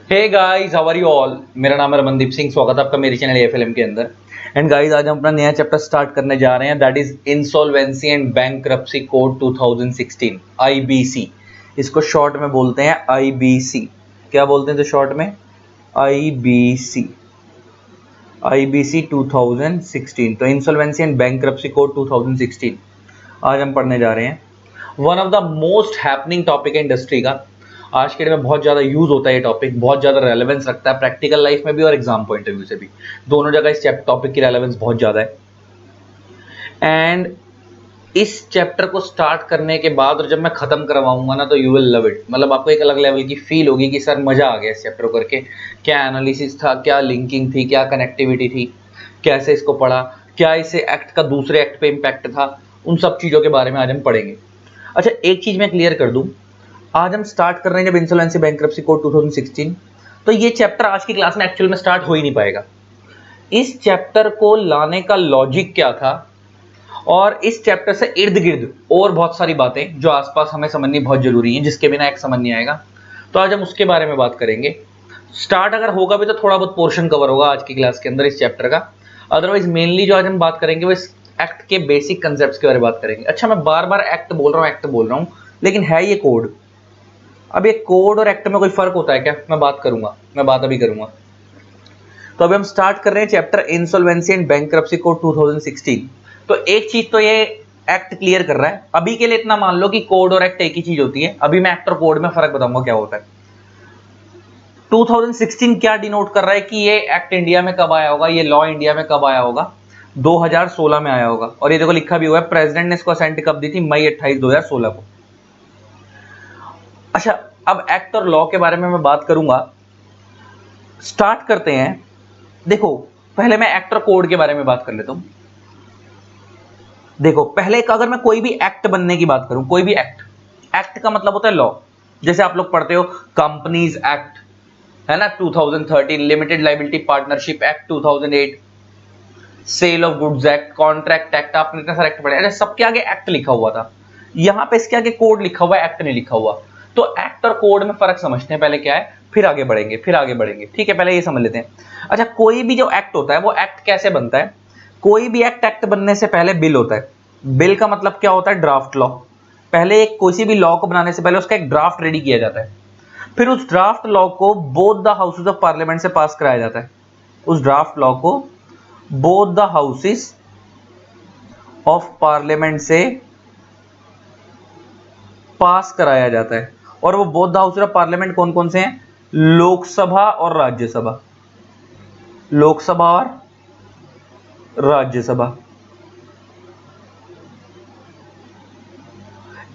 Hey guys, how are you all. मेरा नाम है रमनदीप सिंह। स्वागत है आपका मेरे चैनल एएफएलएम के अंदर। एंड गाइस, आज हम अपना नया चैप्टर स्टार्ट करने जा रहे हैं, that is insolvency and bankruptcy code 2016 IBC. इसको शॉर्ट में बोलते हैं आईबीसी। क्या बोलते हैं तो शॉर्ट में आईबीसी। आईबीसी 2016, तो इंसॉल्वेंसी एंड बैंक्रप्सी कोड 2016 आज हम पढ़ने जा रहे हैं। One of the most happening topic है इंडस्ट्री का। आज के डेट में बहुत ज़्यादा यूज होता है ये टॉपिक, बहुत ज़्यादा रेलेवेंस रखता है प्रैक्टिकल लाइफ में भी और एग्जाम पॉइंट ऑफ व्यू से भी। दोनों जगह इस टॉपिक की रेलेवेंस बहुत ज़्यादा है। एंड इस चैप्टर को स्टार्ट करने के बाद और जब मैं खत्म करवाऊंगा ना, तो यू विल लव इट। मतलब आपको एक अलग लेवल की फील होगी कि सर मजा आ गया इस चैप्टर को करके। क्या एनालिसिस था, क्या लिंकिंग थी, क्या कनेक्टिविटी थी, कैसे इसको पढ़ा, क्या इसे एक्ट का दूसरे एक्ट पे इम्पैक्ट था, उन सब चीज़ों के बारे में आज हम पढ़ेंगे। अच्छा, एक चीज़ मैं क्लियर कर दूं, आज हम स्टार्ट कर रहे हैं जब इंसॉल्वेंसी बैंक्रप्सी कोड 2016, तो ये चैप्टर आज की क्लास में एक्चुअल में स्टार्ट हो ही नहीं पाएगा। इस चैप्टर को लाने का लॉजिक क्या था और इस चैप्टर से इर्द गिर्द और बहुत सारी बातें जो आसपास हमें समझनी बहुत जरूरी है, जिसके बिना एक समझ नहीं आएगा, तो आज हम उसके बारे में बात करेंगे। स्टार्ट अगर होगा भी तो थोड़ा बहुत पोर्शन कवर होगा आज की क्लास के अंदर इस चैप्टर का। अदरवाइज मेनली जो आज हम बात करेंगे वो इस एक्ट के बेसिक कंसेप्ट्स के बारे में बात करेंगे। अच्छा, मैं बार बार एक्ट बोल रहा हूँ, लेकिन है ये कोड। अब ये कोड और एक्ट में कोई फर्क होता है क्या? मैं बात अभी करूंगा। तो अभी हम स्टार्ट कर रहे हैं chapter insolvency and bankruptcy code 2016। तो एक चीज तो ये एक्ट क्लियर कर रहा है। अभी के लिए इतना मान लो कि कोड और एक्ट एक ही चीज होती है। अभी मैं एक्ट और कोड में फर्क बताऊंगा क्या होता है। 2016 क्या डिनोट कर रहा है कि ये एक्ट इंडिया में कब आया होगा, ये लॉ इंडिया में कब आया होगा? 2016 में आया होगा। और ये देखो लिखा भी हुआ है, प्रेसिडेंट ने इसको असेंट कब दी थी? मई 28 2016 को। अच्छा, अब एक्ट और लॉ के बारे में मैं बात करूंगा। स्टार्ट करते हैं। देखो, पहले मैं एक्ट और कोड के बारे में बात कर लेता हूं। देखो, पहले अगर मैं कोई भी एक्ट बनने की बात करूं, कोई भी एक्ट, एक्ट का मतलब होता है लॉ। जैसे आप लोग पढ़ते हो कंपनीज एक्ट, है ना, 2013, limited liability partnership act 2008, sale of goods act, contract act, आपने इतने सारे एक्ट पढ़े। अच्छा, सबके आगे एक्ट लिखा हुआ था, यहां पे इसके आगे कोड लिखा हुआ है, एक्ट नहीं लिखा हुआ। तो एक्ट और कोड में फर्क समझते हैं पहले क्या है, फिर आगे बढ़ेंगे। ठीक है, पहले ये समझ लेते हैं। अच्छा, कोई भी जो एक्ट होता है वो एक्ट कैसे बनता है? कोई भी एक्ट बनने से पहले बिल होता है। बिल का मतलब क्या होता है? Draft law. पहले एक किसी भी लॉ को बनाने से पहले उसका एक ड्राफ्ट रेडी किया जाता है, फिर उस ड्राफ्ट लॉ को both the houses of parliament से पास कराया जाता है। उस ड्राफ्ट लॉ को both the houses of parliament से पास कराया जाता है। और वो both the houses of parliament कौन कौन से हैं? लोकसभा और राज्यसभा। लोकसभा और राज्यसभा।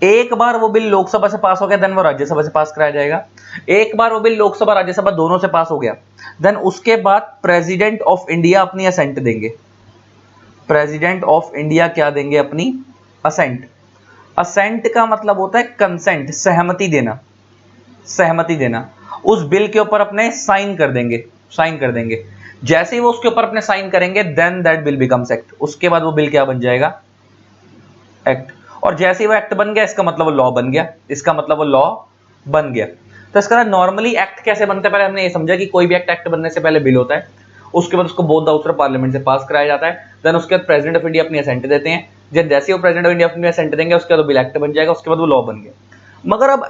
एक बार वो बिल लोकसभा से पास हो गया, देन वो राज्यसभा से पास कराया जाएगा। एक बार वो बिल लोकसभा राज्यसभा दोनों से पास हो गया, देन उसके बाद प्रेसिडेंट ऑफ इंडिया अपनी असेंट देंगे। प्रेसिडेंट ऑफ इंडिया क्या देंगे? अपनी असेंट। असेंट का मतलब होता है कंसेंट, सहमति देना। सहमति देना। उस बिल के ऊपर अपने साइन कर देंगे। जैसे ही वो उसके ऊपर अपने साइन करेंगे, then that bill becomes act. उसके बाद वो बिल क्या बन जाएगा? एक्ट। और जैसे ही वो एक्ट बन गया, इसका मतलब वो लॉ बन गया। तो इसका नॉर्मली एक्ट कैसे बनता है, पहले हमने ये समझा कि कोई भी एक्ट बनने से पहले बिल होता है, उसके बाद उसको both the house of parliament से पास कराया जाता है, देन उसके बाद प्रेसिडेंट ऑफ इंडिया अपनी असेंट देते हैं। जैसे वो प्रेसिडेंट ऑफ इंडिया अपनी असेंट देंगे, उसके बाद बिल एक्ट बन जाएगा, उसके बाद वो लॉ बन गया। मगर अब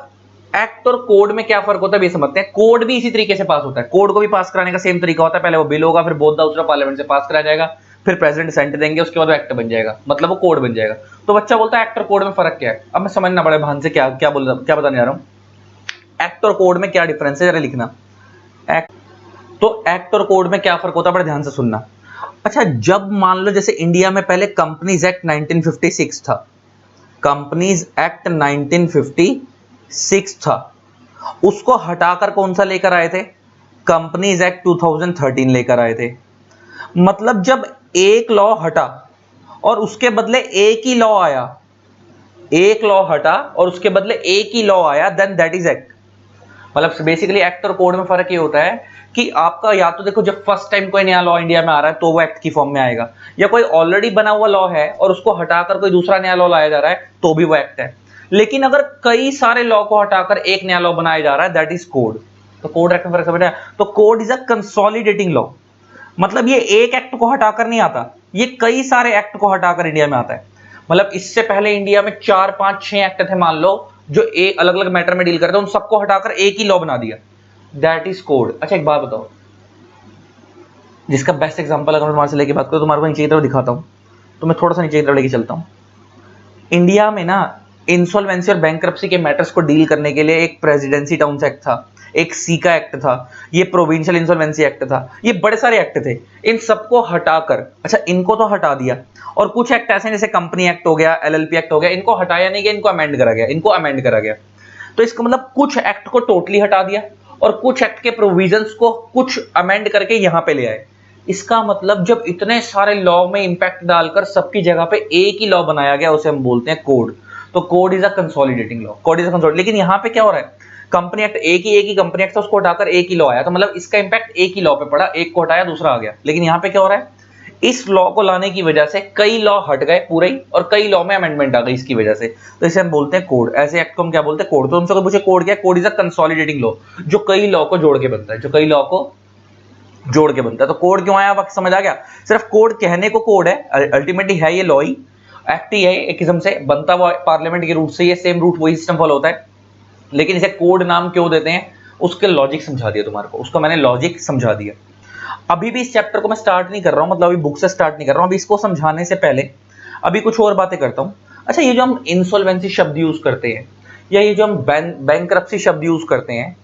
एक्ट और कोड में क्या फर्क होता है ये समझते हैं। कोड भी इसी तरीके से पास होता है, कोड को भी पास कराने का सेम तरीका होता है। पहले वो बिल होगा, फिर both the house of parliament से पास कराया जाएगा, फिर प्रेसिडेंट असेंट देंगे, उसके बाद वो एक्ट बन जाएगा, मतलब वो कोड बन जाएगा। तो बच्चा बोलता है एक्ट और कोड में फर्क क्या है? अब मैं समझना बड़े भान से क्या बताने जा रहा हूं। एक्ट और कोड में क्या डिफरेंस है, जरा लिखना। एक्ट तो एक्ट और कोड में क्या फर्क होता है, बड़े ध्यान से सुनना। अच्छा, जब मान लो जैसे इंडिया में पहले कंपनीज एक्ट 1956 था, कंपनीज एक्ट 1956 था, उसको हटाकर कौन सा लेकर आए थे? कंपनीज एक्ट 2013 लेकर आए थे। मतलब जब एक लॉ हटा और उसके बदले एक ही लॉ आया, एक लॉ हटा और उसके बदले एक ही लॉ आया, देन दैट इज एक्ट। मतलब बेसिकली एक्ट और कोड में फर्क ये होता है कि आपका या तो देखो, जब फर्स्ट टाइम कोई नया लॉ इंडिया में आ रहा है तो वो एक्ट की फॉर्म में आएगा, या कोई ऑलरेडी बना हुआ लॉ है और उसको हटाकर कोई दूसरा नया लॉ लाया जा रहा है तो भी वो एक्ट है। लेकिन अगर कई सारे लॉ को हटाकर एक नया लॉ बनाया जा रहा है, दैट इज कोड। तो कोड एक्ट में फर्क समझ आया। तो code is a consolidating law, मतलब ये एक एक्ट को हटाकर नहीं आता, ये कई सारे एक्ट को हटाकर इंडिया में आता है। मतलब इससे पहले इंडिया में 4 5 6 एक्ट थे मान लो, जो एक अलग अलग मैटर में डील करते हैं, उन सबको हटाकर एक ही लॉ बना दिया, दैट इज कोड। अच्छा एक बात बताओ, जिसका बेस्ट एग्जांपल अगर मैं तुम्हारे से लेके बात करूं, तुम्हारे को नीचे की तरफ दिखाता हूं, तो मैं थोड़ा सा नीचे की तरफ लेके चलता हूं। इंडिया में ना इंसॉल्वेंसी और बैंकरप्सी के मैटर्स को डील करने के लिए एक प्रेसिडेंसी टाउन्स एक्ट था, एक सीका एक्ट था, ये प्रोविंशियल इंसॉल्वेंसी एक्ट था, ये बड़े सारे एक्ट थे। इन सबको हटाकर, अच्छा इनको तो हटा दिया, और कुछ एक्ट ऐसे जैसे कंपनी एक्ट हो गया, एलएलपी एक्ट हो गया, इनको हटाया नहीं गया, इनको अमेंड करा गया, इनको अमेंड करा गया। तो इसका मतलब कुछ एक्ट को टोटली हटा दिया और कुछ एक्ट के प्रोविजंस को कुछ अमेंड करके यहां पे ले आए। इसका मतलब जब इतने सारे लॉ में इंपैक्ट डालकर सबकी जगह पे एक ही लॉ बनाया गया, उसे हम बोलते हैं कोड। तो code is a consolidating law, code is a consolidate. लेकिन यहां पे क्या हो रहा है, कंपनी एक्ट एक ही कंपनी एक्ट था, उसको हटाकर एक ही लॉ आया, तो मतलब इसका इंपैक्ट एक ही लॉ पे पड़ा, एक को हटाया दूसरा आ गया। लेकिन यहां पे क्या हो रहा है, इस लॉ को लाने की वजह से कई लॉ हट गए पूरे ही, और कई लॉ में अमेंडमेंट आ गई इसकी वजह से, तो इसे हम बोलते हैं कोड। ऐसे एक्ट को हम क्या बोलते हैं, कोड। तो उनसे पूछे कोड क्या है, code is a consolidating law, जो कई लॉ को जोड़ के बनता है, जो कई लॉ को जोड़ के बनता है। तो कोड क्यों आया, वक्त समझ आ गया। सिर्फ कोड कहने को कोड है, अल्टीमेटली है ये लॉ ही, एक्ट ही है एक किस्म से, बनता हुआ पार्लियामेंट के रूट से, ये सेम रूट वही सिस्टम फॉलो होता है। लेकिन इसे कोड नाम क्यों देते हैं, उसके लॉजिक समझा दिया तुम्हारे को, उसका मैंने लॉजिक समझा दिया। अभी भी इस चैप्टर को मैं स्टार्ट नहीं कर रहा हूं, मतलब अभी बुक से स्टार्ट नहीं कर रहा हूं, अभी इसको समझाने से पहले अभी कुछ और बातें करता हूं। अच्छा ये जो हम इंसॉल्वेंसी शब्द यूज करते हैं, या ये जो हम बैंकरप्सी शब्द यूज करते हैं,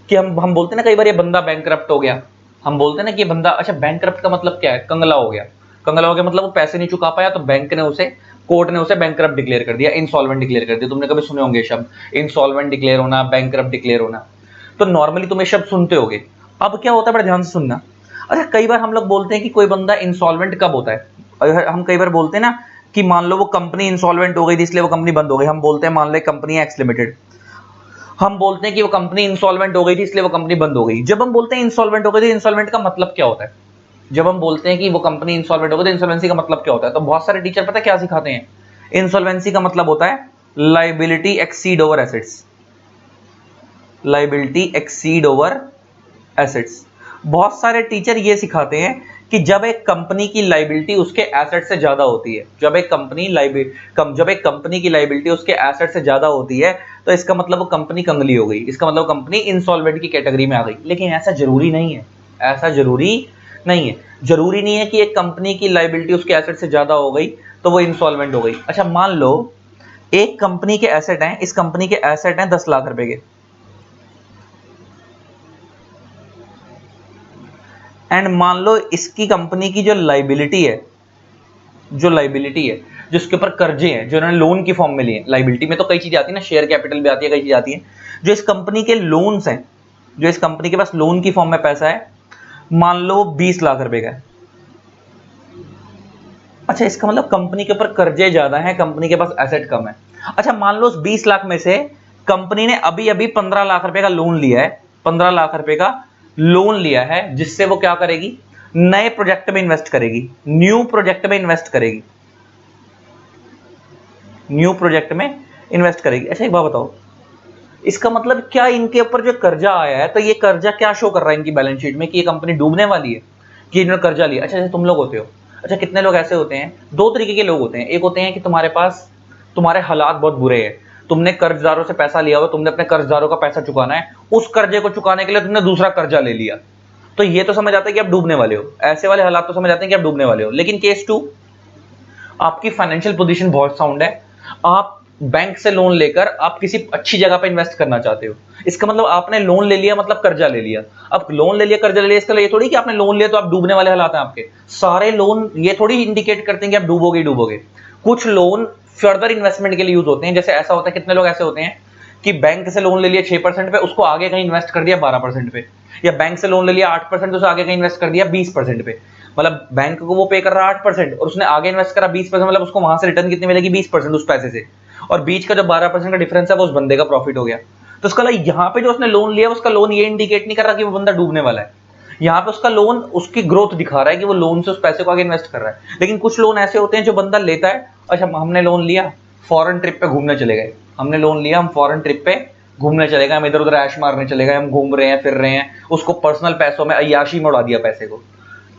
कि हम बोलते हैं ना कई बार ये बंदा बैंकरप्ट हो गया, हम बोलते हैं ना कि ये बंदा, अच्छा बैंकरप्ट का मतलब क्या है, कंगला हो गया। कंगला हो गया मतलब वो पैसे नहीं चुका पाया, तो बैंक ने उसे, कोर्ट ने उसे बैंकरप्ट डिक्लेयर कर दिया, इंसॉल्वेंट डिक्लेयर कर दिया। तुमने कभी सुने होंगे शब्द इंसॉल्वेंट डिक्लेयर होना, बैंकरप्ट डिक्लेयर होना, तो नॉर्मली तुम ये शब्द सुनते होगे। अब क्या होता है, बड़ा ध्यान से सुनना। अच्छा कई बार हम लोग बोलते हैं कि कोई बंदा इंसॉल्वेंट कब होता है, हम कई बार बोलते हैं ना कि मान लो वो कंपनी इंसॉल्वेंट हो गई थी इसलिए वो कंपनी बंद हो गई, हम बोलते हैं मान लो कंपनी एक्स लिमिटेड, हम बोलते हैं कि वो कंपनी इंसॉल्वेंट हो गई थी इसलिए वो कंपनी बंद हो गई। जब हम बोलते हैं इंसॉल्वेंट हो गई थी, इंसॉल्वेंट का मतलब क्या होता है, जब हम बोलते हैं कि वो कंपनी इंसॉल्वेंट हो गई, तो इंसॉल्वेंसी का मतलब क्या होता है। तो बहुत सारे टीचर पता है क्या सिखाते हैं, इंसॉल्वेंसी का मतलब होता है liability exceed over assets, liability exceed over assets. बहुत सारे टीचर ये सिखाते हैं कि जब एक कंपनी की लायबिलिटी उसके एसेट से ज्यादा होती है, जब एक कंपनी की लायबिलिटी उसके एसेट से ज्यादा होती है, तो इसका मतलब वो कंपनी कंगली हो गई, इसका मतलब कंपनी इंसॉल्वेंट की कैटेगरी में आ गई। लेकिन ऐसा जरूरी नहीं है, ऐसा जरूरी नहीं है, जरूरी नहीं है कि एक कंपनी की लायबिलिटी उसके एसेट से ज्यादा हो गई तो वो इंसॉल्वेंट हो गई। अच्छा मान लो एक कंपनी के एसेट हैं, इस कंपनी के एसेट हैं 10 लाख रुपए के, एंड मान लो इसकी कंपनी की जो लायबिलिटी है, जिसके ऊपर कर्जे हैं, जो इन्होंने लोन की फॉर्म में लिए, लायबिलिटी में तो कई चीजें आती है ना, शेयर कैपिटल भी आती है, कई चीजें आती हैं, जो इस कंपनी के लोन्स हैं, जो इस कंपनी के पास लोन की फॉर्म में पैसा है, मान लो 20 लाख रुपए का है। अच्छा इसका मतलब कंपनी के ऊपर कर्जे ज्यादा हैं, कंपनी के पास एसेट कम है। अच्छा मान लो उस 20 लाख में से कंपनी ने अभी अभी 15 लाख रुपए का लोन लिया है, 15 लाख रुपए का लोन लिया है, जिससे वो क्या करेगी, नए प्रोजेक्ट में इन्वेस्ट करेगी, न्यू प्रोजेक्ट में इन्वेस्ट करेगी, न्यू प्रोजेक्ट में इन्वेस्ट करेगी। अच्छा एक बात बताओ, इसका मतलब क्या इनके ऊपर जो कर्जा आया है, तो ये कर्जा क्या शो कर रहा है इनकी बैलेंस शीट में, कि ये कंपनी डूबने वाली है, कि इन्होंने कर्जा लिया। अच्छा जैसे तुम लोग होते हो, अच्छा कितने लोग ऐसे होते हैं, दो तरीके के लोग होते हैं, एक होते हैं कि तुम्हारे पास, तुम्हारे हालात बहुत बुरे हैं, तुमने कर्जदारों से पैसा लिया हुआ, तुमने अपने कर्जदारों का पैसा चुकाना है, उस कर्जे को चुकाने के लिए तुमने दूसरा कर्जा ले लिया, तो ये तो समझ आता है कि आप डूबने वाले हो, ऐसे वाले हालात तो समझ आते हैं कि आप डूबने वाले हो। लेकिन केस 2, आपकी फाइनेंशियल पोजीशन बहुत साउंड है, आप बैंक से लोन लेकर आप किसी अच्छी जगह पे इन्वेस्ट करना चाहते हो, इसका मतलब आपने लोन ले लिया मतलब कर्जा ले लिया। अब लोन ले लिया कर्जा ले लिया, इसका ये थोड़ी कि आपने लोन लिया तो आप डूबने वाले हालात हैं आपके, सारे लोन ये थोड़ी इंडिकेट करते हैं कि आप डूबोगे। कुछ लोन फर्दर इन्वेस्टमेंट के लिए यूज होते हैं, जैसे ऐसा होता है, कितने लोग ऐसे होते हैं कि बैंक से लोन ले लिया 6% पे, उसको आगे कहीं इन्वेस्ट कर दिया 12% पे, या बैंक से लोन ले लिया 8%, उसे आगे कहीं इन्वेस्ट कर दिया 20% पे। मतलब बैंक को वो पे कर रहा है 8% और उसने आगे इन्वेस्ट करा 20%, मतलब उसको वहां से रिटर्न कितनी मिलेगी, 20% उस पैसे से, और बीच का जो 12% का डिफरेंस है वो उस बंदे का प्रॉफिट हो गया। तो उसका यहाँ पे जो उसने लोन लिया, उसका लोन ये इंडिकेट नहीं कर रहा कि वो बंदा डूबने वाला है, यहाँ पे उसका लोन उसकी ग्रोथ दिखा रहा है कि वो लोन से उस पैसे को आगे इन्वेस्ट कर रहा है। लेकिन कुछ लोन ऐसे होते हैं जो बंदा लेता है, अच्छा हमने लोन लिया, फॉरेन ट्रिप पे घूमने चले गए, हमने लोन लिया, हम फॉरेन ट्रिप पे घूमने चले गए, हम इधर उधर ऐश मारने चले गए, हम घूम रहे हैं फिर रहे हैं, उसको पर्सनल पैसों में अय्याशी में उड़ा दिया पैसे को।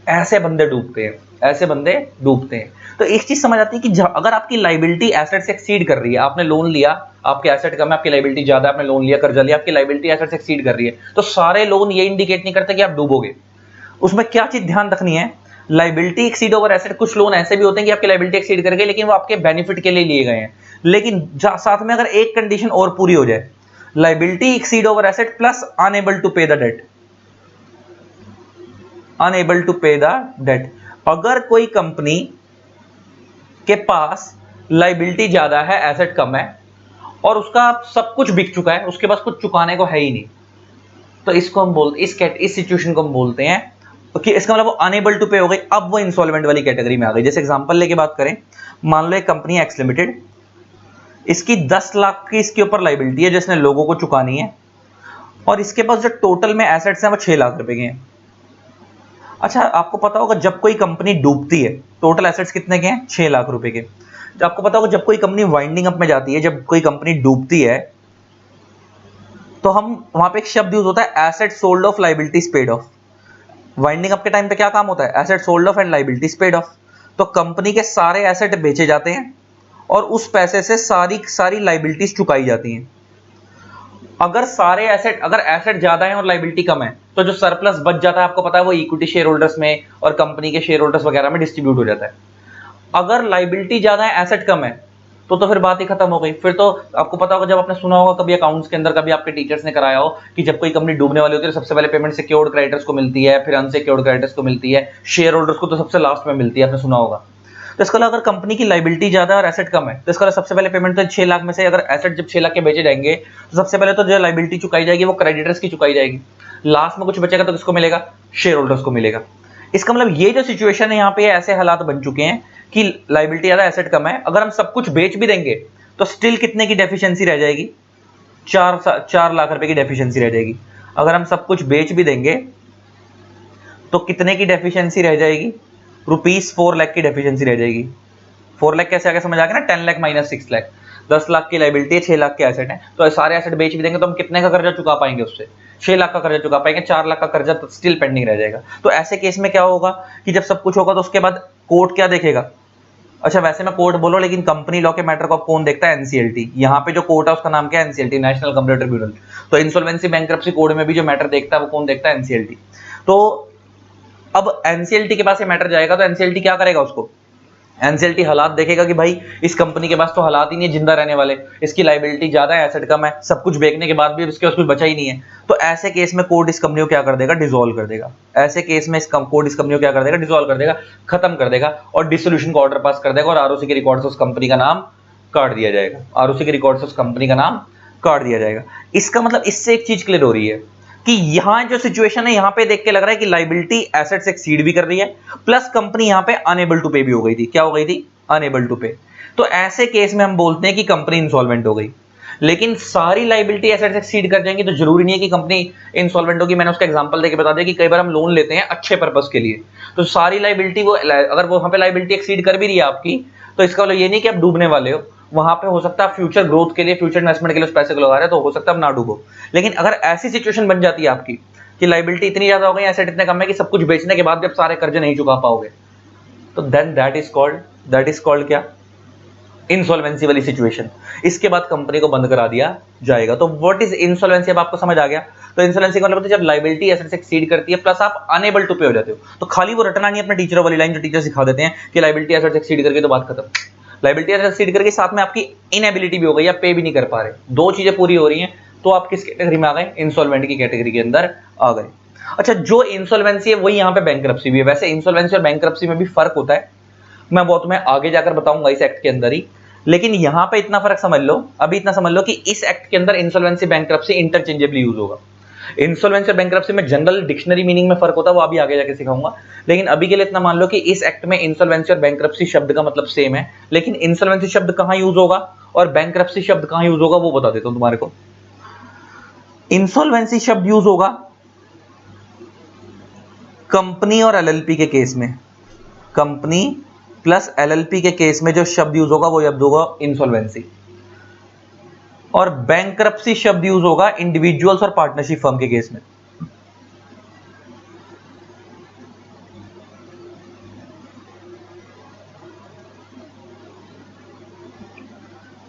ऐसे बंदे डूबते हैं, ऐसे बंदे डूबते हैं। तो एक चीज समझ आती है कि अगर आपकी लाइबिलिटी एसेट से एक्सीड कर रही है, आपने लोन लिया, आपके एसेट कम है, आपकी लाइबिलिटी ज्यादा है, आपने लोन लिया, कर्जा लिया, आपकी लाइबिलिटी एसेट से एक्सीड कर रही है, तो सारे लोन ये इंडिकेट नहीं करते कि आप डूबोगे। उसमें क्या चीज ध्यान रखनी है, लाइबिलिटी एक्सीड ओवर एसेट। कुछ लोन ऐसे भी होते हैं कि आपकी लाइबिलिटी एक्सीड कर गई, लेकिन वो आपके बेनिफिट के लिए लिए गए हैं। लेकिन साथ में अगर एक कंडीशन और पूरी हो जाए, liability exceed over asset plus unable to pay the debt, unable to pay the debt. अगर कोई कंपनी के पास लाइबिलिटी ज्यादा है, एसेट कम है, और उसका सब कुछ बिक चुका है, उसके पास कुछ चुकाने को है ही नहीं, तो इसको हम बोलते, इस सिचुएशन को हम बोलते हैं कि इसका मतलब वो अनेबल टू पे हो गई, अब वो इंसॉल्वेंट वाली कैटेगरी में आ गई। जैसे एग्जांपल लेके बात करें, मान लो एक कंपनी एक्स लिमिटेड, इसकी 10 लाख की इसके ऊपर लाइबिलिटी है जिसने लोगों को चुकानी है, और इसके पास जो टोटल में एसेट्स हैं वो 6 लाख रुपए के हैं। अच्छा, आपको पता होगा जब कोई कंपनी डूबती है, टोटल एसेट्स कितने के हैं, 6 लाख रुपए के। तो आपको पता होगा जब कोई कंपनी वाइंडिंग अप में जाती है, जब कोई कंपनी डूबती है, तो हम वहां पे एक शब्द यूज होता है, asset sold off liabilities paid of. Winding up के टाइम पे क्या काम होता है, asset sold off and liabilities paid of. तो कंपनी के सारे एसेट बेचे जाते हैं और उस पैसे से सारी लाइबिलिटीज चुकाई जाती हैं। अगर एसेट ज्यादा है और लाइबिलिटी कम है, तो जो सरप्लस बच जाता है, आपको पता है वो इक्विटी शेयर होल्डर्स में और कंपनी के शेयर होल्डर्स वगैरह में डिस्ट्रीब्यूट हो जाता है। अगर लाइबिलिटी ज्यादा है, एसेट कम है, तो फिर बात ही खत्म हो गई। फिर तो आपको पता होगा, जब आपने सुना होगा कभी अकाउंट्स के अंदर, कभी आपके टीचर्स ने कराया हो कि जब कोई कंपनी डूबने वाली होती है, सबसे पहले पेमेंट सिक्योर्ड क्रेडिटर्स को मिलती है, फिर अनसिक्योर्ड क्रेडिटर्स को मिलती है, शेयर होल्डर्स को तो सबसे लास्ट में मिलती है, आपने सुना होगा। तो इसका अगर कंपनी की लाइबिलिटी ज्यादा और एसेट कम है, तो इसका सबसे पहले पेमेंट तो 6 लाख में से, अगर एसेट जब 6 लाख के बेचे जाएंगे, तो सबसे पहले तो जो लाइबिलिटी चुकाई जाएगी वो क्रेडिटर्स की चुकाई जाएगी। लास्ट में कुछ बचेगा तो किसको मिलेगा, शेयर होल्डर्स को मिलेगा। इसका मतलब ये जो सिचुएशन है, यहाँ पे ऐसे हालात बन चुके हैं कि लाइबिलिटी ज्यादा एसेट कम है, अगर हम सब कुछ बेच भी देंगे तो स्टिल कितने की डेफिशिएंसी रह जाएगी, 4 लाख रुपए की डेफिशिएंसी रह जाएगी। अगर हम सब कुछ बेच भी देंगे तो कितने की डेफिशिएंसी रह जाएगी, ₹4 लाख की डेफिशिएंसी रह जाएगी। 4 लाख कैसे आगे समझ आ गया ना, 10 लाख माइनस 6 लाख, 10 लाख की लाइबिलिटी है, 6 लाख के एसेट है, तो सारे एसेट बेच भी देंगे तो हम कितने का कर्जा चुका पाएंगे, उससे 6 लाख का कर्जा चुका पाएंगे, 4 लाख का कर्जा तो स्टिल पेंडिंग रह जाएगा। तो ऐसे केस में क्या होगा कि जब सब कुछ होगा तो उसके बाद कोर्ट क्या देखेगा। अच्छा, वैसे मैं कोर्ट बोलो, लेकिन कंपनी लॉ के मैटर को कौन देखता है, एनसीएलटी। यहाँ पे जो कोर्ट है उसका नाम क्या है, एनसीएलटी, नेशनल कंप्यूटर ट्रिब्यूनल। तो इंसॉल्वेंसी बैंक्रप्सी कोड में भी जो मैटर देखता है वो कौन देखता है, एनसीएलटी। तो अब एनसीएलटी के पास ये मैटर जाएगा तो एनसीएलटी क्या करेगा, उसको एनसीएलटी हालात देखेगा कि भाई इस कंपनी के पास तो हालात ही नहीं है जिंदा रहने वाले, इसकी लाइबिलिटी ज्यादा है, एसेट कम है, सब कुछ बेचने के बाद भी इसके पास कुछ बचा ही नहीं है। तो ऐसे केस में कोर्ट इस कंपनी को क्या कर देगा, डिसॉल्व कर देगा। ऐसे केस में कोर्ट इस कंपनी को क्या कर देगा, डिसॉल्व कर देगा, खत्म कर देगा, और डिसोल्यूशन का ऑर्डर पास कर देगा, और आरओसी के रिकॉर्ड से उस कंपनी का नाम काट दिया जाएगा। आरओसी के रिकॉर्ड से उस कंपनी का नाम काट दिया जाएगा। इसका मतलब इससे एक चीज क्लियर हो रही है कि यहां जो सिचुएशन है, यहां पे देख के लग रहा है कि लाइबिलिटी एसेट से एक्सीड भी कर रही है, प्लस कंपनी यहां पे अनएबल टू पे भी हो गई थी। क्या हो गई थी, अनएबल टू पे। तो ऐसे केस में हम बोलते हैं कि कंपनी इंसॉल्वेंट हो गई। लेकिन सारी लाइबिलिटी एसेट से एक्सीड कर जाएंगी तो जरूरी नहीं है कि कंपनी इंसॉल्वेंट होगी। मैंने उसका एग्जांपल देके बता दिया कि कई बार हम लोन लेते हैं अच्छे पर्पस के लिए, तो सारी लाइबिलिटी वो, अगर वो वहां पे लाइबिलिटी एक्सीड कर भी रही है आपकी, तो इसका मतलब ये नहीं कि आप डूबने वाले हो। वहां पे हो सकता है फ्यूचर ग्रोथ के लिए, फ्यूचर इन्वेस्टमेंट के लिए उस पैसे को लगा रहे हैं, तो हो सकता है आप ना डूबो। लेकिन अगर ऐसी सिचुएशन बन जाती है आपकी कि लाइबिलिटी इतनी ज्यादा हो गई, एसेट इतने कम है कि सब कुछ बेचने के बाद भी आप सारे कर्जे नहीं चुका पाओगे, तो देन दैट इज कॉल्ड क्या, इंसॉल्वेंसी वाली सिचुएशन। इसके बाद कंपनी को बंद करा दिया जाएगा। तो व्हाट इज इंसॉल्वेंसी, अब आपको समझ आ गया। तो इंसॉल्वेंसी का मतलब जब लाइबिलिटी एसेट से एक्सीड करती है, प्लस आप अनेबल टू पे हो जाते हो। तो खाली वो रटना नहीं अपने टीचरों वाली लाइन जो टीचर सिखा देते हैं कि लाइबिलिटी एसेट से एक्सीड करके तो बात खत्म। लाइबिलिटी एसेट एक्सीड करके साथ में आपकी इनएबिलिटी भी हो गई, आप पे भी नहीं कर पा रहे, दो चीजें पूरी हो रही हैं, तो आप किस कैटेगरी में आ गए, इंसॉल्वेंट की कैटेगरी के अंदर आ गए। अच्छा, जो इंसॉल्वेंसी है वही यहाँ पे बैंक्रप्सी भी है। वैसे इंसॉल्वेंसी और बैंक्रप्सी में भी फर्क होता है, मैं वो तुम्हें आगे जाकर बताऊंगा इस एक्ट के अंदर ही। लेकिन यहां पे इतना फर्क समझ लो, अभी इतना समझ लो कि इस एक्ट के अंदर इंसॉल्वेंसी बैंक्रप्सी इंटरचेंजेबली यूज होगा। इंसॉल्वेंसी और बैंक्रप्सी में जनरल डिक्शनरी मीनिंग में फर्क होता है, वो अभी आगे जाके सिखाऊंगा। लेकिन अभी के लिए इतना मान लो कि इस एक्ट में इंसॉल्वेंसी और बैंक्रप्सी शब्द का मतलब सेम है, लेकिन इंसॉल्वेंसी शब्द कहां यूज होगा और बैंक्रप्सी शब्द कहां यूज होगा वो बता देता हूं तुम्हारे को। इंसॉल्वेंसी शब्द यूज होगा कंपनी और एलएलपी के केस में, कंपनी प्लस एलएलपी के केस में जो शब्द यूज होगा वो शब्द होगा इंसॉल्वेंसी। और बैंकरप्सी शब्द यूज होगा इंडिविजुअल्स और पार्टनरशिप फर्म के केस में।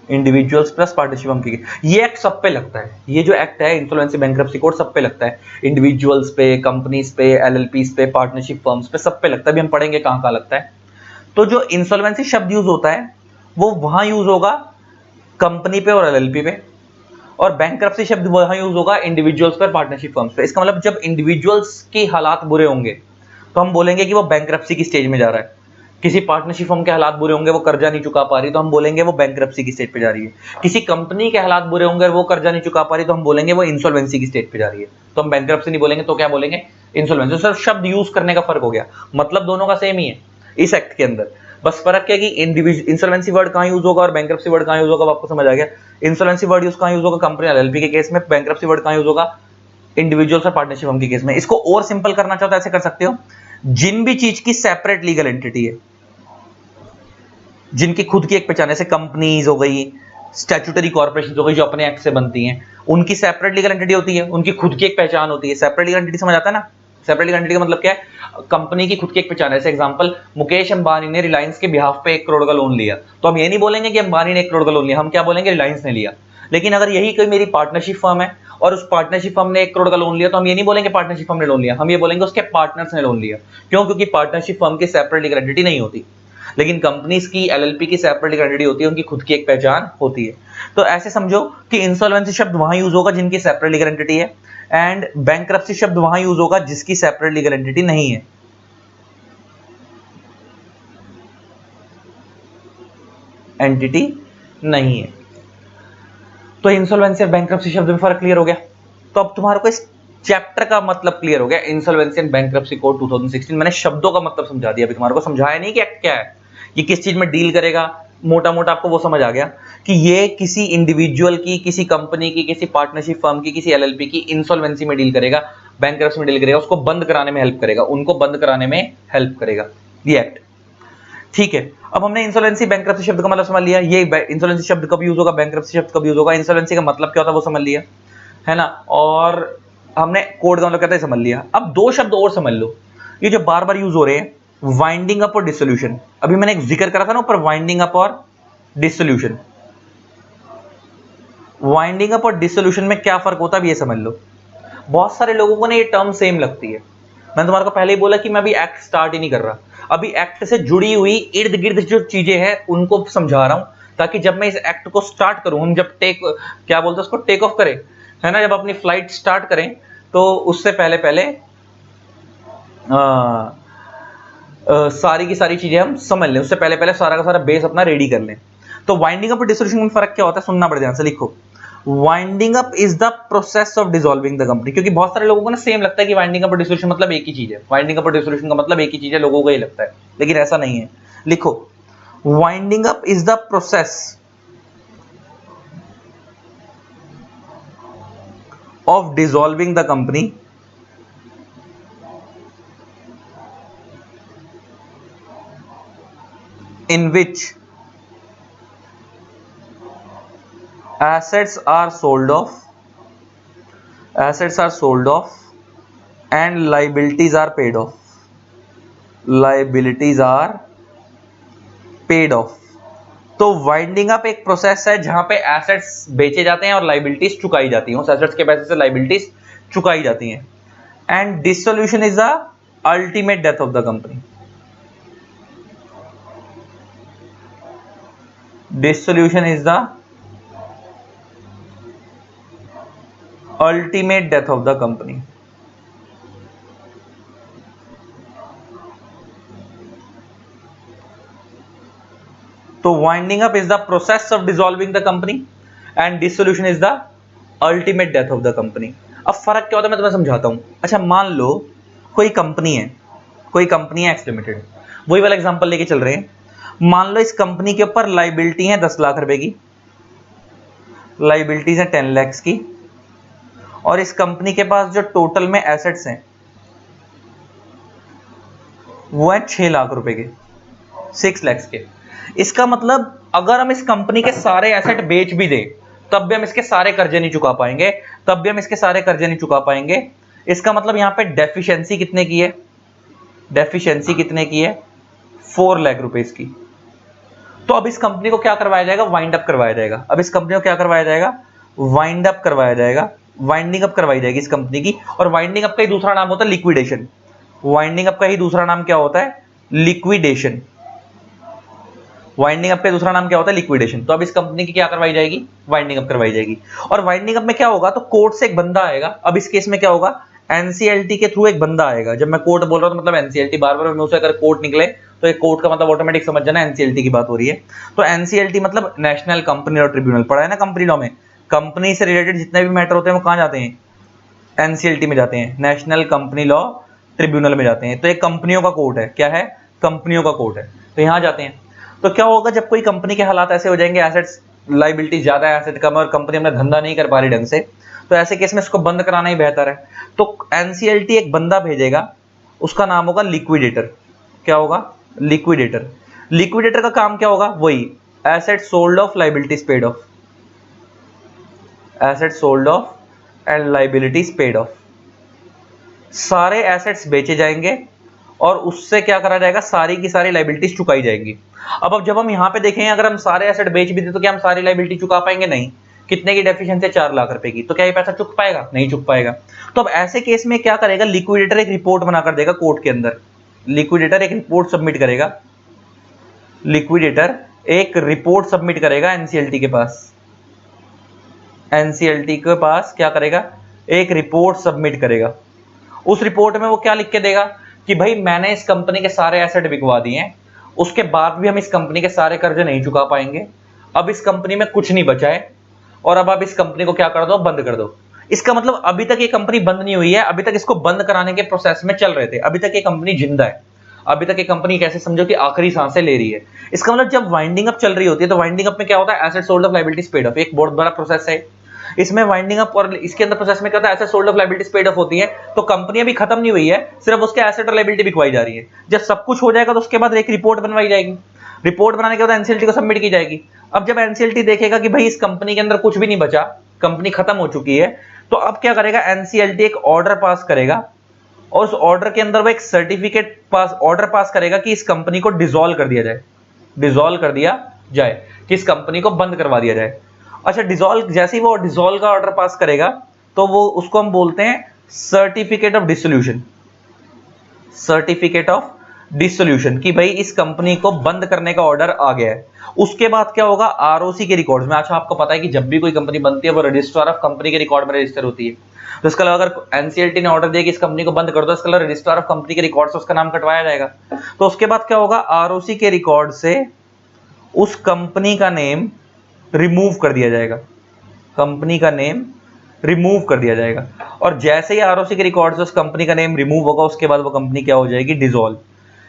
इंडिविजुअल्स प्लस पार्टनरशिप फर्म की, ये एक्ट सब पे लगता है। ये जो एक्ट है इंसॉल्वेंसी बैंकरप्सी कोड सब पे लगता है, इंडिविजुअल्स पे, कंपनीज पे, एलएलपीज पे, पार्टनरशिप फर्म्स पे, सब पे लगता है। अभी हम पढ़ेंगे कहां कहां लगता है। तो जो इंसॉल्वेंसी शब्द यूज होता है वो वहां यूज होगा कंपनी पे और एलएलपी पे, और बैंकरप्सी शब्द वहां यूज होगा इंडिविजुअल्स पर, पार्टनरशिप फर्म्स पे। इसका मतलब जब इंडिविजुअल्स के हालात बुरे होंगे तो हम बोलेंगे कि वो बैंकरप्सी की स्टेज में जा रहा है। किसी पार्टनरशिप फर्म के हालात बुरे होंगे, वो कर्जा नहीं चुका पा रही, तो हम बोलेंगे वो बैंकरप्सी की स्टेज पे जा रही है। किसी कंपनी के हालात बुरे होंगे और वो कर्जा नहीं चुका पा रही, तो हम बोलेंगे वो इंसॉल्वेंसी की स्टेज पे जा रही है। तो हम बैंकरप्सी नहीं बोलेंगे तो क्या बोलेंगे? इंसॉल्वेंसी। सिर्फ शब्द यूज करने का फर्क हो गया, मतलब दोनों का सेम ही है इस एक्ट के अंदर। बस फर्क क्या है कि इंसॉल्वेंसी वर्ड कहां यूज होगा और बैंकरप्सी वर्ड कहां यूज होगा, आपको समझ आ गया। इंसॉल्वेंसी वर्ड यूज कहां यूज होगा? कंपनी एलएलपी के केस में। बैंकरप्सी वर्ड कहां यूज होगा? इंडिविजुअल्स और पार्टनरशिप फर्म के केस में। इसको और सिंपल करना चाहो तो ऐसे कर सकते हो, जिन भी चीज की सेपरेट लीगल एंटिटी है, जिनकी खुद की एक पहचान, जैसे कंपनीज हो गई, स्टैट्यूटरी कॉर्पोरेशन हो गई जो अपने एक्ट से बनती हैं, उनकी सेपरेट लीगल एंटिटी होती है, उनकी खुद की एक पहचान होती है। सेपरेट लीगल एंटिटी समझ आता है ना? सेपरेट लीगल एंटिटी का मतलब क्या है? कंपनी की खुद की एक पहचान है। जैसे एग्जांपल, मुकेश अंबानी ने रिलायंस के बिहाफ पे 1 करोड़ का लोन लिया, तो हम ये नहीं बोलेंगे कि अंबानी ने 1 करोड़ का लोन लिया, हम क्या बोलेंगे? रिलायंस ने लिया। लेकिन अगर यही कोई मेरी पार्टनरशिप फर्म है और उस पार्टनरशिप फर्म ने 1 करोड़ का लोन लिया, तो हम ये नहीं बोलेंगे पार्टनरशिप फर्म ने लोन लिया, हम ये बोलेंगे उसके पार्टनर्स ने लोन लिया। क्यों? क्योंकि पार्टनरशिप फर्म की सेपरेट लीगल एंटिटी नहीं होती, लेकिन कंपनीज की, एलएलपी की सेपरेट लीगल एंटिटी होती है, उनकी खुद की एक पहचान होती है। तो ऐसे समझो कि इंसॉल्वेंसी शब्द वहां यूज होगा जिनकी सेपरेट लीगल एंटिटी है, एंड बैंकरप्सी शब्द वहां यूज होगा जिसकी सेपरेट लीगल एंटिटी नहीं है। एंटिटी नहीं है। तो इंसॉल्वेंसी और बैंकरप्सी शब्द में फर्क क्लियर हो गया। तो अब तुम्हारे को इस चैप्टर का मतलब क्लियर हो गया, इंसॉल्वेंसी एंड बैंकरप्सी कोड 2016। मैंने शब्दों का मतलब समझा दिया, अभी तुम्हारे को समझाया नहीं कि एक्ट क्या है, ये किस चीज में डील करेगा। मोटा मोटा आपको वो समझ आ गया कि ये किसी इंडिविजुअल की, किसी कंपनी की, किसी पार्टनरशिप फर्म की, किसी एलएलपी की इंसॉल्वेंसी में डील करेगा, बैंकरप्सी में डील करेगा, उसको बंद कराने में हेल्प करेगा, उनको बंद कराने में हेल्प करेगा ये एक्ट। ठीक है, अब हमने इंसॉल्वेंसी बैंकरप्सी शब्द का मतलब समझ लिया। ये इंसॉल्वेंसी शब्द कब यूज होगा, बैंकरप्सी शब्द कब यूज होगा, इंसॉल्वेंसी का मतलब क्या होता है वो समझ लिया, है ना। और हमने कोड का मतलब कहता है समझ लिया। अब दो शब्द और समझ लो, ये जो बार बार यूज हो रहे हैं, वाइंडिंग अप और डिसोल्यूशन। अभी मैंने एक जिक्र करा था ना ऊपर, वाइंडिंग अप और डिसोल्यूशन। वाइंडिंग अप और डिसोल्यूशन में क्या फर्क होता है, अब ये समझ लो। बहुत सारे लोगों को ना ये टर्म सेम लगती है। मैंने तुम्हारे को पहले ही बोला कि मैं अभी एक्ट स्टार्ट ही नहीं कर रहा, अभी एक्ट से जुड़ी हुई इर्द गिर्द जो चीजें हैं उनको समझा रहा हूं, ताकि जब मैं इस एक्ट को स्टार्ट करूं, हम जब क्या बोलते हैं उसको, टेक ऑफ करें, है ना, जब अपनी फ्लाइट स्टार्ट करें, तो उससे पहले पहले सारी की सारी चीजें हम समझ लें, उससे पहले पहले सारा का सारा बेस अपना रेडी कर लें। तो वाइंडिंग अप और डिसोल्यूशन में फर्क क्या होता है, सुनना पड़ ध्यान से, लिखो। Winding up is the process of dissolving the company. क्योंकि बहुत सारे लोगों को ना सेम लगता है कि वाइंडिंग अप और डिसोल्यूशन मतलब एक ही चीज है, वाइंडिंग अप और डिसोल्यूशन का मतलब एक ही चीज है, लोगों को ही लगता है, लेकिन ऐसा नहीं है। लिखो, winding up is the process of dissolving the company in which assets are sold off and liabilities are paid off। तो वाइंडिंग अप एक प्रोसेस है जहां पे एसेट्स बेचे जाते हैं और लाइबिलिटीज चुकाई जाती हैं, उस एसेट्स के पैसे से लाइबिलिटीज चुकाई जाती हैं। And dissolution is the ultimate death of the company. Dissolution is the ultimate death of the company. तो winding up is the process of dissolving the company and dissolution is the ultimate death of the company. अब फर्क क्या होता है मैं तुम्हें समझाता हूं। अच्छा, मान लो कोई कंपनी है एक्स लिमिटेड, वही वाला एग्जांपल लेके चल रहे हैं। मान लो इस कंपनी के ऊपर लाइबिलिटी है 10 लाख रुपए की, लाइबिलिटीज है 10 लाख की, और इस कंपनी के पास जो टोटल में एसेट्स हैं वो है 6 लाख रुपए के, 6 लाख के। इसका मतलब अगर हम इस कंपनी के सारे एसेट बेच भी दें तब भी हम इसके सारे कर्जे नहीं चुका पाएंगे, तब भी हम इसके सारे कर्जे नहीं चुका पाएंगे। इसका मतलब यहां पे डेफिशिएंसी कितने की है, डेफिशिएंसी कितने की है, 4 लाख रुपए की। तो अब इस कंपनी को क्या करवाया जाएगा, वाइंड अप करवाया जाएगा। अब इस कंपनी को क्या करवाया जाएगा, वाइंड अप करवाया जाएगा, वाइंडिंग अप करवाई जाएगी इस कंपनी की। और वाइंडिंग अप का ही दूसरा नाम होता है लिक्विडेशन। वाइंडिंग अप का ही दूसरा नाम क्या होता है, लिक्विडेशन। वाइंडिंग अप का दूसरा नाम क्या होता है, लिक्विडेशन। तो अब इस कंपनी की क्या करवाई जाएगी, वाइंडिंग अप करवाई जाएगी। और वाइंडिंग अप में क्या होगा, तो कोर्ट से एक बंदा आएगा। अब इस केस में क्या होगा, एनसीएलटी के थ्रू एक बंदा आएगा। जब मैं कोर्ट बोल रहा हूं तो मतलब एनसीएलटी, बार बार मुंह से अगर कोर्ट निकले तो एक कोर्ट का मतलब ऑटोमेटिक समझ जाना एनसीएलटी की बात हो रही है। तो एनसीएलटी मतलब नेशनल कंपनी लॉ ट्रिब्यूनल, पढ़ा है ना कंपनी लॉ में। कंपनी से रिलेटेड जितने भी मैटर होते हैं वो कहां जाते हैं, एनसीएलटी में जाते हैं, नेशनल कंपनी लॉ ट्रिब्यूनल में जाते हैं। तो एक कंपनियों का कोर्ट है, क्या है, कंपनियों का कोर्ट है, तो यहां जाते हैं। तो क्या होगा, जब कोई कंपनी के हालात ऐसे हो जाएंगे, एसेट्स लायबिलिटी ज्यादा है, एसेट कम है और कंपनी अपना धंधा नहीं कर पा रही ढंग से, तो ऐसे केस में इसको बंद कराना ही बेहतर है। तो एनसीएलटी एक बंदा भेजेगा, उसका नाम होगा लिक्विडेटर। क्या होगा, लिक्विडेटर। लिक्विडेटर का काम क्या होगा, वही asset sold off, liabilities paid of, asset sold off and liabilities paid of. सारे एसेट्स बेचे जाएंगे और उससे क्या करा जाएगा, सारी की सारी लायबिलिटीज चुकाई जाएंगी। अब जब हम यहां पे देखें, अगर हम सारे एसेट बेच भी दे तो क्या हम सारी लायबिलिटी चुका पाएंगे, नहीं। कितने की डेफिशिएंसी है, 4 लाख रुपए की, तो क्या ये पैसा चुक पाएगा, नहीं चुक पाएगा। तो अब ऐसे केस में क्या करेगा, लिक्विडेटर एक रिपोर्ट बनाकर देगा कोर्ट के अंदर। लिक्विडेटर एक रिपोर्ट सबमिट करेगा, लिक्विडेटर एक रिपोर्ट सबमिट करेगा एनसीएलटी के पास। एनसीएलटी के पास क्या करेगा, एक रिपोर्ट सबमिट करेगा। उस रिपोर्ट में वो क्या लिख के देगा कि भाई मैंने इस कंपनी के सारे एसेट बिकवा दिए हैं, उसके बाद भी हम इस कंपनी के सारे कर्जे नहीं चुका पाएंगे, अब इस कंपनी में कुछ नहीं बचा है और अब आप इस कंपनी को क्या कर दो, बंद कर दो। इसका मतलब अभी तक ये कंपनी बंद नहीं हुई है, अभी तक इसको बंद कराने के प्रोसेस में चल रहे थे, अभी तक ये कंपनी जिंदा है, अभी तक ये कंपनी कैसे समझो कि आखिरी सांसें ले रही है। इसका मतलब जब वाइंडिंग अप चल रही होती है तो वाइंडिंग अप में क्या होता है, asset sold off, liabilities paid of, एक बहुत बड़ा प्रोसेस है। इसमें वाइंडिंग अप और इसके अंदर प्रोसेस में क्या होता है, asset sold off, liabilities paid of होती है। तो कंपनी अभी खत्म नहीं हुई है, सिर्फ उसके एसेट और लायबिलिटी बिकवाई जा रही है। जब सब कुछ हो जाएगा तो उसके बाद एक रिपोर्ट बनवाई जाएगी। रिपोर्ट बनाने के बाद एनसीएलटी को सबमिट की जाएगी। अब जब एनसीएलटी देखेगा कि भाई इस कंपनी के अंदर कुछ भी नहीं बचा, कंपनी खत्म हो चुकी है, तो अब क्या करेगा, एनसीएलटी एक ऑर्डर पास करेगा और उस ऑर्डर के अंदर वो एक सर्टिफिकेट पास, ऑर्डर पास करेगा कि इस कंपनी को डिसॉल्व कर दिया जाए, डिसॉल्व कर दिया जाए, कि इस कंपनी को बंद करवा दिया जाए। अच्छा, डिसॉल्व, जैसे ही वो डिसॉल्व का ऑर्डर पास करेगा तो वो उसको हम बोलते हैं certificate of dissolution, certificate of dissolution, कि भाई इस कंपनी को बंद करने का ऑर्डर आ गया है। उसके बाद क्या होगा, आरओसी के रिकॉर्ड्स में, अच्छा आपको पता है कि जब भी कोई कंपनी बनती है वो रजिस्ट्रार ऑफ कंपनी के रिकॉर्ड में रजिस्टर होती है। तो इसका अगर एनसीएलटी ने ऑर्डर दिया कि इस कंपनी को बंद कर दो, इसका रजिस्ट्रार ऑफ कंपनी के रिकॉर्ड से उसका नाम कटवाया जाएगा। तो उसके बाद क्या होगा, आरओसी के रिकॉर्ड से उस कंपनी का नेम रिमूव कर दिया जाएगा, कंपनी का नेम रिमूव कर दिया जाएगा। और जैसे ही आरओसी के रिकॉर्ड से उस कंपनी का नेम रिमूव होगा, उसके बाद वो कंपनी क्या हो जाएगी, डिसॉल्व।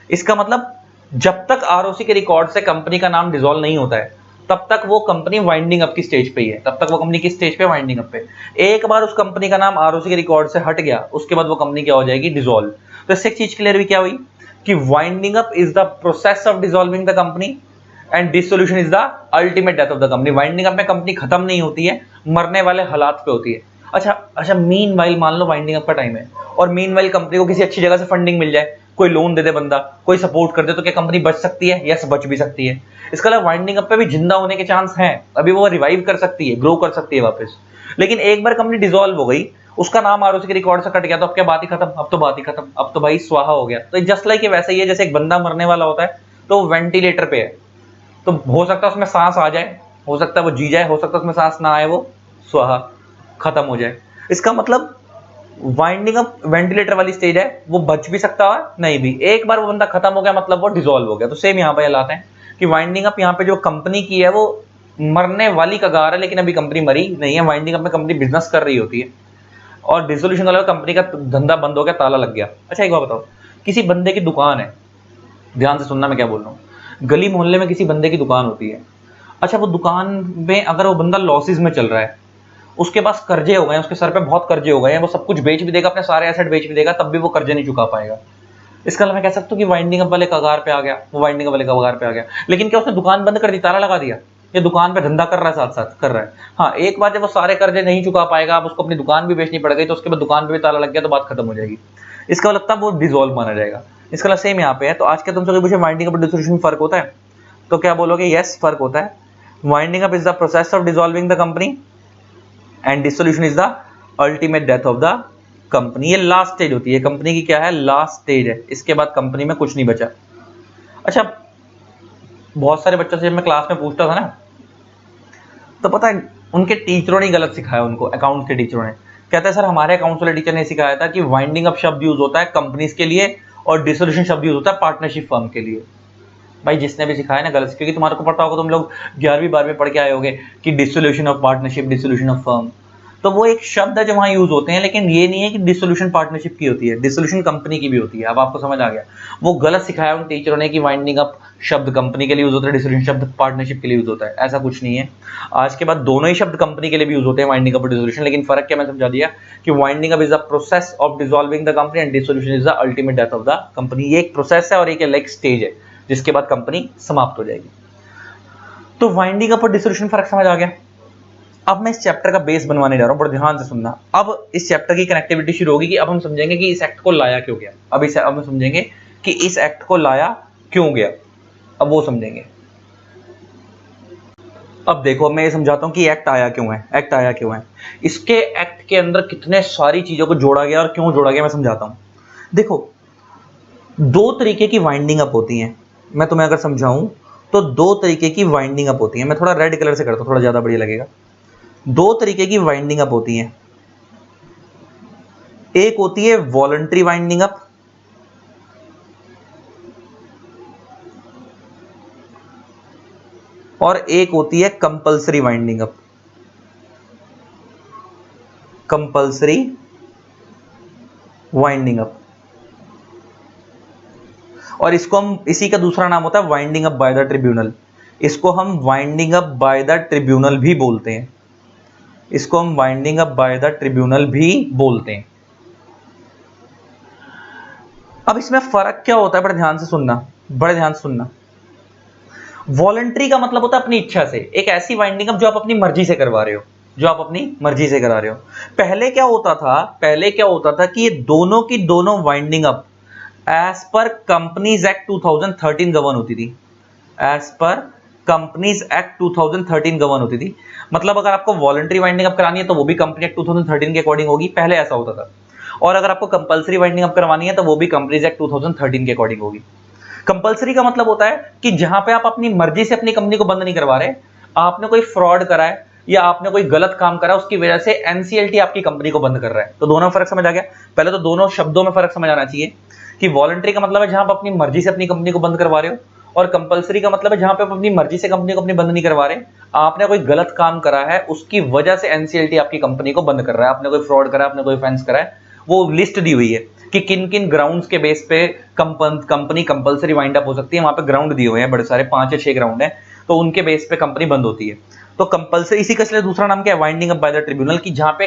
इसका मतलब जब तक आरओसी के रिकॉर्ड से कंपनी का नाम डिसॉल्व नहीं होता है तब तक वो कंपनी वाइंडिंग अप की स्टेज पे ही है, तब तक वो कंपनी की स्टेज पे, वाइंडिंग अप पे। एक बार उस कंपनी का नाम आरओसी के रिकॉर्ड से हट गया, उसके बाद वो कंपनी क्या हो जाएगी, डिसॉल्व। तो इससे एक चीज क्लियर हुई, क्या हुई, कि winding up is the process of dissolving the company and dissolution is the ultimate death of the company. Winding up में कंपनी खत्म नहीं होती है, मरने वाले हालात पे होती है। अच्छा, मीनवाइल मान लो वाइंडिंग अप का टाइम है और मीनवाइल कंपनी को किसी अच्छी जगह से फंडिंग मिल जाए, कोई लोन दे दे बंदा, कोई सपोर्ट कर दे, तो क्या कंपनी बच सकती है, यस बच भी सकती है। इसका मतलब वाइंडिंग अप पे भी जिंदा होने के चांस हैं, अभी वो रिवाइव कर सकती है, ग्रो कर सकती है वापस। लेकिन एक बार कंपनी डिसॉल्व हो गई, उसका नाम आरओसी के रिकॉर्ड से कट गया, तो अब क्या बात ही खत्म, अब तो बात ही खत्म, अब तो भाई स्वाहा हो गया। तो जस्ट लाइक वैसे ही है, जैसे एक बंदा मरने वाला होता है तो वेंटिलेटर पे है, तो हो सकता है उसमें सांस आ जाए, हो सकता है वो जी जाए, हो सकता है उसमें सांस ना आए, वो स्वाहा खत्म हो जाए। इसका मतलब वाइंडिंग अप वेंटिलेटर वाली स्टेज है, वो बच भी सकता है, नहीं भी। एक बार वो बंदा खत्म हो गया मतलब वो डिसॉल्व हो गया। तो सेम यहाँ पे हालात हैं कि वाइंडिंग अप यहाँ पे जो कंपनी की है वो मरने वाली कगार है, लेकिन अभी कंपनी मरी नहीं है। वाइंडिंग अप में कंपनी बिजनेस कर रही होती है और डिसोल्यूशन वाला कंपनी का धंधा बंद हो गया, ताला लग गया। अच्छा एक बात बताओ, किसी बंदे की दुकान है, ध्यान से सुनना मैं क्या बोल रहा हूँ, गली मोहल्ले में किसी बंदे की दुकान होती है। अच्छा, वो दुकान में अगर वो बंदा लॉसेज में चल रहा है, उसके पास कर्जे हो गए हैं, उसके सर पे बहुत कर्जे हो गए हैं, वो सब कुछ बेच भी देगा, अपने सारे एसेट बेच भी देगा, तब भी वो कर्जे नहीं चुका पाएगा। इसका मैं कह सकता हूँ कि वाइंडिंग अप वाले कगार पे आ गया, वो वाइंडिंग अप वाले कगार पे आ गया। लेकिन क्या उसने दुकान बंद कर दी, ताला लगा दिया, ये दुकान पे धंधा कर रहा है, साथ साथ कर रहा है। हाँ, एक बार जब वो सारे कर्जे नहीं चुका पाएगा, आप उसको अपनी दुकान भी बेचनी पड़ गई, तो उसके बाद दुकान पे भी ताला लग गया तो बात खत्म हो जाएगी। इसका मतलब तब वो डिसॉल्व माना जाएगा। इसका मतलब सेम यहाँ पे है। तो आज के तुमसे कोई पूछे वाइंडिंग अप और डिसोल्यूशन फर्क होता है, तो क्या बोलोगे? यस, फर्क होता है। Winding up is the process of dissolving the company and dissolution is the ultimate death of the company. ये लास्ट स्टेज होती है कंपनी की, क्या है? लास्ट स्टेज है। इसके बाद कंपनी में कुछ नहीं बचा। अच्छा, बहुत सारे बच्चों से जब मैं क्लास में पूछता था ना, तो पता है उनके टीचरों ने गलत सिखाया उनको, अकाउंट्स के टीचरों ने। कहता है सर हमारे अकाउंट्स वाले टीचर ने सिखाया था कि वाइंडिंग अप शब्द यूज होता है कंपनीज के लिए और डिसोल्यूशन शब्द यूज होता है पार्टनरशिप फर्म के लिए। भाई जिसने भी सिखाया ना गलत, क्योंकि तुम्हारे को पता होगा, तुम लोग 11वीं 12वीं पढ़ के आए होगे कि dissolution of partnership, dissolution of firm, तो वो एक शब्द है जो वहां यूज होते हैं, लेकिन ये नहीं है कि डिसोल्यूशन पार्टनरशिप की होती है, डिसोल्यूशन कंपनी की भी होती है। अब आपको समझ आ गया। वो गलत सिखाया उन टीचरों ने कि वाइंडिंग अप शब्द कंपनी के लिए यूज होता है, डिसोल्यूशन शब्द पार्टनरशिप के लिए यूज होता है। ऐसा कुछ नहीं है। आज के बाद दोनों ही शब्द कंपनी के लिए भी यूज होते हैं, वाइंडिंग अप और डिसोल्यूशन। लेकिन फर्क क्या मैं समझा दिया कि winding up is the process of dissolving the company and dissolution is the ultimate death of the company. ये एक प्रोसेस है और एक अलग स्टेज है जिसके बाद कंपनी समाप्त हो जाएगी। तो वाइंडिंग अप और डिसोल्यूशन फर्क समझ आ गया। अब मैं इस चैप्टर का बेस बनवाने जा रहा हूं, बड़े ध्यान से सुनना। अब इस चैप्टर की कनेक्टिविटी शुरू होगी कि अब हम समझेंगे कि इस एक्ट को लाया क्यों गया। अब हम समझेंगे कि इस एक्ट को लाया क्यों गया, अब वो समझेंगे। अब देखो मैं ये समझाता हूं कि एक्ट आया क्यों है। एक्ट आया क्यों है, इसके एक्ट के अंदर कितने सारी चीजों को जोड़ा गया और क्यों जोड़ा गया मैं समझाता हूं। देखो, दो तरीके की वाइंडिंग अप होती हैं। मैं तुम्हें अगर समझाऊं तो दो तरीके की वाइंडिंग अप होती हैं। मैं थोड़ा रेड कलर से करता हूं, थोड़ा ज्यादा बढ़िया लगेगा। दो तरीके की वाइंडिंग अप होती हैं। एक होती है वॉलंटरी वाइंडिंग अप और एक होती है compulsory winding up. Compulsory winding up, और इसको हम, इसी का दूसरा नाम होता है winding up by the tribunal. इसको हम winding up by the tribunal भी बोलते हैं। इसको हम winding up by the tribunal भी बोलते हैं। अब इसमें फर्क क्या होता है, बड़े ध्यान से सुनना, बड़े ध्यान से सुनना। वॉलंटरी का मतलब होता है अपनी इच्छा से, एक ऐसी वाइंडिंग अप जो आप अपनी मर्जी से करवा रहे हो, जो आप अपनी मर्जी से करा रहे हो। पहले क्या होता था, पहले क्या होता था कि ये दोनों की दोनों winding up as per companies act 2013 govern होती थी। As per companies act 2013 govern होती थी। मतलब अगर आपको वॉलंटरी वाइंडिंग अप करानी है तो वो भी कंपनी एक्ट 2013 के अकॉर्डिंग होगी, पहले ऐसा होता था। और अगर आपको कंपल्सरी वाइंडिंग अप करवानी है तो वो भी कंपनीज एक्ट 2013 के अकॉर्डिंग होगी। कंपल्सरी का मतलब होता है कि जहां पे आप अपनी मर्जी से अपनी कंपनी को बंद नहीं करवा रहे, आपने कोई फ्रॉड करा है या आपने कोई गलत काम करा, उसकी वजह से एनसीएलटी आपकी कंपनी को बंद कर रहा है। तो दोनों फर्क समझ आ गया। पहले तो दोनों शब्दों में फर्क समझ आना चाहिए कि वॉलंटरी का मतलब है जहां आप अपनी मर्जी से अपनी कंपनी को बंद करवा रहे हो, और कंपल्सरी का मतलब है जहां पे आप अपनी मर्जी से कंपनी को अपनी बंद नहीं करवा रहे, आपने कोई गलत काम करा है उसकी वजह से एनसीएलटी आपकी कंपनी को बंद कर रहा है। आपने कोई फ्रॉड करा, आपने कोई ऑफेंस करा है, वो लिस्ट दी हुई है कि किन किन ग्राउंड्स के बेस पे कंपनी कंपल्सरी वाइंड अप हो सकती है। वहां पे ग्राउंड दिए हुए हैं बड़े सारे, 5 या 6 ग्राउंड है, तो उनके बेस पे कंपनी बंद होती है। तो कंपल्सरी, इसी का इसलिए दूसरा नाम क्या है, winding up by the tribunal, की जहां पे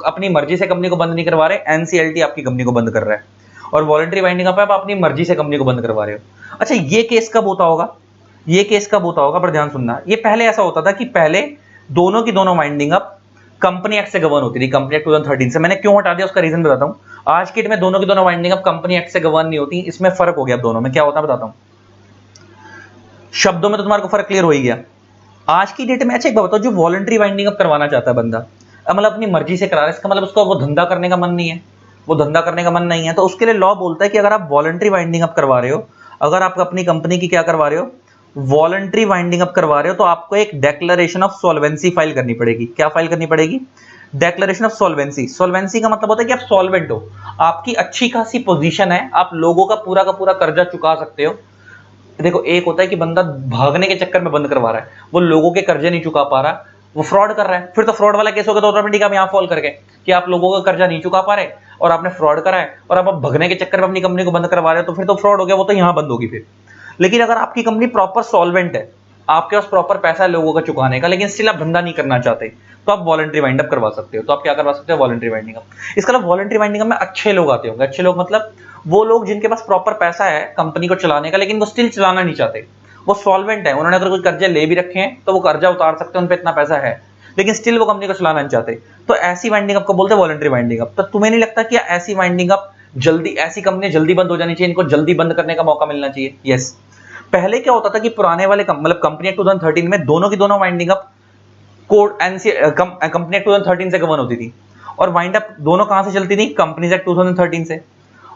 अपनी मर्जी से कंपनी को बंद नहीं करवा रहे, एनसीएलटी आपकी कंपनी को बंद कर रहा है। और वॉलंटरी वाइंडिंग अप आप अपनी मर्जी से कंपनी को बंद करवा रहे हो। अच्छा, ये केस कब होता होगा, ये केस कब होता होगा, पर ध्यान सुनना। ये पहले ऐसा होता था कि पहले दोनों की दोनों वाइंडिंग अप कंपनी एक्ट से गवर्न होती थी, कंपनी एक्ट 2013 से। मैंने क्यों हटा दिया उसका रीजन बताता हूं। आज की डेट में दोनों की दोनों वाइंडिंग अप कंपनी एक्ट से गवर्न नहीं होती, इसमें फर्क हो गया। अब दोनों में क्या होता है बताता हूं। शब्दों में तो तुम्हारे को फर्क क्लियर हो ही गया आज की डेट में। अच्छा एक बात बताओ, जो वॉलंटरी वाइंडिंग अप करवाना चाहता है बंदा, मतलब अपनी मर्जी से करा रहा है, इसका मतलब उसको वो धंधा करने का मन नहीं है, वो धंधा करने का मन नहीं है, तो उसके लिए लॉ बोलता है कि अगर आप वॉलंटरी वाइंडिंग अप करवा रहे हो, अगर आप अपनी कंपनी की क्या करवा रहे हो, वॉलंटरी वाइंडिंग अप करवा रहे हो, तो आपको एक डेक्लेरेशन ऑफ सॉल्वेंसी फाइल करनी पड़ेगी। क्या फाइल करनी पड़ेगी, डेक्लेरेशन ऑफ सॉल्वेंसी। सॉल्वेंसी का मतलब होता है कि आप सॉल्वेंट हो, आपकी अच्छी खासी पोजीशन है, आप लोगों का पूरा कर्जा चुका सकते हो। देखो, एक होता है कि बंदा भागने के चक्कर में बंद करवा रहा है, वो लोगों के कर्जे नहीं चुका पा रहा, वो फ्रॉड कर रहा है, फिर तो फ्रॉड वाला केस होगा। तो ऑटोमेटिक आप यहां फॉल करके कि आप लोगों का कर्जा नहीं चुका पा रहे और आपने फ्रॉड करा है और आप भगने के चक्कर में अपनी कंपनी को बंद करवा रहे हो, तो फिर तो फ्रॉड हो गया, वो तो यहां बंद होगी फिर। लेकिन अगर आपकी कंपनी प्रॉपर सॉल्वेंट है, आपके पास प्रॉपर पैसा है लोगों का चुकाने का, लेकिन स्टिल आप धंधा नहीं करना चाहते, तो आप वॉलंटरी वाइंड अप करवा सकते हो। तो आप क्या करवा सकते हो, वॉलंटरी वाइंडिंग अप। इसका मतलब वॉलंटरी वाइंडिंग अप में अच्छे लोग आते होंगे। अच्छे लोग मतलब वो लोग जिनके पास प्रॉपर पैसा है कंपनी को चलाने का, लेकिन वो स्टिल चलाना नहीं चाहते, वो सॉल्वेंट है, उन्होंने अगर कोई कर्जे ले भी रखे हैं तो वो कर्जा उतार सकते हैं, उन पे इतना पैसा है, लेकिन स्टिल वो कंपनी को चलाना नहीं चाहते, तो ऐसी वाइंडिंग अप को बोलते हैं वॉलंटरी वाइंडिंग अप। तो तुम्हें नहीं लगता कि ऐसी वाइंडिंग अप जल्दी, ऐसी कंपनी जल्दी बंद हो जानी चाहिए, इनको जल्दी बंद करने का मौका मिलना चाहिए? यस। पहले क्या होता था कि पुराने वाले मतलब कंपनी एक्ट 2013 में दोनों की दोनों winding up code company act 2013 से गवर्न होती थी, और वाइंड अप दोनों कहां से चलती थी? कंपनीज एक्ट 2013 से।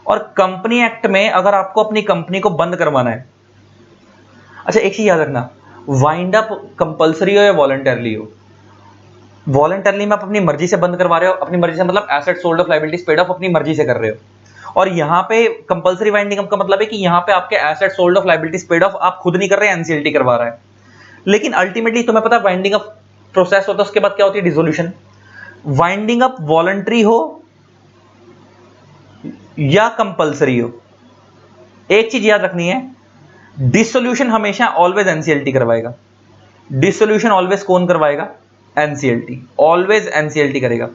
और कंपनी एक्ट में अगर आपको अपनी कंपनी को बंद करवाना है, अच्छा एक चीज याद रखना, वाइंड अप कंपल्सरी हो या वॉलंटरली हो। वॉलंटरली में आप अपनी मर्जी से बंद करवा रहे हो, अपनी मर्जी से मतलब asset sold off liabilities paid of अपनी मर्जी से कर रहे हो, और यहाँ पे कंपल्सरी वाइंडिंग अप का मतलब है कि यहाँ पे आपके asset sold off liabilities paid of आप खुद नहीं कर रहे, एनसीएलटी करवा रहा है। लेकिन अल्टीमेटली तुम्हें पता है वाइंडिंग अप प्रोसेस होता है, उसके बाद क्या होती है? डिसोल्यूशन। वाइंडिंग अप वॉलंटरी हो या कंपल्सरी हो, एक चीज याद रखनी है, डिसोल्यूशन हमेशा ऑलवेज एनसीएलटी करवाएगा। डिसोल्यूशन ऑलवेज कौन करवाएगा? एनसीएलटी, ऑलवेज एनसीएलटी करेगा।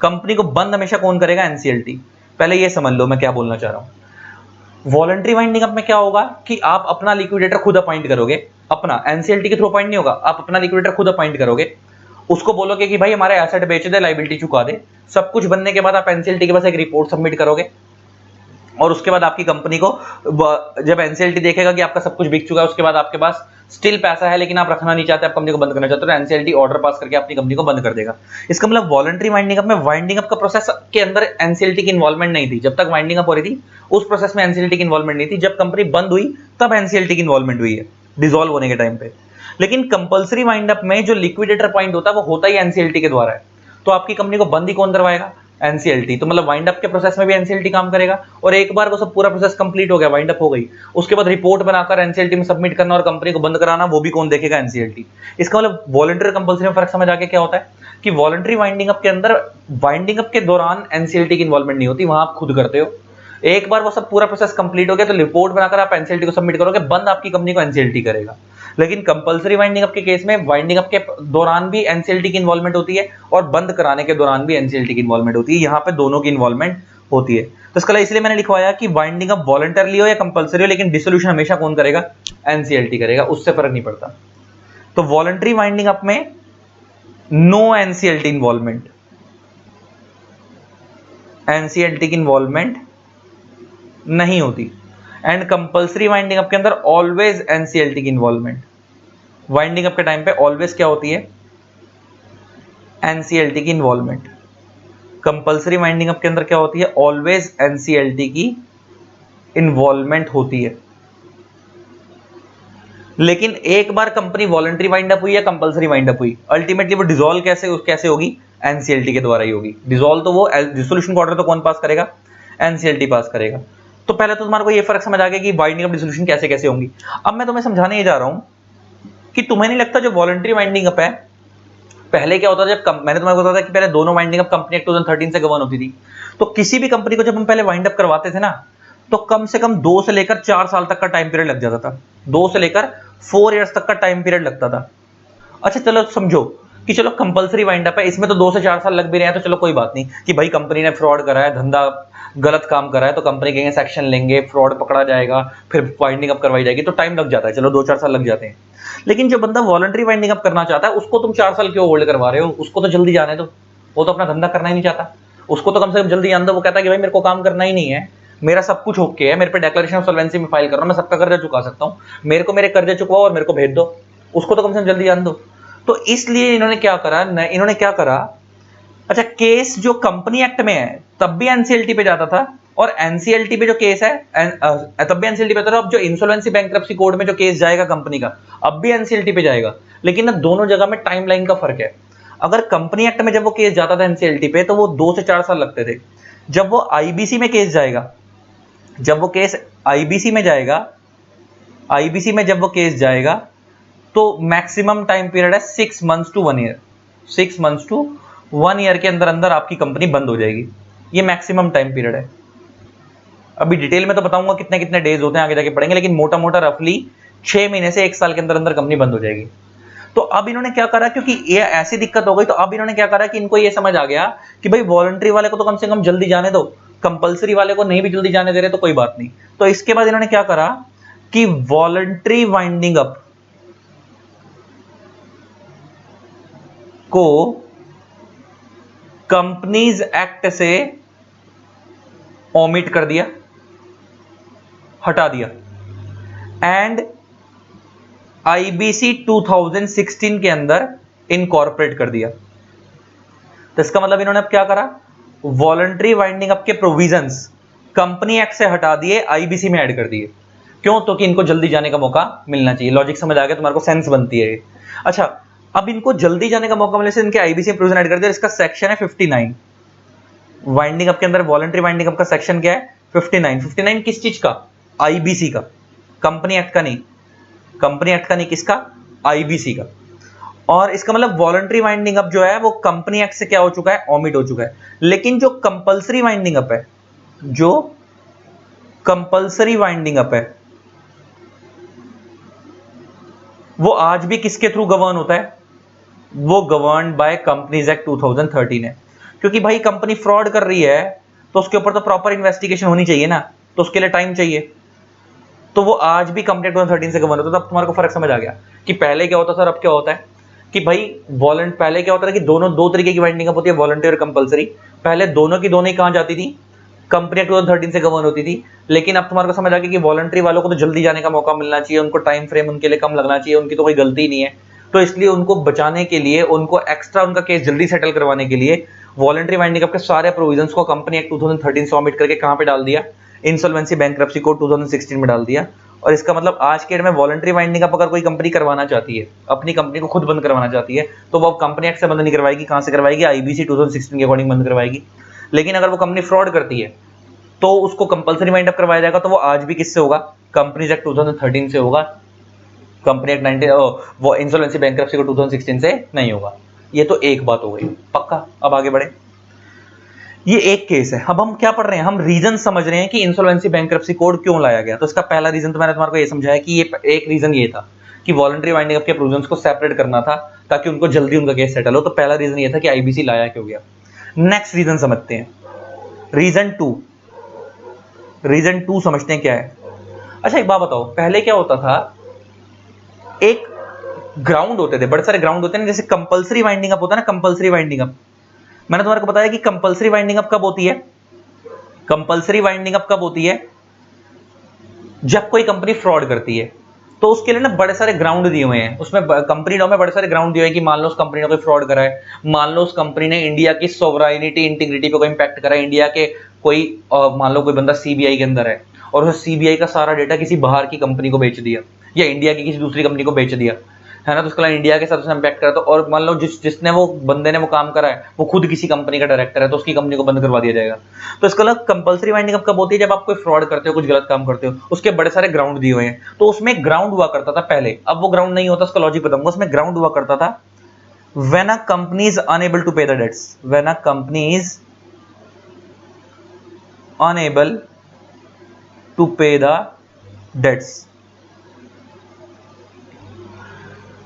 कंपनी को बंद हमेशा कौन करेगा? एनसीएलटी। पहले ये समझ लो मैं क्या बोलना चाह रहा हूं। वॉलंटरी वाइंडिंग अप में क्या होगा कि आप अपना लिक्विडेटर खुद अपॉइंट करोगे, अपना, एनसीएलटी के थ्रू अपॉइंट नहीं होगा, आप अपना लिक्विडेटर खुद अपॉइंट करोगे, उसको बोलोगे कि भाई हमारे एसेट बेच दे, लायबिलिटी चुका दे, सब कुछ बनने के बाद आप एनसीएलटी के पास एक रिपोर्ट सबमिट करोगे, और उसके बाद आपकी कंपनी को जब एनसीएलटी देखेगा कि आपका सब कुछ बिक चुका है, उसके बाद आपके पास स्टिल पैसा है लेकिन आप रखना नहीं चाहते, आप कंपनी को बंद करना चाहते हो, तो एनसीएलटी ऑर्डर पास करके अपनी कंपनी को बंद कर देगा। इसका मतलब वॉलंटरी वाइंडिंग अप में वाइंडिंग अप का प्रोसेस के अंदर एनसीएलटी की इन्वॉल्वमेंट नहीं थी। जब तक वाइंडिंग अप हो रही थी उस प्रोसेस में एनसीएलटी की इन्वॉल्वमेंट नहीं थी, जब कंपनी बंद हुई तब एनसीएलटी की इन्वॉल्वमेंट हुई है, डिसॉल्व होने के टाइम पे। लेकिन कंपल्सरी वाइंड अप में जो लिक्विडेटर पॉइंट होता है वो होता ही एनसीएलटी के द्वारा है, तो आपकी कंपनी को बंद ही कौन करवाएगा? एनसीएलटी। तो मतलब वाइंड अप के प्रोसेस में भी एनसीएलटी काम करेगा, और एक बार वो सब पूरा प्रोसेस कंप्लीट हो गया, वाइंड अप हो गई, उसके बाद रिपोर्ट बनाकर एनसीएलटी में सबमिट करना और कंपनी को बंद कराना, वो भी कौन देखेगा? एनसीएलटी। इसका मतलब वॉलंटरी कंपल्सरी में फर्क समझ आ गया क्या होता है कि वॉलंटरी वाइंडिंग अप के अंदर वाइंडिंग अप के दौरान एनसीएलटी की इन्वॉल्वमेंट नहीं होती, वहां आप खुद करते हो। एक बार वो सब पूरा प्रोसेस कंप्लीट हो गया तो रिपोर्ट बनाकर आप एनसीएलटी को सबमिट करोगे, बंद आपकी कंपनी को एनसीएलटी करेगा। लेकिन कंपल्सरी वाइंडिंग अप के केस में वाइंडिंग अप के दौरान भी एनसीएलटी की इन्वॉल्वमेंट होती है, और बंद कराने के दौरान भी एनसीएलटी की इन्वॉल्वमेंट होती है, यहाँ पे दोनों की इन्वॉल्वमेंट होती है। तो इसका इसलिए मैंने लिखवाया कि वाइंडिंग अप वॉलंटरली हो या कंपल्सरी हो, लेकिन डिसोल्यूशन हमेशा कौन करेगा? एनसीएलटी करेगा, उससे फर्क नहीं पड़ता। तो वॉलंटरी वाइंडिंग अप में नो एनसीएलटी इन्वॉल्वमेंट, एनसीएलटी की इन्वॉल्वमेंट नहीं होती, एंड कंपल्सरी वाइंडिंग अप के अंदर ऑलवेज एनसीएलटी की इन्वॉल्वमेंट। वाइंडिंग अप के टाइम पे ऑलवेज क्या होती है? एनसीएलटी की इन्वॉल्वमेंट। कंपल्सरी वाइंडिंग अप के अंदर क्या होती है? ऑलवेज एनसीएलटी की इन्वॉल्वमेंट होती है। लेकिन एक बार कंपनी वॉलंटरी वाइंड अप हुई या कंपल्सरी वाइंड अप हुई, अल्टीमेटली वो डिसॉल्व कैसे होगी? एनसीएलटी के द्वारा ही होगी। डिसॉल्व तो वो डिसोल्यूशन का ऑर्डर तो कौन पास करेगा? एनसीएलटी पास करेगा। तो पहले तो तुम्हारे को ये फर्क समझ आ गया कि वाइंडिंग अप डिसोल्यूशन कैसे कैसे होंगी। अब मैं तुम्हें समझाने ये जा रहा हूं कि तुम्हें नहीं लगता जो वॉलंटरी वाइंडिंग अप है, पहले क्या होता था, जब मैंने तुम्हें बताया था कि पहले दोनों वाइंडिंग अप कंपनी एक्ट 2013 से गवर्न होती थी, तो किसी भी कंपनी को जब हम पहले वाइंड अप करवाते थे ना, तो कम से कम 2 से लेकर 4 साल तक का टाइम पीरियड लग जाता था, 2 से लेकर 4 इयर्स तक का टाइम पीरियड लगता था। अच्छा चलो समझो कि चलो कंपल्सरी वाइंड अप है, इसमें तो 2 से 4 साल लग भी रहे हैं, तो चलो कोई बात नहीं कि भाई कंपनी ने फ्रॉड करा है, धंधा गलत काम करा है, तो कंपनी कहेंगे सेक्शन लेंगे, फ्रॉड पकड़ा जाएगा, फिर वाइंडिंग अप करवाई जाएगी, तो टाइम लग जाता है, चलो 2-4 साल लग जाते हैं। लेकिन जो बंदा वॉलंटरी वाइंडिंग अप करना चाहता है, उसको तुम 4 साल क्यों होल्ड करवा रहे हो? उसको तो जल्दी जाने दो, वो तो अपना धंधा करना ही नहीं चाहता, उसको तो कम से कम जल्दी जान दो। वो कहता है कि भाई मेरे को काम करना ही नहीं है, मेरा सब कुछ ओके है, मेरे पे डिक्लेरेशन ऑफ सॉल्वेंसी में फाइल कर रहा हूं, मैं सबका कर्जा चुका सकता हूं, मेरे को मेरे कर्जे चुकवाओ और मेरे को भेज दो, उसको तो कम से कम जल्दी जान दो। तो इसलिए इन्होंने क्या करा, अच्छा केस जो कंपनी एक्ट में है तब भी एनसीएलटी पे जाता था, और एनसीएलटी पे जो केस है तब भी एनसीएलटी पे जाता था। अब जो इंसॉल्वेंसी बैंक्रप्सी कोड में जो केस जाएगा कंपनी का, अब भी एनसीएलटी पे जाएगा, लेकिन ना दोनों जगह में टाइमलाइन का फर्क है। अगर कंपनी एक्ट में जब वो केस जाता था एनसीएलटी पे, तो वो 2 से 4 साल लगते थे। जब वो आईबीसी में केस जाएगा, जब वो केस आईबीसी में जाएगा, आईबीसी में जब वो केस जाएगा, तो मैक्सिमम टाइम पीरियड है 6 months to 1 year, 6 months to 1 year के अंदर अंदर आपकी कंपनी बंद हो जाएगी। ये मैक्सिमम टाइम पीरियड है। अभी डिटेल में तो बताऊंगा कितने कितने डेज होते हैं, आगे जाके पढ़ेंगे, लेकिन मोटा मोटा रफली 6 महीने से 1 साल के अंदर अंदर कंपनी बंद हो जाएगी। तो अब इन्होंने क्या करा, क्योंकि ये ऐसी दिक्कत हो गई, तो अब इन्होंने क्या करा कि इनको ये समझ आ गया कि भाई वॉलंटरी वाले को तो कम से कम जल्दी जाने दो, कंपल्सरी वाले को नहीं भी जल्दी जाने दे रहे तो कोई बात नहीं। तो इसके बाद इन्होंने क्या करा कि वॉलंटरी वाइंडिंग अप को कंपनीज एक्ट से ओमिट कर दिया, हटा दिया, एंड आईबीसी 2016 के अंदर इनकॉर्पोरेट कर दिया। तो इसका मतलब इन्होंने अब क्या करा, वॉलंटरी वाइंडिंग अप के प्रोविजंस कंपनी एक्ट से हटा दिए, आईबीसी में ऐड कर दिए। क्यों? तो कि इनको जल्दी जाने का मौका मिलना चाहिए। लॉजिक समझ आ गया तुम्हारे को, सेंस बनती है ये। अच्छा, अब इनको जल्दी जाने का मौका मिलने से इनके आईबीसी प्रोविजन ऐड कर दिया। इसका सेक्शन है 59 वाइंडिंग अप के अंदर। वॉलंटरी वाइंडिंग अप का सेक्शन क्या है? 59 किस चीज का? आईबीसी का, कंपनी एक्ट का नहीं। कंपनी एक्ट का नहीं, किसका? आईबीसी का। और इसका मतलब वॉलंटरी वाइंडिंग अप जो है वो कंपनी एक्ट से क्या हो चुका है? ऑमिट हो चुका है। लेकिन जो कंपल्सरी वाइंडिंग अप है, जो कंपल्सरी वाइंडिंग अप है, वो आज भी किसके थ्रू गवर्न होता है? वो गवर्न बाय कंपनीज एक्ट 2013 है। क्योंकि भाई कंपनी फ्रॉड कर रही है तो उसके ऊपर तो प्रॉपर इन्वेस्टिगेशन होनी चाहिए ना, तो उसके लिए टाइम चाहिए। तो वो आज भी कंपनी 2013 से गवर्न होता है। तो अब तुम्हारे को फर्क समझ आ गया कि पहले क्या होता था और अब क्या होता है। कि भाई पहले क्या होता था कि दोनों दो तरीके की वाइंडिंग अप होती है, वॉलंटरी और कंपल्सरी। पहले दोनों की दोनों ही कहां जाती थी? कंपनी 2013 से गवर्न होती थी। लेकिन अब तुम्हारे को समझ आ गया कि वॉलंटरी वालों को तो जल्दी जाने का मौका मिलना चाहिए, उनको टाइम फ्रेम उनके लिए कम लगना चाहिए, उनकी तो कोई गलती नहीं है। तो इसलिए उनको बचाने के लिए, उनको एक्स्ट्रा उनका केस जल्दी सेटल करवाने के लिए वॉलंटरी वाइंडिंग अप के सारे प्रोविजंस को कंपनी एक्ट 2013 से ऑमिट करके कहां पे डाल दिया? इंसॉल्वेंसी बैंक्रप्सी कोड 2016 में डाल दिया। और इसका मतलब आज के डेट में वॉलंटरी वाइंडिंग अप अगर कोई कंपनी करवाना चाहती है, अपनी कंपनी को खुद बंद करवाना चाहती है, तो वो कंपनी एक्ट से बंद नहीं करवाएगी। कहां से करवाएगी? आईबीसी 2016 के अकॉर्डिंग बंद करवाएगी। लेकिन अगर वो कंपनी फ्रॉड करती है तो उसको कंपल्सरी वाइंड अप करवाया जाएगा। तो वो आज भी किससे होगा? कंपनीज एक्ट 2013 से होगा। कंपनी एक्ट 19 वो इंसॉल्वेंसी बैंक्रप्सी को 2016 से नहीं होगा। ये तो एक बात हो गई, पक्का। अब आगे बढ़े। ये एक केस है। अब हम क्या पढ़ रहे हैं? हम रीजन समझ रहे हैं कि इंसॉल्वेंसी बैंक्रप्सी कोड क्यों लाया गया। तो इसका पहला रीजन तो मैंने तुम्हारे को ये समझाया कि ये एक रीजन ये था कि वॉलंटरी वाइंडिंग अप के प्रोविजंस को सेपरेट करना था ताकि उनको जल्दी उनका केस सेटल हो। तो पहला रीजन ये था कि आईबीसी लाया क्यों गया। नेक्स्ट रीजन समझते हैं, रीजन टू समझते हैं क्या है। अच्छा एक बात बताओ, पहले क्या होता था? एक ग्राउंड होते थे, बड़े सारे ग्राउंड होते हैं, जैसे कंपल्सरी वाइंडिंग अप होता है ना। कंपल्सरी वाइंडिंग अप मैंने तुम्हारे को बताया कि कंपल्सरी वाइंडिंग अप कब होती है? कंपल्सरी वाइंडिंग अप कब होती है? जब कोई कंपनी फ्रॉड करती है। तो उसके लिए ना बड़े सारे ग्राउंड दिए हुए हैं, उसमें कंपनी लॉ में बड़े सारे ग्राउंड दिए हुए हैं कि मान लो उस कंपनी ने कोई फ्रॉड करा है, मान लो उस कंपनी ने इंडिया की सोवरेनिटी इंटीग्रिटी पे कोई इंपैक्ट करा है, इंडिया के कोई मान लो कोई बंदा सीबीआई के अंदर है और उस सीबीआई का सारा डेटा किसी बाहर की कंपनी को बेच दिया या इंडिया की किसी दूसरी कंपनी को बेच दिया, है ना। तो उसके लिए इंडिया के साथ उसने इंपैक्ट करा। तो और मान लो जिसने वो बंदे ने वो काम करा है वो खुद किसी कंपनी का डायरेक्टर है, तो उसकी कंपनी को बंद करवा दिया जाएगा। तो इसका मतलब कंपल्सरी वाइंडिंग अप कब होती है? जब आप कोई फ्रॉड करते हो, कुछ गलत काम करते हो, उसके बड़े सारे ग्राउंड दिए हुए हैं। तो उसमें ग्राउंड हुआ करता था पहले, अब वो ग्राउंड नहीं होता। उसका लॉजिक बताऊंगा। उसमें ग्राउंड हुआ करता था when a company is unable to pay the debts, when a company is unable to pay the debts।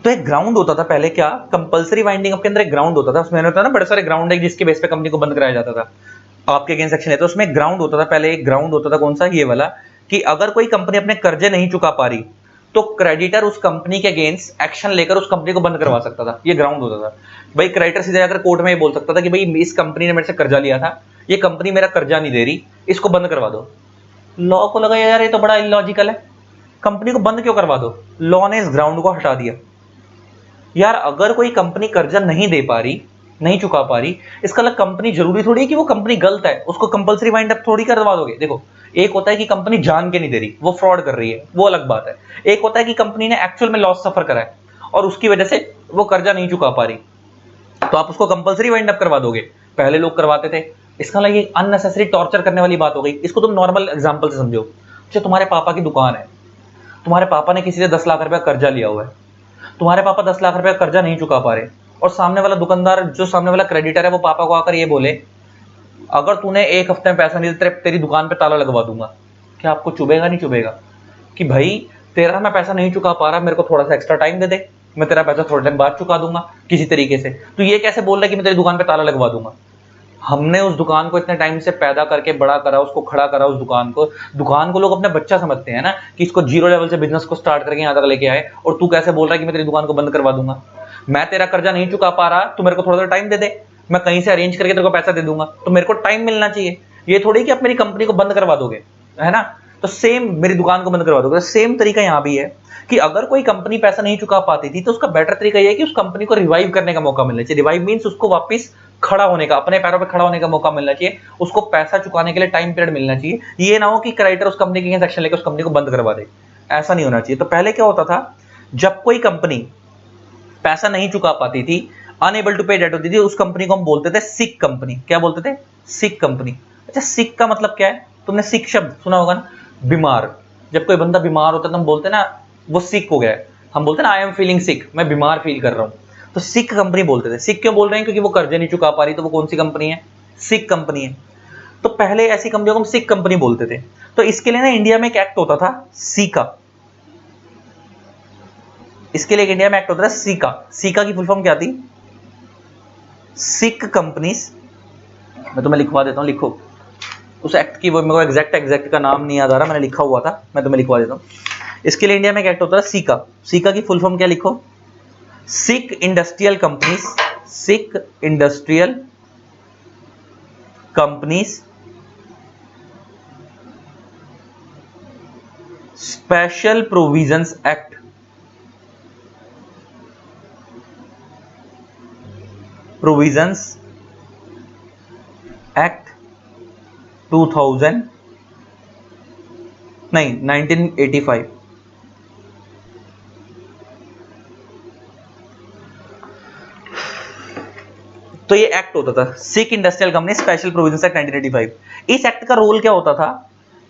तो एक ग्राउंड होता था पहले, क्या? कंपल्सरी वाइंडिंग अप के अंदर एक ग्राउंड होता था। उसमें होता ना बड़े सारे ग्राउंड है जिसके बेस पे कंपनी को बंद कराया जाता था। आपके अगेंस्ट सेक्शन है तो उसमें ग्राउंड होता था पहले। एक ग्राउंड होता था, कौन सा? ये वाला, कि अगर कोई कंपनी अपने कर्जे नहीं चुका पा रही तो क्रेडिटर उस कंपनी के अगेंस्ट एक्शन लेकर उस कंपनी को बंद करवा सकता था। ये ग्राउंड होता था। भाई क्रेडिटर सीधे जाकर कोर्ट में ये बोल सकता था कि भाई इस कंपनी ने मेरे से कर्जा लिया था, ये कंपनी मेरा कर्जा नहीं दे रही, इसको बंद करवा दो। लॉ को लगा यार ये तो बड़ा इलॉजिकल है, कंपनी को बंद क्यों करवा दो? लॉ ने इस ग्राउंड को हटा दिया। यार अगर कोई कंपनी कर्जा नहीं दे पा रही, नहीं चुका पा रही, इसका मतलब कंपनी जरूरी थोड़ी है कि वो कंपनी गलत है, उसको कंपल्सरी वाइंड अप थोड़ी करवा दोगे। देखो एक होता है कि कंपनी जान के नहीं दे रही, वो फ्रॉड कर रही है, वो अलग बात है। एक होता है कि कंपनी ने एक्चुअल में लॉस सफर करा है और उसकी वजह से वो कर्जा नहीं चुका पा रही, तो आप उसको कंपल्सरी वाइंड अप करवा दोगे। पहले लोग करवाते थे। इसका मतलब ये अननेसेसरी टॉर्चर करने वाली बात हो गई। इसको तुम नॉर्मल एग्जांपल से समझो। अच्छा तुम्हारे पापा की दुकान है, तुम्हारे पापा ने किसी से 10 लाख रुपया कर्जा लिया हुआ है, तुम्हारे पापा 10 लाख रुपया कर्जा नहीं चुका पा रहे और सामने वाला दुकानदार, जो सामने वाला क्रेडिटर है, वो पापा को आकर ये बोले अगर तूने एक हफ्ते में पैसा नहीं दिया तेरी दुकान पे ताला लगवा दूंगा। क्या आपको चुभेगा? नहीं चुभेगा कि भाई तेरा मैं पैसा नहीं चुका पा रहा, मेरे को थोड़ा सा एक्स्ट्रा टाइम दे दे, मैं तेरा पैसा थोड़े टाइम बाद चुका दूंगा किसी तरीके से। तो ये कैसे बोल रहा है कि मैं तेरी दुकान पे ताला लगवा दूंगा? हमने उस दुकान को इतने टाइम से पैदा करके बड़ा करा, उसको खड़ा करा, उस दुकान को लोग अपना बच्चा समझते हैं ना, कि इसको जीरो लेवल से बिजनेस को स्टार्ट करके यहां तक लेके आए, और तू कैसे बोल रहा है कि मैं तेरी दुकान को बंद करवा दूंगा? मैं तेरा कर्जा नहीं चुका पा रहा, तू मेरे को थोड़ा सा टाइम दे दे, मैं कहीं से अरेंज करके तेरे को पैसा दे दूंगा, तो मेरे को टाइम मिलना चाहिए। ये थोड़ी कि आप मेरी कंपनी को बंद करवा दोगे, है ना। तो सेम मेरी दुकान को बंद करवा दोगे, तो सेम तरीका यहां भी है कि अगर कोई कंपनी पैसा नहीं चुका पाती थी तो उसका बेटर तरीका यह है कि उस कंपनी को रिवाइव करने का मौका मिलना चाहिए। रिवाइव मींस उसको वापस खड़ा होने का, अपने पैरों पे खड़ा होने का मौका मिलना चाहिए, उसको पैसा चुकाने के लिए टाइम पीरियड मिलना चाहिए। ये ना हो कि क्रेडिटर उस कंपनी के अगेंस्ट एक्शन लेकर उस कंपनी को बंद करवा दे, ऐसा नहीं होना चाहिए। तो पहले क्या होता था, जब कोई कंपनी पैसा नहीं चुका पाती थी, अनएबल टू पे डेट होती थी, उस कंपनी को हम बोलते थे सिक कंपनी। क्या बोलते थे? सिक कंपनी। अच्छा, सिक का मतलब क्या है? तुमने सिक शब्द सुना होगा ना, बीमार। जब कोई बंदा बीमार होता है तो हम बोलते हैं ना वो सिक हो गया है, हम बोलते हैं ना आई एम फीलिंग सिक, मैं बीमार फील कर रहा हूं। तो सिक कंपनी बोलते थे। सिक क्यों बोल रहे हैं? क्योंकि वो कर्जे नहीं चुका पा रही, तो वो कौन सी कंपनी है? सिक कंपनी है। तो पहले ऐसी कंपनियों को हम सिक कंपनी बोलते थे। तो इसके लिए ना इंडिया में एक एक्ट होता था सीका, इसके लिए इंडिया में एक्ट होता था सीका। सीका की फुल फॉर्म क्या थी? सिक कंपनीज। मैं तुम्हें लिखवा देता हूं, लिखो उस एक्ट की, वो मेरे को एग्जैक्ट का नाम नहीं याद आ रहा, मैंने लिखा हुआ था, मैं तुम्हें लिखवा देता हूं। इसके लिए इंडिया में एक एक्ट होता है सीका। सीका की फुल फॉर्म क्या? लिखो, sick industrial companies. Sick industrial companies special provisions act. Provisions act 2000 नहीं 1985। तो ये एक्ट होता था sick industrial company special provisions act 1985। इस एक्ट का रोल क्या होता था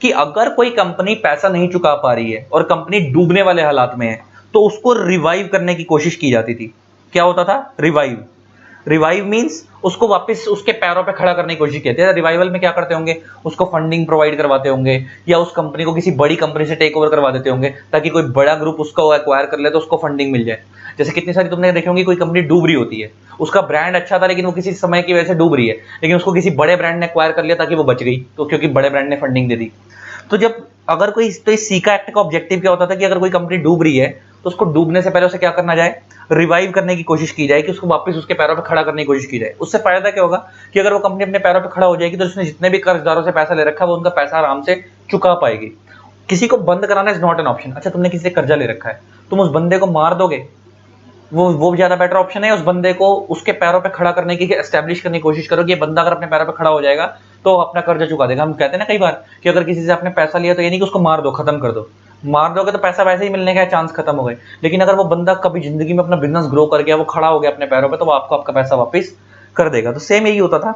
कि अगर कोई कंपनी पैसा नहीं चुका पा रही है और कंपनी डूबने वाले हालात में है, तो उसको रिवाइव करने की कोशिश की जाती थी। क्या होता था? रिवाइव। रिवाइव मींस उसको वापस उसके पैरों पे खड़ा करने की कोशिश की जाती है। रिवाइवल में क्या करते होंगे? उसको फंडिंग प्रोवाइड करवाते होंगे, या उस कंपनी को किसी बड़ी कंपनी से टेक ओवर करवा देते होंगे, ताकि कोई बड़ा ग्रुप उसको एक्वायर कर ले तो उसको फंडिंग मिल जाए। जैसे कितनी सारी तुमने देखी होंगी, कोई कंपनी डूब रही होती है, उसका ब्रांड अच्छा था लेकिन वो किसी समय की वजह से डूब रही है, लेकिन उसको किसी बड़े ब्रांड ने एक्वायर कर लिया ताकि वो बच गई, तो क्योंकि बड़े ब्रांड ने फंडिंग दे दी। तो जब अगर कोई, तो इस सीका एक्ट का ऑब्जेक्टिव क्या होता था कि अगर कोई कंपनी डूब रही है तो उसको डूबने से पहले उसे क्या करना जाए? रिवाइव करने की कोशिश की जाए, कि उसको वापस उसके पैरों पे खड़ा करने की कोशिश की जाए। उससे फायदा क्या होगा कि अगर वो कंपनी अपने पैरों पे खड़ा हो जाएगी तो उसने जितने भी कर्जदारों से पैसा ले रखा है वो उनका पैसा आराम से चुका पाएगी। किसी को बंद कराना इज नॉट एन ऑप्शन। अच्छा, तुमने किसी से कर्जा ले रखा है, तुम उस बंदे को मार दोगे, वो ज्यादा बेटर ऑप्शन है? उस बंदे को उसके पैरों पे खड़ा करने की, एस्टैब्लिश करने की कोशिश करो कि ये बंदा अगर अपने पैरों पे खड़ा हो जाएगा तो अपना कर्जा चुका देगा। हम कहते हैं ना कई बार कि अगर किसी से आपने पैसा लिया तो ये नहीं कि उसको मार दो, खत्म कर दो। मार दोगे तो पैसा वैसे ही मिलने का चांस खत्म हो गए। लेकिन अगर वो बंदा कभी जिंदगी में अपना बिजनेस ग्रो कर गया, वो खड़ा हो गया अपने पैरों पे, तो वो आपको आपका पैसा वापस कर देगा। तो सेम यही होता था।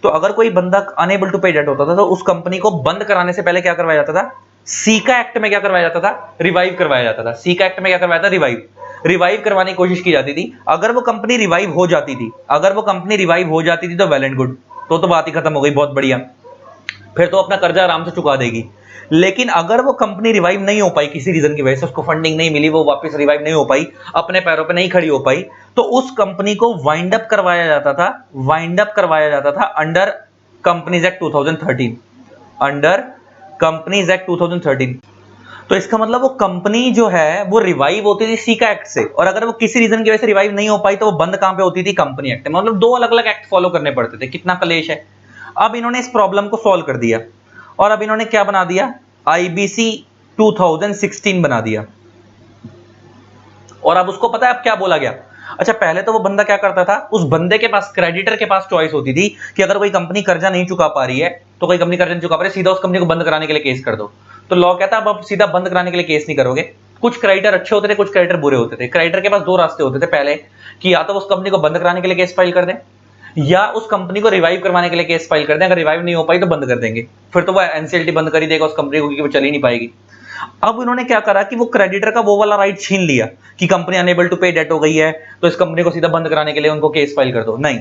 तो अगर कोई बंदा अनेबल टू पे डेट होता था तो उस कंपनी को बंद कराने से पहले क्या करवाया जाता था? सीका एक्ट में क्या करवाया जाता था? रिवाइव करवाया जाता था। सीका एक्ट में क्या करवाया था? रिवाइव। रिवाइव करवाने की कोशिश की जाती थी। अगर वो कंपनी रिवाइव हो जाती थी, अगर वो कंपनी रिवाइव हो जाती थी तो वेल एंड गुड, तो बात ही खत्म हो गई, बहुत बढ़िया, फिर तो अपना कर्जा आराम से चुका देगी। लेकिन अगर वो कंपनी रिवाइव नहीं हो पाई, किसी रीजन की वजह से उसको फंडिंग नहीं मिली, वो वापस रिवाइव नहीं हो पाई, अपने पैरों पे नहीं खड़ी हो पाई, तो उस कंपनी को वाइंड अप करवाया जाता था। वाइंड अप करवाया जाता था under companies act 2013। Under companies act 2013। तो इसका मतलब वो कंपनी जो है वो रिवाइव होती थी सीका एक्ट से, और अगर वो किसी रीजन की वजह से रिवाइव नहीं हो पाई तो वो बंद कहां पे होती थी? कंपनी एक्ट में। मतलब दो अलग अलग एक्ट फॉलो करने पड़ते थे। कितना कलेश है। अब इन्होंने इस प्रॉब्लम को सॉल्व कर दिया और अब इन्होंने क्या बना दिया? आईबीसी 2016 बना दिया। और अब उसको पता है अब क्या बोला गया? अच्छा, पहले तो वो बंदा क्या करता था, उस बंदे के पास, क्रेडिटर के पास चॉइस होती थी कि अगर कोई कंपनी कर्जा नहीं चुका पा रही है, तो कोई कंपनी कर्जा नहीं चुका पा रही है, सीधा उस कंपनी को बंद कराने के लिए केस कर दो। तो लॉ कहता है अब आप सीधा बंद कराने के लिए केस नहीं करोगे। कुछ क्रेडिटर अच्छे होते थे, कुछ क्रेडिटर बुरे होते थे। क्रेडिटर के पास दो रास्ते होते थे पहले, कि या तो उस कंपनी को बंद कराने के लिए केस फाइल कर दें, या उस कंपनी को रिवाइव करवाने के लिए केस फाइल कर दें। अगर रिवाइव नहीं हो पाई तो बंद कर देंगे, फिर तो वो एनसीएलटी बंद कर ही देगा उस कंपनी को, क्योंकि वो चल ही नहीं पाएगी। अब उन्होंने क्या करा कि वो क्रेडिटर का वो वाला राइट छीन लिया कि कंपनी अनेबल टू पे डेट हो गई है तो इस कंपनी को सीधा बंद कराने के लिए उनको केस फाइल कर दो। नहीं,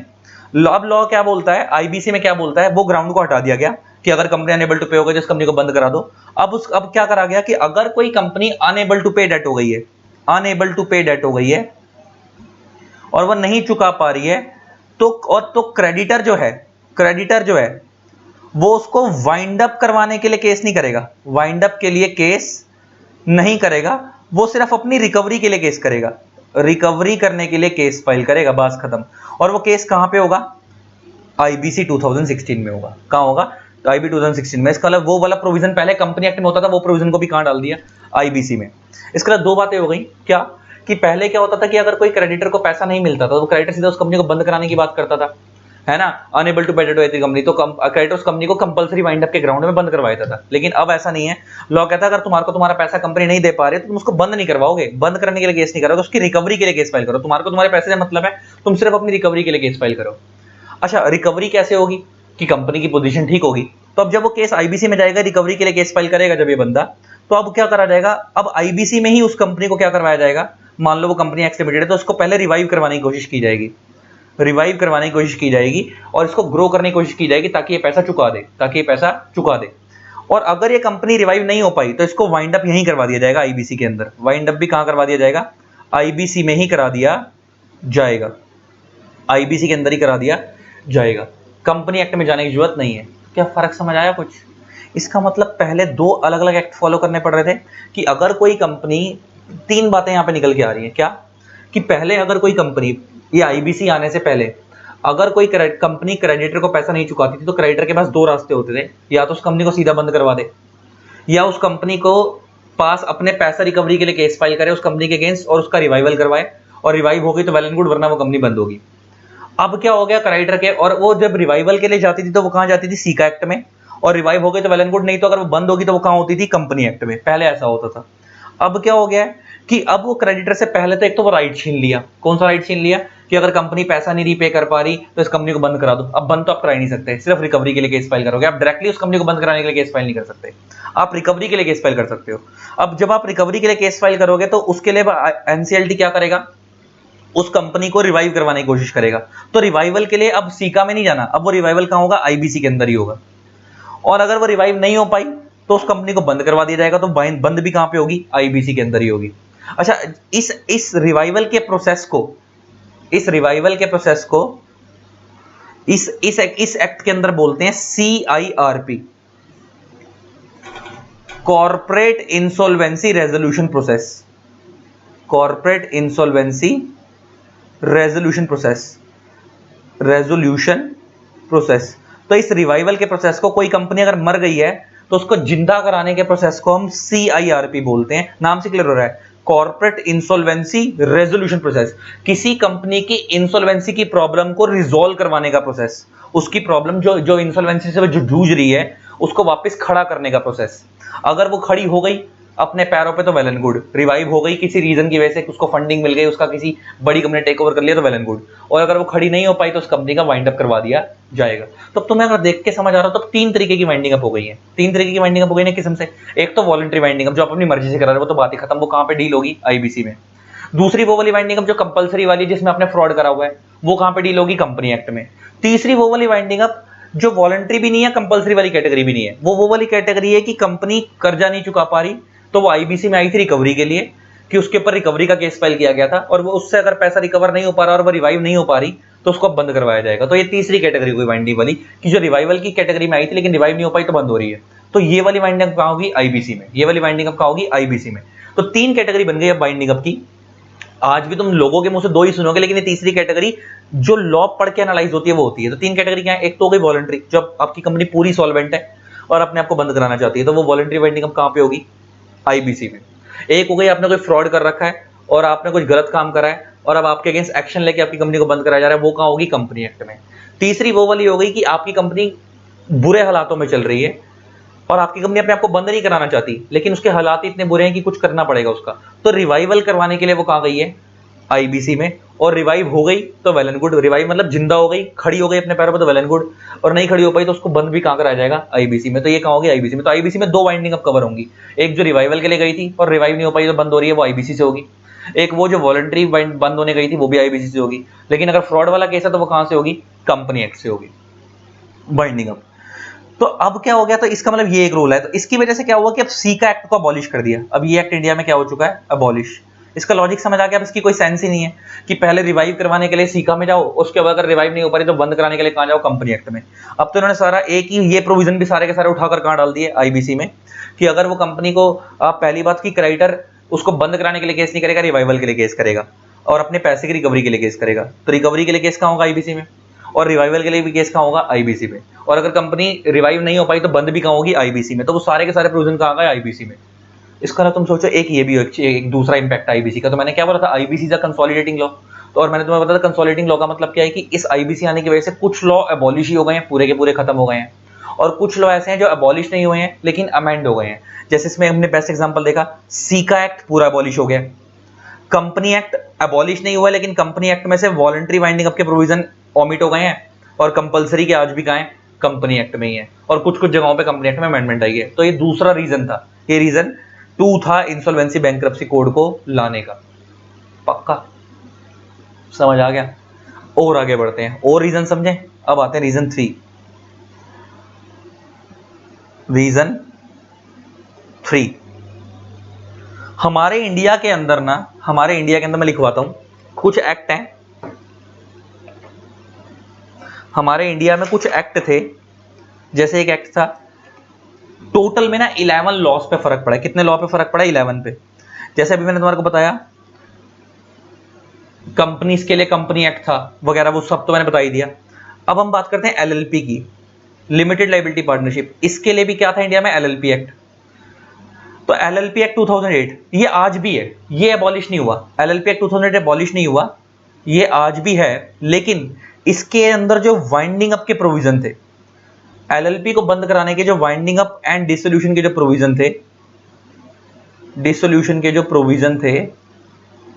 अब लॉ क्या बोलता है, आईबीसी में क्या बोलता है, वो ग्राउंड को हटा दिया गया कि अगर कंपनी अनेबल टू पे हो गई तो इस कंपनी को बंद करा दो। अब क्या करा गया कि अगर कोई कंपनी अनेबल टू पे डेट हो गई है, अनेबल टू पे डेट हो गई है और वह नहीं चुका पा रही है, तो क्रेडिटर जो है वो उसको वाइंड अप करवाने के लिए केस नहीं करेगा, वाइंड अप के लिए केस नहीं करेगा, वो सिर्फ अपनी रिकवरी के लिए केस करेगा। रिकवरी करने के लिए केस फाइल करेगा, बस खत्म। और वो केस कहां पे होगा? आईबीसी 2016 में होगा। कहां होगा? तो आईबी 2016 में। इसका मतलब वो वाला प्रोविजन पहले कंपनी एक्ट में होता था, वो प्रोविजन को भी कहां डाल दिया? आईबीसी में। इसके बाद दो बातें हो गई। क्या कि पहले क्या होता था कि अगर कोई क्रेडिटर को पैसा नहीं मिलता था तो क्रेडिटर सीधा उस कंपनी को बंद कराने की बात करता था, है ना, अनेबल टू पे टू कंपनी, तो क्रेडिटर उस कंपनी को कंपलसरी वाइंड अप के ग्राउंड में बंद करवा देता था। लेकिन अब ऐसा नहीं है। लॉ कहता है अगर तुम्हारा पैसा कंपनी नहीं दे पा रही तो तुम उसको बंद नहीं करवाओगे, बंद करने के लिए केस नहीं करोगे, उसकी रिकवरी के लिए केस फाइल करो। तुम्हारे पैसे से मतलब है, तुम सिर्फ अपनी रिकवरी के लिए केस फाइल करो। अच्छा, रिकवरी कैसे होगी? कि कंपनी की पोजीशन ठीक होगी। तो अब जब वो केस आईबीसी में जाएगा, रिकवरी के लिए केस फाइल करेगा जब ये बंदा, तो अब क्या करा जाएगा? अब आईबीसी में ही उस कंपनी को क्या करवाया जाएगा? मान लो वो कंपनी एक्स लिमिटेड है तो उसको पहले रिवाइव करवाने की कोशिश की जाएगी, रिवाइव करवाने की कोशिश की जाएगी और इसको ग्रो करने की कोशिश की जाएगी ताकि ये पैसा चुका दे, और अगर ये कंपनी रिवाइव नहीं हो पाई तो इसको वाइंड अप यहीं करवा दिया जाएगा, आईबीसी के अंदर। वाइंड अप भी कहां करवा दिया जाएगा? आईबीसी में ही करा दिया जाएगा, आईबीसी के अंदर ही करा दिया जाएगा। कंपनी एक्ट में जाने की जरूरत नहीं है। क्या फर्क समझ आया कुछ? इसका मतलब पहले दो अलग अलग एक्ट फॉलो करने पड़ रहे थे कि अगर कोई कंपनी, तीन बातें यहां पे निकल के आ रही हैं। क्या कि पहले अगर कोई कंपनी, ये आईबीसी आने से पहले अगर कोई कंपनी क्रेडिटर को पैसा नहीं चुकाती थी तो क्रेडिटर के पास दो रास्ते होते थे, या तो उस कंपनी को सीधा बंद करवा दे, या उस कंपनी को पास अपने पैसा रिकवरी के लिए केस फाइल करे उस कंपनी के अगेंस्ट और उसका रिवाइवल करवाए, और रिवाइव हो गई तो वेल एंड गुड, वरना वो कंपनी बंद होगी। अब क्या हो गया क्रेडिटर के, और वो जब रिवाइवल के लिए जाती थी तो वो कहां जाती थी? सीका एक्ट में, और रिवाइव हो गई तो वेल एंड गुड, नहीं तो अगर वो बंद होगी तो वो कहां होती थी? कंपनी एक्ट में। पहले ऐसा होता था। अब क्या हो गया कि अब वो क्रेडिटर से पहले तो एक तो वो राइट छीन लिया। कौन सा राइट छीन लिया? कि अगर कंपनी पैसा नहीं रीपे कर पा रही तो इस कंपनी को बंद करा दो। अब बंद तो आप करा ही नहीं सकते, सिर्फ रिकवरी के लिए केस फाइल करोगे। आप डायरेक्टली उस कंपनी को बंद कराने के लिए केस फाइल नहीं कर सकते, आप रिकवरी के लिए केस फाइल कर सकते हो। अब जब आप रिकवरी के लिए केस फाइल करोगे तो उसके लिए एनसीएलटी क्या करेगा? उस कंपनी को रिवाइव करवाने की कोशिश करेगा। तो रिवाइवल के लिए अब सीका में नहीं जाना, अब वो रिवाइवल कहां होगा? आईबीसी के अंदर ही होगा। और अगर वो रिवाइव नहीं हो पाई तो उस कंपनी को बंद करवा दिया जाएगा, तो बंद भी कहां पे होगी? आईबीसी के अंदर ही होगी। अच्छा, इस रिवाइवल के प्रोसेस को, इस रिवाइवल के प्रोसेस को इस एक्ट के अंदर बोलते हैं CIRP, corporate insolvency resolution process. Corporate insolvency resolution process. तो इस रिवाइवल के प्रोसेस को, कोई कंपनी अगर मर गई है तो उसको जिंदा कराने के प्रोसेस को हम CIRP बोलते हैं। नाम से क्लियर हो रहा है? Corporate insolvency resolution process. किसी कंपनी की इंसॉल्वेंसी की प्रॉब्लम को रिजॉल्व करवाने का प्रोसेस, उसकी प्रॉब्लम जो इंसॉल्वेंसी से जो जूझ रही है उसको वापस खड़ा करने का प्रोसेस। अगर वो खड़ी हो गई अपने पैरों पे तो वेल एंड गुड, रिवाइव हो गई किसी रीजन की वजह से, उसको फंडिंग मिल गई, उसका किसी बड़ी कंपनी टेक ओवर कर लिया तो वेल एंड गुड, और अगर वो खड़ी नहीं हो पाई तो उस कंपनी का वाइंड अप करवा दिया जाएगा। तो तुम्हें अगर देख के समझ आ रहा हो तो तीन तरीके की वाइंडिंग अप हो गई है। तीन तरीके की वाइंडिंग अप हो गई है किस्म से। एक तो वॉलंटरी वाइंडिंग अप, जो अपनी मर्जी से करा रहे हो, वो तो बात ही खत्म, वो कहां पे डील होगी? आईबीसी में। दूसरी वो वाली वाइंडिंग अप जो कंपलसरी वाली, जिसमें आपने फ्रॉड करा हुआ है, वो कहां पे डील होगी? कंपनी एक्ट में। तीसरी वो वाली वाइंडिंग अप जो वॉलंटरी भी नहीं है, कंपलसरी वाली कैटेगरी भी नहीं है, वो वाली कैटेगरी है कि कंपनी कर्जा नहीं चुका पा रही, तो वो आईबीसी में आई थी रिकवरी के लिए, कि उसके ऊपर रिकवरी का केस फाइल किया गया था, और वो उससे अगर पैसा रिकवर नहीं हो पा रहा और वो रिवाइव नहीं हो पा रही तो उसको बंद करवाया जाएगा। तो ये तीसरी कैटेगरी हुई वाइंडिंग वाली, कि जो रिवाइवल की कैटेगरी में आई थी लेकिन रिवाइव नहीं हो पाई तो बंद हो रही है। तो ये वाली वाइंडिंग अप कहां होगी? आईबीसी में। ये वाली वाइंडिंग अप कहां होगी? आईबीसी में। तो तीन कैटेगरी बन गई अब वाइंडिंग अप की। आज भी तुम लोगों के मुंह से दो ही सुनोगे, लेकिन ये तीसरी कैटेगरी जो लॉ पढ़ के एनालाइज होती है वो होती है। तो तीन कैटेगरी क्या है? एक तो हो गई वॉलंटरी, जब आपकी कंपनी पूरी सॉल्वेंट है और अपने आप को बंद कराना चाहती है, तो वो वॉलंटरी वाइंडिंग अप कहां पे होगी? आईबीसी में। एक हो गई आपने कोई फ्रॉड कर रखा है और आपने कुछ गलत काम करा है और अब आपके अगेंस्ट एक्शन लेके आपकी कंपनी को बंद कराया जा रहा है, वो कहां होगी? कंपनी एक्ट में। तीसरी वो वाली हो गई कि आपकी कंपनी बुरे हालातों में चल रही है और आपकी कंपनी अपने आप को बंद नहीं कराना चाहती, लेकिन उसके हालात इतने बुरे हैं कि कुछ करना पड़ेगा उसका, तो रिवाइवल करवाने के लिए वो कहां गई है? आईबीसी में। और रिवाइव हो गई तो वेल एंड गुड, रिवाइव मतलब जिंदा हो गई, खड़ी हो गई अपने पैरों पर तो वेल एंड गुड, और नहीं खड़ी हो पाई तो उसको बंद भी कहां कराया जाएगा? आईबीसी में। तो ये कहां होगी? आईबीसी में। तो आईबीसी में दो वाइंडिंग अप कवर होंगी, एक जो रिवाइवल के लिए गई थी और रिवाइव नहीं हो पाई तो बंद हो रही है, वो आईबीसी से होगी। एक वो जो वॉलंटरी बंद होने गई थी वो भी आईबीसी से होगी। लेकिन अगर फ्रॉड वाला केस है तो वो कहां से होगी? कंपनी एक्ट से होगी बाइंडिंग अप। तो अब क्या हो गया? तो इसका मतलब ये एक रूल है। तो इसकी वजह से क्या हुआ कि अब सीका एक्ट को अबॉलिश कर दिया। अब ये एक्ट इंडिया में क्या हो चुका है? अबॉलिश। इसका लॉजिक समझ आ गया? अब इसकी कोई सेंस ही नहीं है कि पहले रिवाइव करवाने के लिए सीका में जाओ, उसके बाद अगर रिवाइव नहीं हो पा रही तो बंद कराने के लिए कहां जाओ? कंपनी एक्ट में। अब तो इन्होंने सारा एक ही ये प्रोविजन भी सारे के सारे उठाकर कहां डाल दिए? आईबीसी में। कि अगर वो कंपनी को, आप पहली बात की क्रेडिटर उसको बंद कराने के लिए केस नहीं करेगा, रिवाइवल के लिए केस करेगा। और अपने पैसे की रिकवरी के लिए केस करेगा, तो रिकवरी के लिए केस कहाँ होगा? आईबीसी में। और रिवाइवल के लिए भी केस कहाँ होगा? आईबीसी में। और अगर कंपनी रिवाइव नहीं हो पाई तो बंद भी कहाँ होगी? आईबीसी में। तो वो सारे के सारे प्रोविजन कहाँ गए? आईबीसी में। इसका ना तुम सोचो एक ये भी एक दूसरा इंपैक्ट आईबीसी का। तो मैंने क्या बोला था? IBC is a consolidating law. तो और मैंने तुम्हें बताया था कंसोलिडेटिंग लॉ का मतलब क्या है कि इस आईबीसी आने की वजह से कुछ लॉ अबॉलिश ही हो गए हैं, पूरे के पूरे खत्म हो गए हैं, और कुछ लॉ ऐसे हैं जो अबॉलिश नहीं हुए हैं लेकिन अमेंड हो गए हैं। जैसे इसमें हमने बेस्ट एग्जांपल देखा, सीका एक्ट पूरा अबॉलिश हो गया, कंपनी एक्ट अबॉलिश नहीं हुआ लेकिन कंपनी एक्ट में से वॉलंटरी वाइंडिंग अप के प्रोविजन ओमिट हो गए हैं, और कंपलसरी के आज भी कहां है? कंपनी एक्ट में ही है, और कुछ कुछ जगहों पे कंपनी एक्ट में अमेंडमेंट आई है। तो ये दूसरा रीजन था, ये रीजन 2 था इंसॉल्वेंसी बैंकरप्सी कोड को लाने का। पक्का समझ आ गया? और आगे बढ़ते हैं, और रीजन समझें। अब आते हैं रीजन 3। रीजन 3 हमारे इंडिया के अंदर ना, हमारे इंडिया के अंदर मैं लिखवाता हूं, कुछ एक्ट हैं हमारे इंडिया में, कुछ एक्ट थे। जैसे एक एक्ट था, टोटल में ना 11 लॉस पे फर्क पड़ा है। कितने लॉ पे फर्क पड़ा है? 11 पे। जैसे अभी मैंने तुम्हारे को बताया कंपनीज के लिए कंपनी एक्ट था वगैरह, वो सब तो मैंने बता ही दिया। अब हम बात करते हैं एलएलपी की, लिमिटेड लाइबिलिटी पार्टनरशिप। इसके लिए भी क्या था इंडिया में? LLP act. तो एलएलपी एक्ट 2008 ये आज भी है, ये अबॉलिश नहीं हुआ। एलएलपी एक्ट 2008 अबॉलिश नहीं हुआ, ये आज भी है, लेकिन इसके अंदर जो वाइंडिंग अप के प्रोविजन थे, एलएलपी को बंद कराने के जो वाइंडिंग अप एंड डिसोल्यूशन के जो प्रोविजन थे, डिसोल्यूशन के जो प्रोविजन थे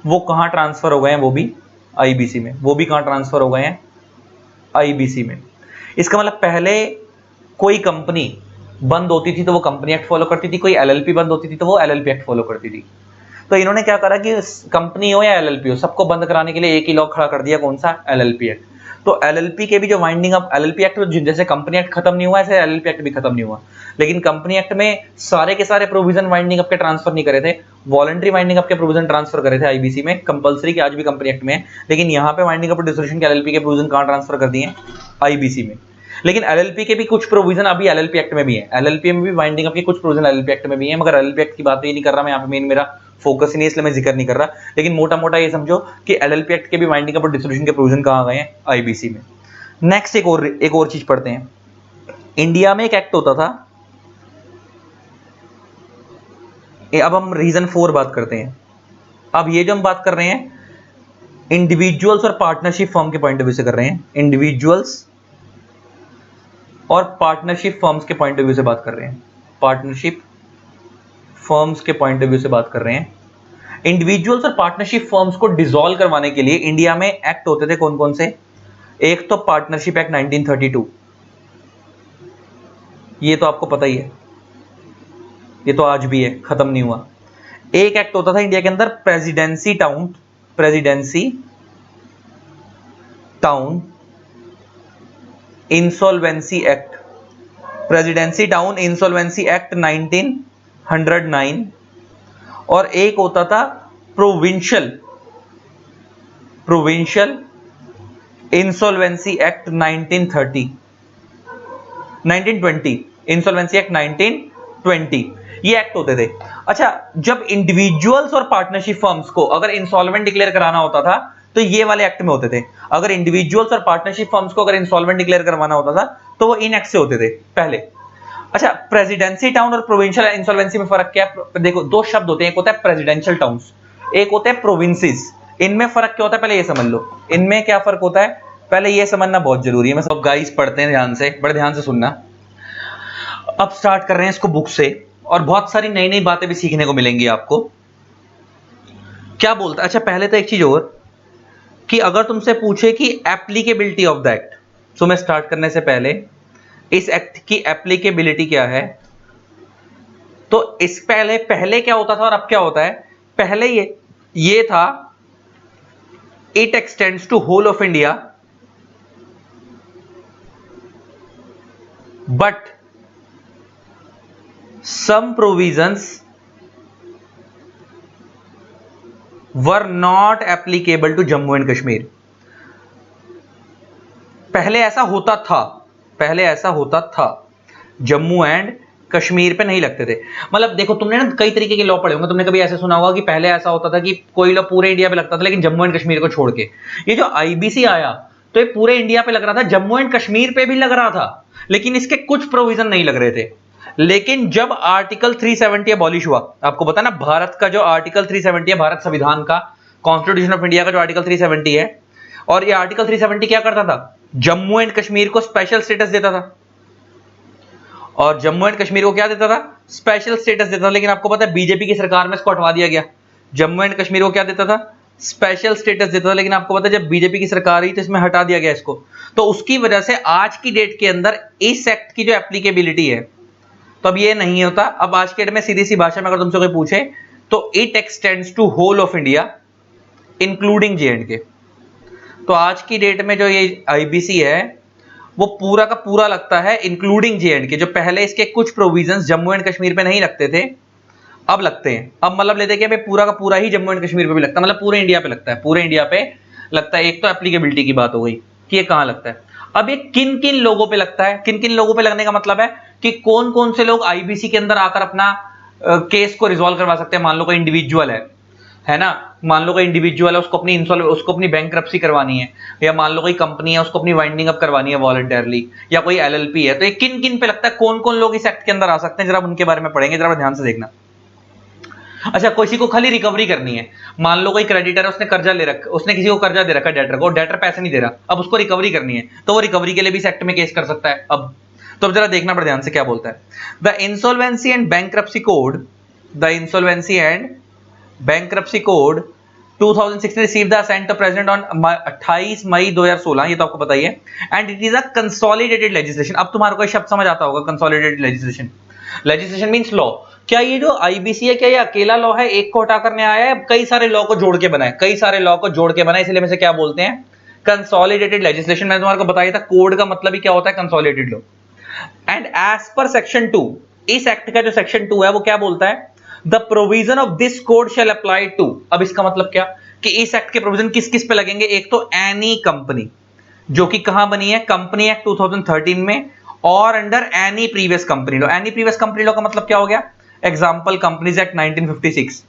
वो कहां ट्रांसफर हो गए हैं? वो भी आईबीसी में। वो भी कहां ट्रांसफर हो गए हैं? आईबीसी में। इसका मतलब पहले कोई कंपनी बंद होती थी तो वो कंपनी एक्ट फॉलो करती थी, कोई एलएलपी बंद होती थी तो वो एलएलपी एक्ट फॉलो करती थी। तो इन्होंने क्या करा कि कंपनी हो या एलएलपी हो, सबको बंद कराने के लिए एक ही लॉ खड़ा कर दिया। कौन सा? LLP act. तो एलएलपी के भी जो वाइंडिंग अप, एलएलपी एक्ट जैसे कंपनी एक्ट खत्म नहीं हुआ ऐसे एलएलपी एक्ट भी खत्म नहीं हुआ, लेकिन कंपनी एक्ट में सारे के सारे प्रोविजन वाइंडिंग अप के ट्रांसफर नहीं करे थे, वॉलंटरी वाइंडिंग अप के प्रोविजन ट्रांसफर करे थे आईबीसी में। कंपलसरी के आज भी कंपनी एक्ट में है, लेकिन यहां पे वाइंडिंग अप डिसोल्यूशन के एलएलपी के प्रोविजन कहां ट्रांसफर कर दिए? आईबीसी में। लेकिन एलएलपी के भी कुछ प्रोविजन अभी एलएलपी एक्ट में भी है, एलएलपी में भी वाइंडिंग अप के कुछ प्रोविजन एलएलपी एक्ट में भी है, मगर एलएलपी एक्ट की बात ही नहीं कर रहा मैं यहाँ पे, मेन मेरा फोकस ही नहीं, इसलिए मैं जिक्र नहीं कर रहा। लेकिन मोटा मोटा ये समझो कि एलएलपी एक्ट के भी वाइंडिंग अप और डिसोल्यूशन के प्रोविजन कहां गए हैं? आईबीसी में। नेक्स्ट एक और चीज पढ़ते हैं। इंडिया में एक एक्ट होता था, अब हम रीजन 4 बात करते हैं। अब ये जो हम बात कर रहे हैं इंडिविजुअल्स और पार्टनरशिप फर्म के पॉइंट ऑफ व्यू से कर रहे हैं, इंडिविजुअल्स और पार्टनरशिप फर्म्स के पॉइंट ऑफ व्यू से बात कर रहे हैं, पार्टनरशिप फर्म्स के पॉइंट ऑफ व्यू से बात कर रहे हैं। इंडिविजुअल्स और पार्टनरशिप फर्म्स को डिसॉल्व करवाने के लिए इंडिया में एक्ट होते थे कौन कौन से? एक तो पार्टनरशिप एक्ट 1932, ये तो आपको पता ही है, ये तो आज भी है, खत्म नहीं हुआ। एक एक्ट होता था इंडिया के अंदर presidency town insolvency act, presidency town insolvency act 1909, और एक होता था provincial insolvency act 1920, insolvency act 1920। ये एक्ट होते थे। अच्छा, जब इंडिविजुअल्स और पार्टनरशिप फर्म्स को अगर इंसॉल्वेंट डिक्लेयर कराना होता था तो ये वाले एक्ट में होते थे। अगर इंडिविजुअल्स और पार्टनरशिप फर्म्स को अगर इंसॉल्वेंट डिक्लेयर करवाना होता था तो वो इन एक्ट से होते थे पहले। अच्छा, प्रेसिडेंसी टाउन और प्रोविंशियल इंसॉल्वेंसी में फर्क क्या है? देखो, दो शब्द होते हैं, एक होता है प्रेसिडेंशियल टाउन्स, एक होते हैं प्रोविंसेस। इनमें फर्क क्या होता है पहले ये समझ लो, इनमें क्या फर्क होता है पहले ये समझना बहुत जरूरी है। मैं सब गाइस पढ़ते हैं ध्यान से, बड़े ध्यान से सुनना। अब स्टार्ट कर रहे हैं इसको बुक से, और बहुत सारी नई नई बातें भी सीखने को मिलेंगी आपको। क्या बोलता है? अच्छा, पहले तो एक चीज और कि अगर तुमसे पूछे कि एप्लीकेबिलिटी ऑफ द एक्ट, तो मैं स्टार्ट करने से पहले इस एक्ट की एप्लीकेबिलिटी क्या है, तो इस पहले क्या होता था और अब क्या होता है? पहले ये था it extends to whole of India but some provisions were not applicable to Jammu and Kashmir। पहले ऐसा होता था जम्मू एंड कश्मीर पे नहीं लगते थे। मतलब देखो, तुमने ना कई तरीके के लॉ पढ़े होंगे, तुमने कभी ऐसे सुना होगा कि पहले ऐसा होता था कि कोई लॉ पूरे इंडिया पे लगता था लेकिन जम्मू एंड कश्मीर को छोड़ के। ये जो आईबीसी आया तो ये पूरे इंडिया पे लग रहा था, जम्मू एंड कश्मीर पे भी लग रहा था, लेकिन इसके कुछ प्रोविजन नहीं लग रहे थे। लेकिन जब आर्टिकल 370 अबॉलिश हुआ, आपको पता ना भारत का जो आर्टिकल 370 है, भारत संविधान का, कॉन्स्टिट्यूशन ऑफ इंडिया का जो आर्टिकल 370 है, और ये आर्टिकल 370 क्या करता था, जम्मू एंड कश्मीर को स्पेशल स्टेटस देता था। और जम्मू एंड कश्मीर को क्या देता था, स्पेशल स्टेटस देता था। लेकिन आपको पता है बीजेपी की सरकार में इसको हटवा दिया गया। जम्मू एंड कश्मीर को क्या देता था, स्पेशल स्टेटस देता था, लेकिन आपको पता है जब बीजेपी की सरकार आई तो इसमें हटा दिया गया इसको। तो उसकी वजह से आज की डेट के अंदर इस एक्ट की जो एप्लीकेबिलिटी है, तो अब ये नहीं होता। अब आज के डेट में सीधी सी भाषा में अगर तुमसे कोई पूछे तो it extends to whole of India including J&K। तो आज की डेट में जो ये आईबीसी है वो पूरा का पूरा लगता है इंक्लूडिंग J&K। जो पहले इसके कुछ प्रोविजंस जम्मू एंड कश्मीर पे नहीं लगते थे, अब लगते हैं। अब मतलब लेते हैं कि पूरा का पूरा ही जम्मू एंड कश्मीर पे भी लगता है, मतलब पूरे इंडिया पे लगता है, पूरे इंडिया पे लगता है। एक तो एप्लीकेबिलिटी की बात हो गई कि ये कहां लगता है। अब ये किन किन लोगों पे लगता है, किन किन लोगों पे लगने का मतलब है कि कौन कौन से लोग आईबीसी के अंदर आकर अपना केस को रिजॉल्व करवा सकते हैं। मान लो कोई इंडिविजुअल है ना, मान लो कोई इंडिविजुअल है, उसको अपनी बैंकरप्सी करवानी है, या मान लो कोई कंपनी है उसको अपनी वाइंडिंग अप करवानी है वॉलंटरली, या कोई एलएलपी है। तो ये किन किन पे लगता है, कौन कौन लोग इस एक्ट के अंदर आ सकते हैं, जरा उनके बारे में पढ़ेंगे, जरा ध्यान से देखना। अच्छा, किसी को खाली रिकवरी करनी है, मान लो कोई क्रेडिटर है, उसने कर्जा ले रखा, उसने किसी को कर्जा दे रखा है डेटर को, डेटर पैसे नहीं दे रहा, अब उसको रिकवरी करनी है, तो वो रिकवरी के लिए भी इस एक्ट में केस कर सकता है। अब जरा देखना पड़े ध्यान से क्या बोलता है। The insolvency and bankruptcy code, the insolvency and bankruptcy code 2016 receive the assent of president on 28 May 2016, ये तो आपको पता ही है। And it is a consolidated legislation. अब तुम्हारे को शब्द समझ आता होगा, consolidated legislation. Legislation means law. क्या ये जो आईबीसी है, क्या ये अकेला लॉ है, एक को हटा करने आया है, कई सारे लॉ को जोड़ के बना है, कई सारे लॉ को जोड़ के बना है, इसलिए में से क्या बोलते हैं, कंसोलिडेटेड लेजिस्लेशन। मैंने तुम्हारे को बताया था कोड का मतलब ही क्या होता है, consolidated law. And as per section 2, इस एक्ट का जो सेक्शन 2 है वो क्या बोलता है, the provision of this code shall apply to. अब इसका मतलब क्या कि इस एक्ट के प्रोविजन किस किस पे लगेंगे। एक तो एनी कंपनी जो कि कहां बनी है, कंपनी एक्ट 2013 में, और under any previous company law. Any previous company law का मतलब क्या हो गया, example companies act 1956,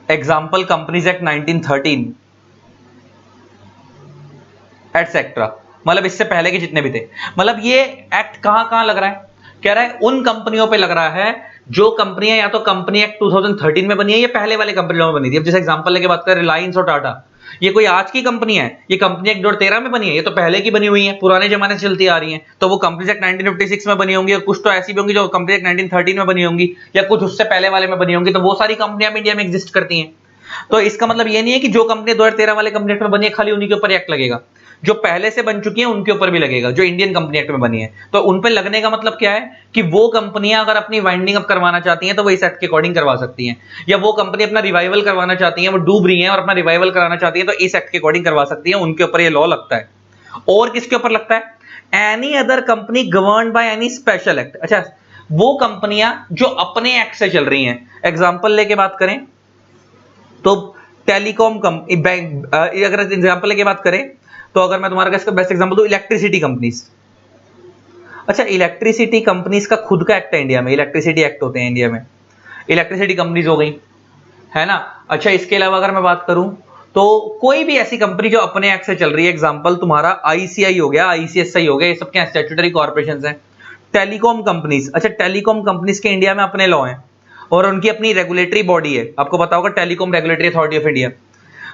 example companies act 1913 etcetera. मतलब इससे पहले के जितने भी थे। मतलब ये एक्ट कहां कहां लग रहा है, कह रहा है उन कंपनियों पे लग रहा है जो कंपनियां या तो कंपनी एक्ट 2013 में बनी है या पहले वाले कंपनी लॉ में बनी थी। अब जैसे एग्जांपल लेके बात करें रिलायंस और टाटा, ये कोई आज की कंपनी है, ये कंपनी एक्ट 2013 में बनी है, ये तो पहले की बनी हुई है, पुराने जमाने से चलती आ रही है। तो वो कंपनी एक्ट 1956 में बनी होंगी, और कुछ तो ऐसी भी होंगी जो कंपनी एक्ट 1913 में बनी होंगी, या कुछ उससे पहले वाले में बनी होंगी। तो वो सारी कंपनियां भी इंडिया में एग्जिस्ट करती हैं। तो इसका मतलब ये नहीं है कि जो कंपनी 2013 वाले कंपनी एक्ट में बनी है खाली उन्हीं के ऊपर एक्ट लगेगा, जो पहले से बन चुकी है उनके ऊपर भी लगेगा, जो इंडियन कंपनी एक्ट में बनी है। तो उन पे लगने का मतलब क्या है कि वो कंपनियां अगर अपनी वाइंडिंग अप करवाना चाहती हैं तो वो इस एक्ट के अकॉर्डिंग करवा सकती हैं, या वो कंपनी अपना रिवाइवल करवाना चाहती हैं, वो डूब रही हैं और अपना रिवाइवल कराना चाहती हैं, तो इस एक्ट के अकॉर्डिंग करवा सकती हैं, उनके ऊपर ये लॉ लगता है। और किसके ऊपर लगता है, any other company governed by any special act. अच्छा, वो कंपनियां जो अपने एक्ट से चल रही हैं, एग्जांपल लेके बात करें तो टेलीकॉम कंपनी, बैंक, अगर एग्जांपल लेके बात करें तो अगर मैं तुम्हारा इसका बेस्ट एग्जांपल दूं, इलेक्ट्रिसिटी कंपनीज। अच्छा, इलेक्ट्रिसिटी कंपनीज का खुद का एक्ट है इंडिया में, इलेक्ट्रिसिटी एक्ट होते हैं इंडिया में, इलेक्ट्रिसिटी कंपनीज हो गई, है ना। अच्छा, इसके अलावा अगर मैं बात करूं तो कोई भी ऐसी कंपनी जो अपने एक्ट से चल रही है, एग्जांपल तुम्हारा आईसीआई हो गया, आईसीएसआई हो गया, ये सब क्या स्टैट्यूटरी कॉर्पोरेशंस हैं। टेलीकॉम कंपनीज, अच्छा टेलीकॉम कंपनीज के इंडिया में अपने लॉ हैं और उनकी अपनी रेगुलेटरी बॉडी है, आपको पता होगा telecom regulatory authority of India.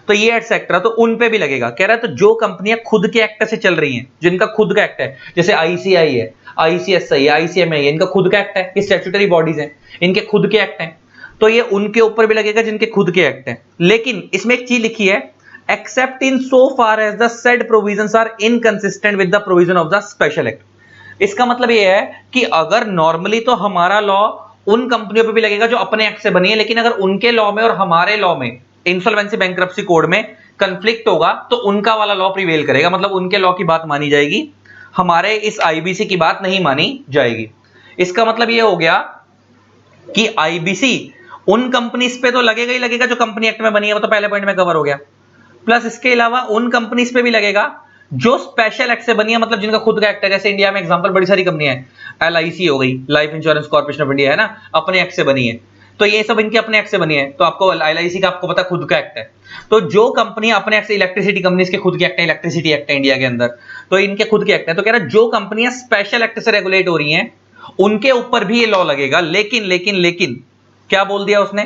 तो ये एटसेट्रा, तो उन पे भी लगेगा। कह रहा है तो जो कंपनियां खुद के एक्ट से चल रही हैं, जिनका खुद का एक्ट है, जैसे आईसीआई है, आईसीएसआई है, आईसीएमआई है, इनका खुद का एक्ट है, ये स्टैट्यूटरी बॉडीज हैं, इनके खुद के एक्ट हैं, तो ये उनके ऊपर भी लगेगा जिनके खुद के एक्ट हैं। लेकिन इसमें एक चीज लिखी है, except in so far as the said provisions are inconsistent with the provision of the special act. इसका मतलब ये है कि अगर नॉर्मली तो हमारा लॉ उन कंपनियों पे भी लगेगा जो अपने एक्ट से बनी है, लेकिन अगर उनके लॉ में और हमारे लॉ में, इंसॉल्वेंसी बैंकरप्सी कोड में कंफ्लिक्ट होगा तो उनका वाला लॉ प्रिवेल करेगा, मतलब उनके लॉ की बात मानी जाएगी, हमारे इस आईबीसी की बात नहीं मानी जाएगी। इसका मतलब यह हो गया कि आईबीसी उन कंपनीज पे तो लगेगा ही लगेगा जो कंपनी एक्ट में बनी है, वो तो पहले पॉइंट में कवर हो गया, प्लस इसके अलावा उन कंपनीज पे भी लगेगा जो स्पेशल एक्ट से बनी है, मतलब जिनका खुद का एक्ट है, जैसे इंडिया में एग्जांपल बड़ी सारी कंपनियां हैं, एलआईसी हो गई, life insurance corporation of India, है ना, अपने एक्ट से बनी है, तो ये सब इनके अपने एक्ट से बनी है। तो आपको एलआईसी का आपको पता खुद का एक्ट है। तो जो कंपनी अपने एक्ट से, इलेक्ट्रिसिटी कंपनीज के खुद के एक्ट है, इलेक्ट्रिसिटी एक्ट है इंडिया के अंदर, तो इनके खुद के एक्ट है। तो कह रहा है जो कंपनियां स्पेशल एक्ट से रेगुलेट हो रही हैं उनके ऊपर भी ये लॉ लगेगा। लेकिन लेकिन लेकिन क्या बोल दिया उसने,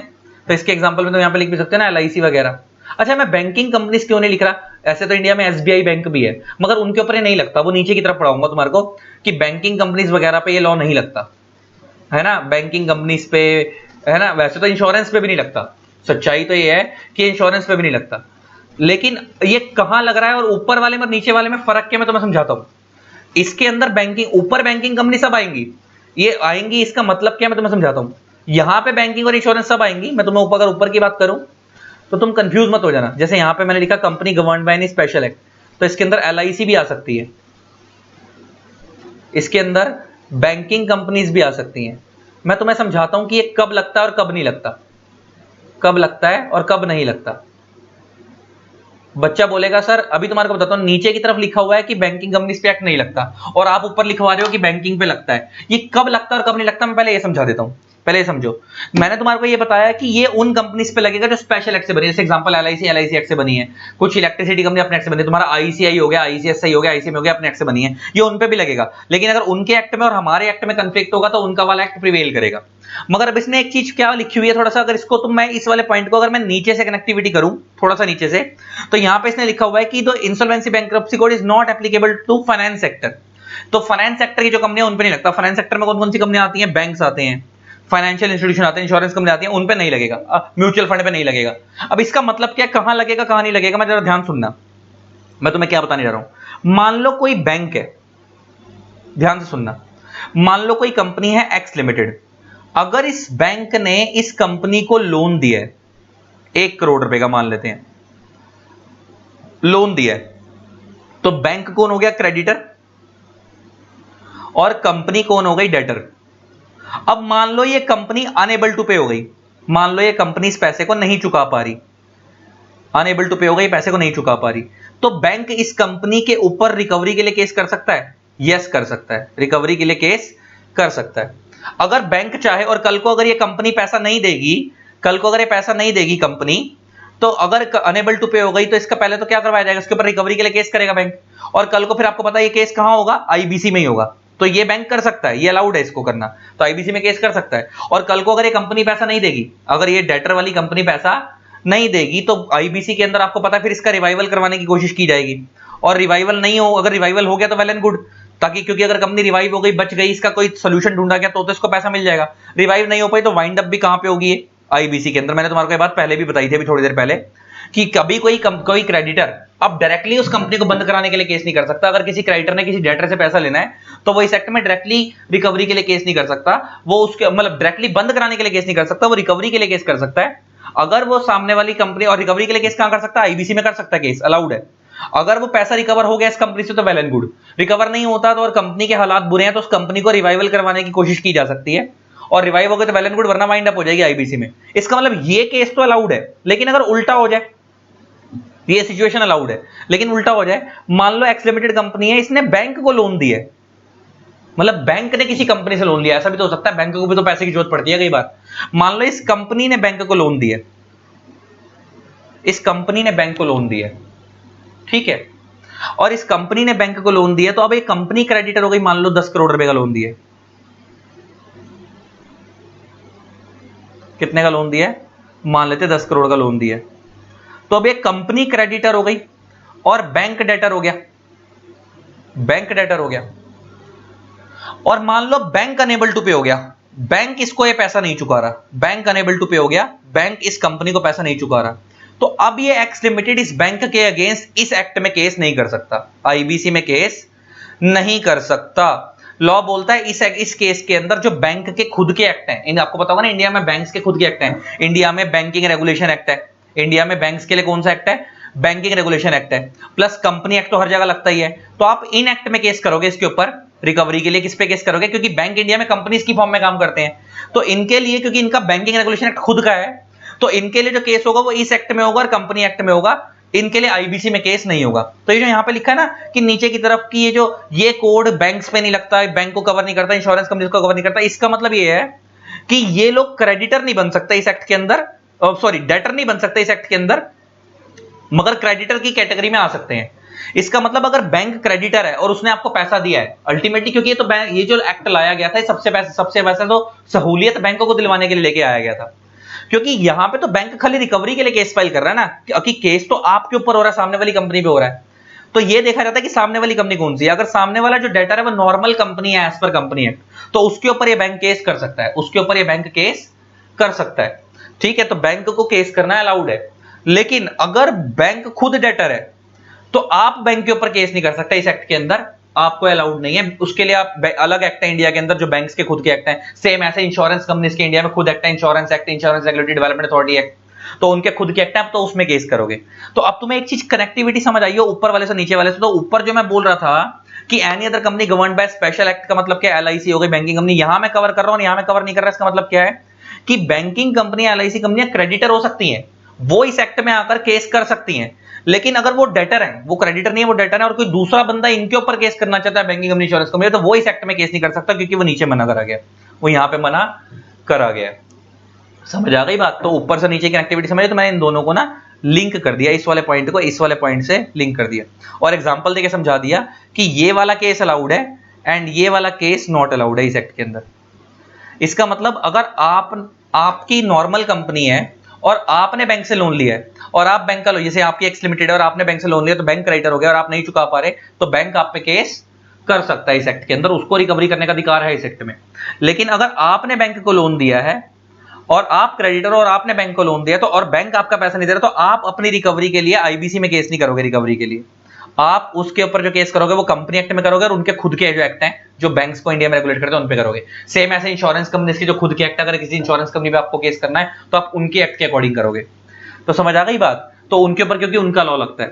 तो इसके एग्जांपल में तो यहां पे लिख भी सकते हैं ना, एलआईसी वगैरह। अच्छा, मैं बैंकिंग कंपनीज क्यों नहीं लिख रहा, ऐसे तो इंडिया में एसबीआई बैंक भी है, मगर उनके ऊपर ये नहीं लगता। वो नीचे की तरफ पढ़ाऊंगा तुम्हारे को कि बैंकिंग कंपनीज वगैरह पे ये लॉ नहीं लगता, है ना, बैंकिंग कंपनीज पे, है ना। वैसे तो इंश्योरेंस पे भी नहीं लगता, सच्चाई तो ये है कि इंश्योरेंस पे भी नहीं लगता, लेकिन ये कहां लग रहा है और ऊपर वाले में नीचे वाले में फर्क क्या मैं तुम्हें समझाता हूं। इसके अंदर बैंकिंग, ऊपर बैंकिंग कंपनी सब आएंगी, ये आएंगी, इसका मतलब क्या मैं तुम्हें समझाता हूं। यहां पे बैंकिंग और इंश्योरेंस सब आएंगी, मैं तुम्हें ऊपर, अगर ऊपर की बात करूं तो तुम कंफ्यूज मत हो जाना। जैसे यहां पे मैंने लिखा company governed by any special act, तो इसके अंदर एलआईसी भी आ सकती है, इसके अंदर बैंकिंग कंपनीज भी आ सकती हैं। मैं तुम्हें समझाता हूं कि ये कब लगता है और कब नहीं लगता, कब लगता है और कब नहीं लगता। बच्चा बोलेगा सर अभी तुम्हारे को बताता हूं, नीचे की तरफ लिखा हुआ है कि बैंकिंग कंपनीज पे एक्ट नहीं लगता और आप ऊपर लिखवा रहे हो कि बैंकिंग पे लगता है। ये कब लगता है और कब नहीं लगता, मैं पहले ये समझा देता हूं, पहले ये समझो। मैंने तुम्हारे को ये बताया कि ये उन कंपनीज पे लगेगा जो स्पेशल एक्ट से बनी है, जैसे एग्जांपल एलआईसी एक्ट से बनी है, कुछ इलेक्ट्रिसिटी कंपनी अपने एक्ट से बनी है, तुम्हारा आईसीआई हो गया, आईसीएसआई हो गया, आईसीएम हो गया, अपने एक्ट से बनी है, ये उन पे भी लगेगा। लेकिन अगर उनके एक्ट में और हमारे एक्ट में कंफ्लिक्ट होगा तो उनका वाला एक्ट प्रिवेल करेगा। मगर अब इसने एक चीज क्या लिखी हुई है, थोड़ा सा अगर इसको तुम, मैं इस वाले पॉइंट को अगर मैं नीचे से कनेक्टिविटी करूं, थोड़ा सा नीचे से, तो यहां पे इसने लिखा हुआ है कि the insolvency bankruptcy code is not applicable to finance sector. तो फाइनेंस सेक्टर की जो कंपनियां उन पे नहीं लगता। फाइनेंस सेक्टर में कौन कौन सी कंपनियां आती हैं, बैंक्स आते हैं, फाइनेंशियल इंस्टीट्यूशन आते हैं, इंश्योरेंस कंपनी आती हैं, उन पे नहीं लगेगा, म्यूचुअल फंड पे नहीं लगेगा। अब इसका मतलब क्या, कहां लगेगा कहां नहीं लगेगा, मैं जरा ध्यान सुनना, मैं तुम्हें क्या बताने जा रहा हूं। मान लो कोई बैंक है, ध्यान से सुनना, मान लो कोई कंपनी है एक्स लिमिटेड, अगर इस बैंक ने इस कंपनी को लोन दिया है 1 करोड़ रुपए का, मान लेते हैं लोन दिया है, तो बैंक कौन हो गया, क्रेडिटर, और कंपनी कौन हो गई, डेटर। अब मान लो ये कंपनी अनेबल टू पे हो गई, मान लो ये कंपनी इस पैसे को नहीं चुका पा रही, अनेबल टू पे हो गई, पैसे को नहीं चुका पा रही, तो बैंक इस कंपनी के ऊपर रिकवरी के लिए केस कर सकता है, यस कर सकता है, रिकवरी के लिए केस कर सकता है। अगर बैंक चाहे और कल को अगर ये कंपनी पैसा नहीं देगी, कल को अगर ये पैसा नहीं देगी कंपनी, तो अगर अनेबल टू पे हो गई तो इसका पहले तो क्या करवाया जाएगा, इसके ऊपर रिकवरी के लिए केस करेगा बैंक, और कल को फिर आपको पता है ये केस कहां होगा, आईबीसी में ही होगा। तो ये बैंक कर सकता है, ये अलाउड है इसको करना, तो आईबीसी में केस कर सकता है। और कल को अगर ये कंपनी पैसा नहीं देगी, अगर ये डेटर वाली कंपनी पैसा नहीं देगी, तो आईबीसी के अंदर आपको पता है फिर इसका रिवाइवल करवाने की कोशिश की जाएगी, और रिवाइवल नहीं हो, अगर रिवाइवल हो गया तो वेल एंड गुड, ताकि क्योंकि अगर कंपनी रिवाइव हो गई, बच गई, इसका कोई सोल्यूशन ढूंढा गया तो इसको पैसा मिल जाएगा। रिवाइव नहीं हो पाई तो वाइंड अप भी कहां पे होगी, आईबीसी के अंदर। मैंने तुम्हारे को ये बात पहले भी बताई थी, अभी थोड़ी देर पहले, कि कभी कोई क्रेडिटर अब डायरेक्टली उस कंपनी को बंद कराने के लिए केस नहीं कर सकता। अगर किसी क्रेडिटर ने किसी डेटर से पैसा लेना है तो वो इस एक्ट में डायरेक्टली रिकवरी के लिए केस नहीं कर सकता, वो उसके मतलब डायरेक्टली बंद कराने के लिए केस नहीं कर सकता, वो रिकवरी के लिए केस कर सकता है। अगर वो सामने वाली कंपनी, और रिकवरी के लिए केस कहां कर सकता है, आईबीसी में कर सकता है केस, अलाउड है। अगर वो पैसा रिकवर हो गया इस कंपनी से तो वेल एंड गुड, रिकवर नहीं होता तो और कंपनी के हालात बुरे हैं तो उस कंपनी को रिवाइवल करवाने की कोशिश की जा सकती है, और रिवाइव हो गए तो वेल एंड गुड, वरना वाइंड अप हो जाएगी आईबीसी में। इसका मतलब ये केस तो अलाउड है। लेकिन अगर उल्टा हो जाए, ये सिचुएशन अलाउड है, लेकिन उल्टा हो जाए, मान लो एक्स लिमिटेड कंपनी है, इसने बैंक को लोन दिया है, मतलब बैंक ने किसी कंपनी से लोन लिया, ऐसा भी तो हो सकता है, बैंक को भी तो पैसे की जरूरत पड़ती है कई बार। मान लो इस कंपनी ने बैंक को लोन दिया, इस कंपनी ने बैंक को लोन दिया, ठीक है, और इस कंपनी ने बैंक को लोन दिया, तो अब एक कंपनी क्रेडिटर हो गई, मान लो 10 करोड़ रुपए का लोन दिया, कितने का लोन दिया, मान लेते 10 करोड़ का लोन दिया, तो अब एक कंपनी क्रेडिटर हो गई और बैंक डेटर हो गया, बैंक डेटर हो गया, और मान लो बैंक अनेबल टू पे हो गया, बैंक इसको ये पैसा नहीं चुका रहा, बैंक अनेबल टू पे हो गया, बैंक इस कंपनी को पैसा नहीं चुका रहा, तो अब ये एक्स लिमिटेड इस बैंक के अगेंस्ट इस एक्ट में केस नहीं कर सकता, आईबीसी में केस नहीं कर सकता। लॉ बोलता है इस केस के अंदर जो बैंक के खुद के एक्ट हैं, आपको पता होगा ना इंडिया में बैंक्स के खुद के एक्ट हैं, इंडिया में बैंकिंग रेगुलेशन एक्ट है, इंडिया में बैंक्स के लिए कौन सा एक्ट है, बैंकिंग रेगुलेशन एक्ट है, प्लस कंपनी एक्ट तो हर जगह लगता ही है। तो आप इन एक्ट में केस करोगे, इसके ऊपर रिकवरी के लिए किस पे केस करोगे, क्योंकि बैंक इंडिया में कंपनीज की फॉर्म में काम करते हैं, तो इनके लिए, क्योंकि इनका बैंकिंग रेगुलेशन एक्ट खुद का है, तो इनके लिए जो केस होगा वो इस एक्ट में होगा और कंपनी एक्ट में होगा, इनके लिए आईबीसी में केस नहीं होगा। तो ये जो यहां पे लिखा है ना कि नीचे की तरफ की ये कोड बैंक्स पे नहीं लगता है, बैंक को कवर नहीं करता, इंश्योरेंस कंपनी को कवर नहीं करता, इसका मतलब ये है कि ये लोग क्रेडिटर नहीं बन सकते इस एक्ट के अंदर, सॉरी डेटर नहीं बन सकते इस एक्ट के अंदर, मगर क्रेडिटर की कैटेगरी में आ सकते हैं। इसका मतलब अगर बैंक क्रेडिटर है और उसने आपको पैसा दिया है अल्टीमेटली, क्योंकि ये तो ये जो एक्ट लाया गया था सबसे पैसा तो सहूलियत बैंकों को दिलवाने के लिए लेके आया गया था, क्योंकि यहां पे तो बैंक खाली रिकवरी के लिए केस फाइल कर रहा है ना, कि केस तो आपके ऊपर हो रहा है, सामने वाली कंपनी पे हो रहा है। तो ये देखा जाता है कि सामने वाली कंपनी कौन सी है। अगर सामने वाला जो डेटर है वो नॉर्मल कंपनी है एज पर कंपनी एक्ट, तो उसके ऊपर ये बैंक केस कर सकता है, उसके ऊपर ये बैंक केस कर सकता है। ठीक है, तो बैंक को केस करना अलाउड है। लेकिन अगर बैंक खुद डेटर है तो आप बैंक के ऊपर केस नहीं कर सकते इस एक्ट के अंदर, आपको अलाउड नहीं है। उसके लिए आप अलग एक्ट है इंडिया के अंदर जो बैंक्स के खुद के एक्ट हैं। सेम ऐसे इंश्योरेंस कंपनीज के इंडिया में खुद एक्ट है, insurance act, insurance regulatory development authority act, तो उनके खुद के एक्ट है, तो उसमें केस करोगे। तो अब तुम्हें एक चीज कनेक्टिविटी समझ आई हो ऊपर वाले से नीचे वाले से। तो ऊपर जो मैं बोल रहा था कि any other company governed by special act का मतलब क्या, एलआईसी हो गई बैंकिंग कंपनी, यहां मैं कवर कर रहा हूं, यहां मैं कवर नहीं कर रहा। इसका मतलब क्या है कि बैंकिंग कंपनी, एलआईसी कंपनियां क्रेडिटर हो सकती हैं, वो इस एक्ट में आकर केस कर सकती हैं। लेकिन अगर वो डेटर है, वो क्रेडिटर नहीं है, वो डेटर है, और कोई दूसरा बंदा इनके ऊपर केस करना चाहता है बैंकिंग कंपनी, इंश्योरेंस कंपनी, तो वो इस एक्ट में केस नहीं कर सकता, क्योंकि वो नीचे मना करा गया, वो यहां पे मना करा गया। समझ आ गई बात? तो ऊपर से नीचे की एक्टिविटी समझे, तो मैंने इन दोनों को ना लिंक कर दिया, इस वाले पॉइंट को इस वाले पॉइंट से लिंक कर दिया, और एग्जांपल देके समझा दिया कि ये वाला केस अलाउड है एंड ये वाला केस नॉट अलाउड है इस एक्ट के अंदर। इसका मतलब अगर आपकी नॉर्मल कंपनी है और आपने बैंक से लोन लिया है, और आप बैंक का लो, जैसे आपकी एक्स लिमिटेड है और आपने बैंक से लोन लिया, तो बैंक क्रेडिटर हो गया और आप नहीं चुका पा रहे, तो बैंक आप पे केस कर सकता है इस एक्ट के अंदर, उसको रिकवरी करने का अधिकार है इस एक्ट में। लेकिन अगर आपने बैंक को लोन दिया है और आप क्रेडिटर और आपने बैंक को लोन दिया, तो और बैंक आपका पैसा नहीं दे रहा, तो आप अपनी रिकवरी के लिए आईबीसी में केस नहीं करोगे। रिकवरी के लिए आप उसके ऊपर जो केस करोगे वो कंपनी एक्ट में करोगे, और उनके खुद के जो एक्ट हैं जो बैंक्स को इंडिया में रेगुलेट करते हैं उन पे करोगे। सेम ऐसे इंश्योरेंस कंपनी की जो खुद के एक्ट, अगर किसी इंश्योरेंस कंपनी पे आपको केस करना है तो आप उनके एक्ट के अकॉर्डिंग करोगे। तो समझ आ गई बात? तो उनके ऊपर क्योंकि उनका लॉ लगता है,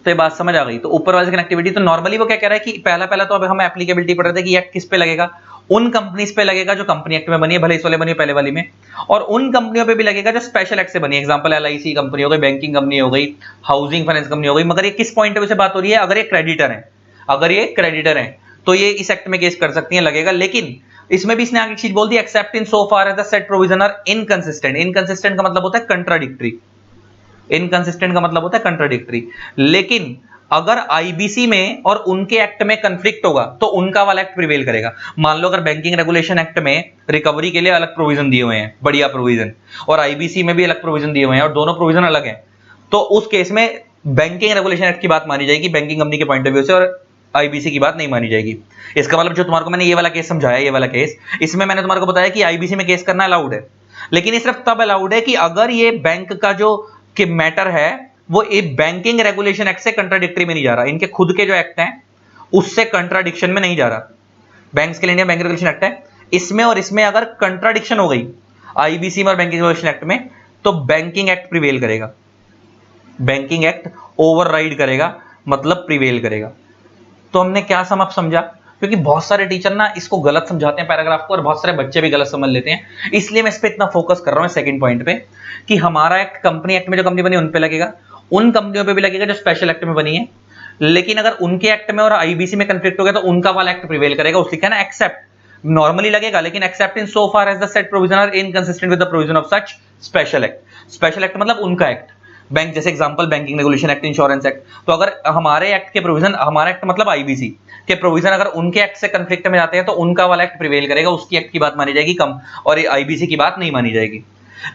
तो ये बात समझ आ गई। तो ऊपर वाले कनेक्टिविटी, तो नॉर्मली वो क्या कह रहा है कि पहला तो अब हम एप्लीकेबिलिटी पढ़ रहे थे कि एक्ट किस पे लगेगा, उन कंपनीज पे लगेगा जो कंपनी एक्ट में बनी है, भले इस वाले बनी है पहले वाली में, और उन कंपनियों पे भी लगेगा जो स्पेशल एक्ट से बनी है। एग्जांपल एलआईसी कंपनी हो गई, बैंकिंग कंपनी हो गई, हाउसिंग फाइनेंस कंपनी हो गई। मगर ये किस पॉइंट पे से बात हो रही है? अगर ये क्रेडिटर है, अगर ये क्रेडिटर है तो ये इस एक्ट में केस कर सकती है, लगेगा। लेकिन इसमें भी इसने आगे चीज बोल दी, except in so far as the set provision are inconsistent. Inconsistent का मतलब होता है कंट्राडिक्टरी, इनकंसिस्टेंट का मतलब होता है कंट्राडिक्टरी। लेकिन अगर आईबीसी में और उनके एक्ट में कंफ्लिक्ट होगा तो उनका वाला एक्ट प्रिवेल करेगा। मान लो अगर बैंकिंग रेगुलेशन एक्ट में रिकवरी के लिए अलग प्रोविजन दिए हुए हैं, बढ़िया प्रोविजन, और आईबीसी में भी अलग प्रोविजन दिए हुए हैं, और दोनों प्रोविजन अलग हैं, तो उस केस में बैंकिंग रेगुलेशन एक्ट की बात मानी जाएगी बैंकिंग कंपनी के पॉइंट ऑफ व्यू से, और आईबीसी की बात नहीं मानी जाएगी। इसका मतलब जो तुम्हारे को मैंने ये वाला केस समझाया, ये वाला केस, इसमें मैंने तुम्हारे को बताया कि आईबीसी में केस करना अलाउड है, लेकिन ये सिर्फ तब अलाउड है कि अगर ये बैंक का जो कि मैटर है वो एक बैंकिंग रेगुलेशन एक्ट से कंट्राडिक्टरी में नहीं जा रहा, इनके खुद के जो एक्ट हैं उससे कंट्राडिक्शन में नहीं जा रहा। बैंक्स के लिए इंडिया बैंक रेगुलेशन एक्ट है, इसमें और इसमें अगर कंट्राडिक्शन हो गई आईबीसी में और बैंकिंग रेगुलेशन एक्ट में, तो बैंकिंग एक्ट प्रिवेल करेगा, बैंकिंग एक्ट ओवरराइड करेगा, मतलब प्रिवेल करेगा। तो हमने क्या सम अप समझा? क्योंकि बहुत सारे टीचर ना इसको गलत समझाते हैं पैराग्राफ को, और बहुत सारे बच्चे भी गलत समझ लेते हैं, इसलिए मैं इस पे इतना फोकस कर रहा हूं सेकंड पॉइंट पे, कि हमारा एक्ट कंपनी एक्ट में जो कंपनी बनी उन पे लगेगा, उन कंपनियों पे भी लगेगा जो स्पेशल एक्ट में बनी है। लेकिन अगर उनके एक्ट में और आईबीसी में कंफ्लिक्ट हो गया तो उनका वाला एक्ट प्रिवेल करेगा। उसलिए क्या ना, एक्सेप्ट नॉर्मली लगेगा, लेकिन except in so far as the set provision are inconsistent with the provision of such special act. Special act मतलब उनका एक्ट, बैंक जैसे example banking regulation act, insurance act. तो अगर हमारे एक्ट के प्रोविजन, हमारा एक्ट मतलब आईबीसी के प्रोविजन अगर उनके एक्ट से कंफ्लिक्ट में जाते हैं तो उनका वाला एक्ट प्रिवेल करेगा, उसकी एक्ट की बात मानी जाएगी कम, और आईबीसी की बात नहीं मानी जाएगी।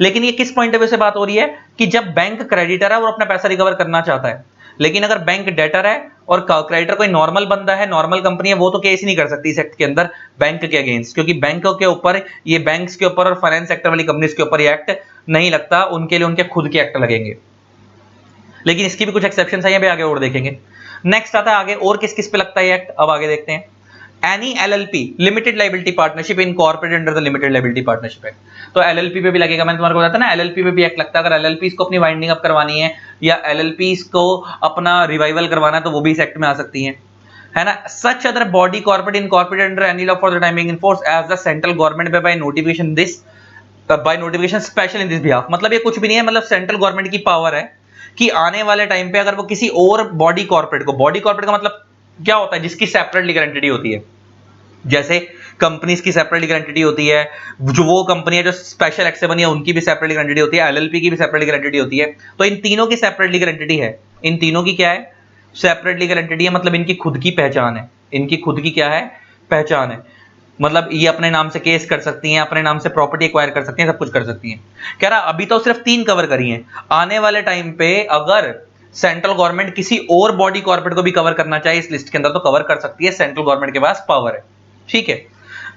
लेकिन ये किस पॉइंट ऑफ व्यू से बात हो रही है कि जब बैंक क्रेडिटर है और अपना पैसा रिकवर करना चाहता है, लेकिन अगर बैंक डेटर है और क्रेडिटर कोई नॉर्मल बंदा है, नॉर्मल कंपनी है, वो तो केस ही नहीं कर सकती इस एक्ट के अंदर बैंक के अगेंस्ट, क्योंकि बैंकों के ऊपर, ये बैंक्स के ऊपर और फाइनेंस सेक्टर वाली कंपनीज के ऊपर ये एक्ट नहीं लगता, उनके लिए उनके खुद के एक्ट लगेंगे। लेकिन इसकी भी कुछ एक्सेप्शंस है, आगे और देखेंगे। नेक्स्ट आता है आगे और किस किस पे लगता है एक्ट, अब आगे देखते हैं। Any LLP limited liability partnership incorporated under the limited liability partnership act, तो एलएलपी पे भी लगेगा। मैंने तुम्हारे को बताया ना, एलएलपी पे भी एक्ट लगता है। अगर एलएलपी को अपनी वाइंडिंग अप करवानी है या एलएलपी को अपना रिवाइवल करवाना है तो वो भी इस एक्ट में आ सकती है ना। Such other body corporate incorporated under any law for the time being in force as the central government by notification this, by notification special in this behalf. मतलब ये कुछ भी नहीं है, मतलब सेंट्रल गवर्नमेंट की पावर है कि आने वाले टाइम पे अगर वो किसी और बॉडी कॉर्पोरेट को, बॉडी कॉर्पोरेट का मतलब क्या होता है, जिसकी सेपरेट लीगल एंटिटी होती है, जैसे कंपनीज की सेपरेट लीगल एंटिटी होती है, जो वो कंपनी है जो स्पेशल एक्ट से बनी है उनकी भी सेपरेट लीगल एंटिटी होती है, एलएलपी की भी सेपरेट लीगल एंटिटी होती है। तो इन तीनों की सेपरेट लीगल एंटिटी है, इन तीनों की क्या है, सेपरेट लीगल एंटिटी है, मतलब इनकी खुद की पहचान है, इनकी खुद की क्या है, पहचान है। मतलब ये अपने नाम से केस कर सकती हैं, अपने नाम से प्रॉपर्टी एक्वायर कर सकती हैं, सब कुछ कर सकती हैं। कह रहा अभी तो सिर्फ 3 कवर करी हैं, आने वाले टाइम पे अगर सेंट्रल गवर्नमेंट किसी और बॉडी कॉर्पोरेट को भी कवर करना चाहे इस लिस्ट के अंदर तो कवर कर सकती है, सेंट्रल गवर्नमेंट के पास पावर है। ठीक है,